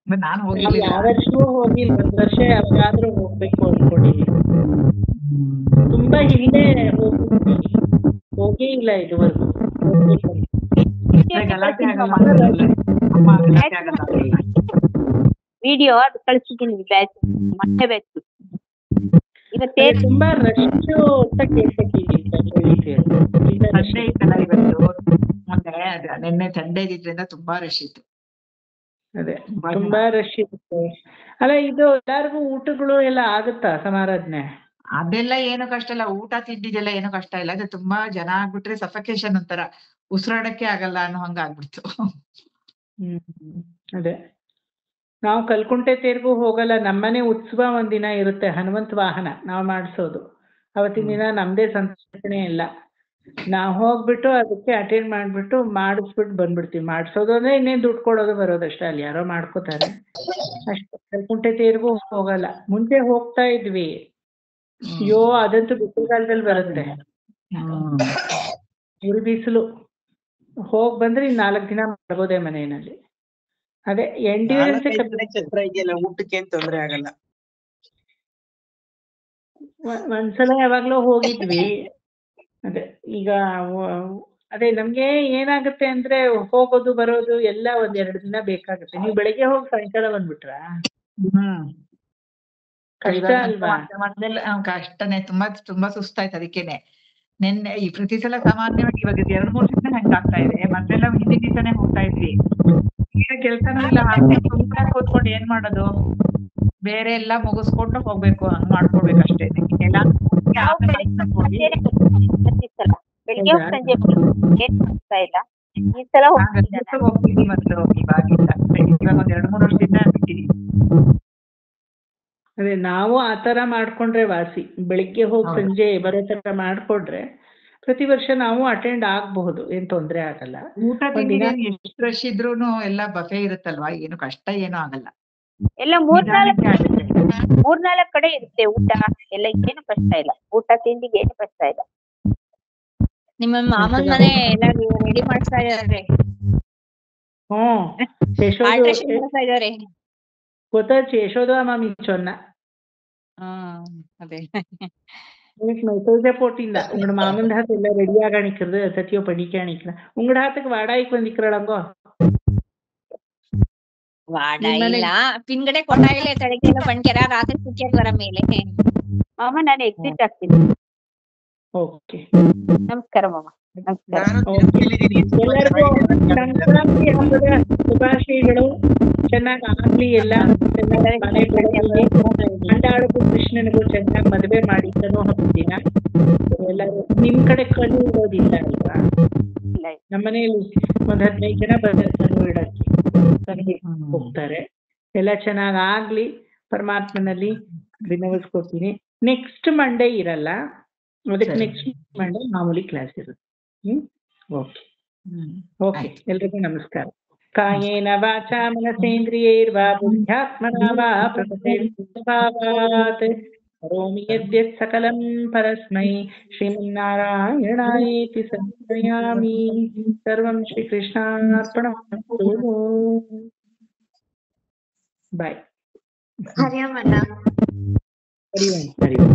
ನಾನು ನಾವು ಹೋಗಿರ್ಲಿಲ್ಲ. ಯಾವ ವರ್ಷವೂ ಹೋಗಿಲ್ಲ. ಒಂದ್ ವರ್ಷ ಯಾವಾಗಾದ್ರೂ ಹೋಗ್ಬೇಕು ಅನ್ಕೊಂಡಿದೀವಿ. ತುಂಬಾ ಹಿಂದೆ ಹೋಗೇ ಇಲ್ಲ ಇದುವರೆಗೂ. ಗಲಾಟೆ ಆಗಲ್ಲ ಅನ್ಸುತ್ತೆ. ಅಮ್ಮ ಗಲಾಟೆ ಆಗಲ್ಲ ಅನ್ಸುತ್ತೆ. ವಿಡಿಯೋ ಅದು ಕಳಿಸಿದ್ದೀನಿ ಬ್ಯಾಚ್, ಮತ್ತೆ ಬ್ಯಾಚ್. ಅದೇ ತುಂಬಾ ರಶ್ ಅಂತ ಕೇಳ್ಪಟ್ಟಿದ್ದೀನಿ. ಸಂಡೇ ಇತ್ತಲ್ಲ ಇವತ್ತು, ಮೊನ್ನೆ ನಿನ್ನೆ ಸಂಡೇ ಇದ್ರಿಂದ ತುಂಬಾ ರಶ್ ಇತ್ತು. ಅದೇ ತುಂಬಾ ರಶ್ ಇರುತ್ತೆ. ಅಲ್ಲ, ಇದು ಎಲ್ಲಾರ್ಗು ಊಟಗಳು ಎಲ್ಲ ಆಗುತ್ತಾ ಸಮಾರಾಧನೆ? ಅದೆಲ್ಲ ಏನು ಕಷ್ಟ ಇಲ್ಲ. ಊಟ ತಿಂಡಿದೆಲ್ಲ ಏನು ಕಷ್ಟ ಇಲ್ಲ. ಅದು ತುಂಬಾ ಜನ ಆಗ್ಬಿಟ್ರೆ ಸಫಕೇಶನ್ ಒಂಥರ, ಉಸಿರಾಡಕ್ಕೆ ಆಗಲ್ಲ ಅನ್ನೋ ಹಂಗ ಆಗ್ಬಿಡ್ತು. ಅದೇ ನಾವು ಕಲ್ಕುಂಟೆ ತೇರ್ಗೂ ಹೋಗಲ್ಲ. ನಮ್ಮನೆ ಉತ್ಸವ ಒಂದಿನ ಇರುತ್ತೆ, ಹನುಮಂತ ವಾಹನ ನಾವು ಮಾಡಿಸೋದು. ಅವತ್ತಿನ ದಿನ ನಮ್ದೇ ಸಂಸ್ಕರಣೆ ಇಲ್ಲ. ನಾವು ಹೋಗ್ಬಿಟ್ಟು ಅದಕ್ಕೆ ಅಟೆಂಡ್ ಮಾಡ್ಬಿಟ್ಟು ಮಾಡಿಸ್ಬಿಟ್ಟು ಬಂದ್ಬಿಡ್ತೀವಿ. ಮಾಡಿಸೋದು ಅಂದ್ರೆ ಇನ್ನೇನು ದುಡ್ಡು ಕೊಡೋದು ಬರೋದಷ್ಟೇ, ಅಲ್ಲಿ ಯಾರೋ ಮಾಡ್ಕೋತಾರೆ ಅಷ್ಟೇ. ಕಲ್ಕುಂಟೆ ತೇರ್ಗೂ ಹೋಗಲ್ಲ. ಮುಂಚೆ ಹೋಗ್ತಾ ಇದ್ವಿ. ಅಯ್ಯೋ, ಅದಂತೂ ಬಿಸಿಲುಗಾಲದಲ್ಲಿ ಬರುತ್ತೆ, ಉರಿ ಬಿಸಿಲು. ಹೋಗ್ ಬಂದ್ರೆ ಇನ್ 4 ದಿನ ಮಾಡ್ಬೋದೇ ಮನೆಯಲ್ಲಿ. ಅದೇ ಎಂಡ್ಯೂರೆನ್ಸ್ ಛತ್ರ ಇದೆಯಲ್ಲ, ಊಟಕ್ಕೆ ಏನ್ ತೊಂದ್ರೆ ಆಗಲ್ಲ. ಒಂದ್ಸಲ ಯಾವಾಗ್ಲೂ ಹೋಗಿದ್ವಿ. ಅದೇ ಈಗ ಅದೇ ನಮ್ಗೆ ಏನಾಗುತ್ತೆ ಅಂದ್ರೆ ಹೋಗೋದು ಬರೋದು ಎಲ್ಲ 1-2 ದಿನ ಬೇಕಾಗುತ್ತೆ. ನೀವು ಬೆಳಿಗ್ಗೆ ಹೋಗಿ ಸಾಯಂಕಾಲ ಬಂದ್ಬಿಟ್ರಾ? ಕಷ್ಟ ಅಲ್ವಾ? ಮೊದ್ಲೆಲ್ಲ ಕಷ್ಟನೇ, ತುಂಬಾ ತುಂಬಾ ಸುಸ್ತಾಯ್ತು. ಅದಕ್ಕೇನೆ ನಿನ್ನೆ ಈ ಪ್ರತಿ ಸಲ ಸಾಮಾನ್ಯವಾಗಿ ಇವಾಗ 2-3 ದಿನ ಹೆಂಗ್ ಆಗ್ತಾ ಇದೆ. ಮೊದ್ಲೆಲ್ಲ ಹಿಂದಿನ ದಿವಸನೇ ಹೋಗ್ತಾ ಇದ್ವಿ. ಈಗ ಕೆಲ್ಸನೂ ಇಲ್ಲ, ಹಾಗೆ ಸುಮ್ಮನೆ ಕೂತ್ಕೊಂಡು ಏನ್ ಮಾಡೋದು, ಬೇರೆ ಎಲ್ಲಾ ಮುಗಿಸ್ಕೊಂಡು ಹೋಗ್ಬೇಕು, ಹಂಗ್ ಮಾಡ್ಕೊಳ್ಬೇಕು ಅಷ್ಟೇ. ಎಲ್ಲ ಬೆಳಿಗ್ಗೆ ಸಂಜೆ ಏನ್ ಮಾಡ್ತಾ ಇಲ್ಲ. ಈ ಸಲ ಹೋಗ್ತೀನಿ ಮೊದ್ಲು, ಇವಾಗಿಲ್ಲ. ಇವಾಗ 1-2-3 ವರ್ಷದಿಂದ ಬಿಟ್ಟಿದೀನಿ. ಅದೇ ನಾವು ಆತರ ಮಾಡ್ಕೊಂಡ್ರೆ ವಾಸಿ. ಬೆಳಿಗ್ಗೆ ಹೋಗಿ ಸಂಜೆ ಬರೋ ತರ ಮಾಡ್ಕೊಂಡ್ರೆ ಪ್ರತಿ ವರ್ಷ ನಾವು ಅಟೆಂಡ್ ಆಗಬಹುದು, ಏನ್ ತೊಂದ್ರೆ ಆಗಲ್ಲ. ಊಟ ತಿಂಡಿ ಎಷ್ಟು ರಶ್ ಇದ್ರೂನು ಎಲ್ಲ ಬಫೆ ಇರುತ್ತಲ್ವಾ, ಏನು ಕಷ್ಟ ಏನೂ ಆಗಲ್ಲ. ಎಲ್ಲ 3-4 ಕಡೆ ಇರುತ್ತೆ ಊಟ ಎಲ್ಲ, ಏನು ಕಷ್ಟ ಇಲ್ಲ. ಊಟ ತಿಂಡಿಗೆ ಏನು ಕಷ್ಟ ಇಲ್ಲ. ನಿಮ್ಮ ಮಾಮನ್ ಮನೆ ಎಲ್ಲ ರೆಡಿ ಮಾಡ್ತಾ ಇದಾರೆ. ಗೊತ್ತಾಯ್ತು, ಯಶೋದ ಮಾಮಿ ಚೊನ್ನ. അതെ മെസ്സേജ് போட்டிருந்த உங்களோட மாமன் ஹாத் எல்லாம் ரெடியாக நிக்கிறது, சத்தியோ படிக்க நிக்கிறேன். உங்களோட ஹாத்துக்கு வாடகைக்கு வந்துக்கிறாங்கோ? ವಾಡ ಇಲ್ಲ, ಪಿನ್ಗಡೆ ಕೊಟ್ಟಾಗಿಲ್ಲ, ತಡೆಗೆಲ್ಲ ಪಣ್ಕೆರ ರಾತ್ರಿ ಕುಕ್ಕಿಯಾಗ ಬರ ಮೇಲೆ. ಮಾಮ ನಾನು ಎಕ್ಸಿಟ್ ಆಗ್ತೀನಿ. ಓಕೆ, ನಮಸ್ಕಾರ ಮಾಮ. ನಮಸ್ಕಾರ. ಎಲ್ಲರಿಗೂ ಸಂಕ್ರಾಂತಿ ಹಬ್ಬದ ಶುಭಾಶಯಗಳು. ಚೆನ್ನಾಗಿ ಆಗ್ಲಿ, ಎಲ್ಲ ಚೆನ್ನಾಗಿ ಮನೆ ಬೆಳಗಲಿ. ಅಂಡಾಳಗೂ ಕೃಷ್ಣನಿಗೂ ಚೆನ್ನಾಗಿ ಮದುವೆ ಮಾಡಿ ಕನು ಹಬ್ಬದ ದಿನ ಎಲ್ಲರೂ. ನಿಮ್ ಕಡೆ ಕನು ಇಡೋದಿಲ್ಲ ಅಲ್ವಾ? ನಮ್ಮನೆಯಲ್ಲಿ 15 ಜನ ಬರ್ತಾರೆ ಕನು ಇಡಕ್ಕೆ, ಕನಿಗೆ ಹೋಗ್ತಾರೆ. ಎಲ್ಲ ಚೆನ್ನಾಗ್ ಆಗ್ಲಿ, ಪರಮಾತ್ಮನಲ್ಲಿ ವಿನವಿಸ್ಕೊತೀನಿ. ನೆಕ್ಸ್ಟ್ ಮಂಡೇ ಇರಲ್ಲ, ಅದಕ್ಕೆ ನೆಕ್ಸ್ಟ್ ಮಂಡೇ ಮಾಮೂಲಿ ಕ್ಲಾಸ್ ಇರುತ್ತೆ. ಓಕೆ ಓಕೆ, ಎಲ್ರಿಗೂ ನಮಸ್ಕಾರ. ಕಾಯೇನ ವಾಚಾ ಮನಸೇಂದ್ರಿಯೈರ್ವಾ ಬುದ್ಧ್ಯಾತ್ಮನಾ ವಾ ಪ್ರಕೃತೇ ಸ್ವಭಾವಾತ್ ಕರೋಮಿ ಯದ್ಯತ್ ಸಕಲಂ ಪರಸ್ಮೈ ಶ್ರೀಮನ್ನಾರಾಯಣಾಯೇತಿ ಸಮರ್ಪಯಾಮಿ. ಸರ್ವಂ ಶ್ರೀಕೃಷ್ಣಾರ್ಪಣಮಸ್ತು. ಬಾಯ್. ಹರಿ ಓಂ ಅಣ್ಣ. ಹರಿ ಓಂ. ಹರಿ ಓಂ.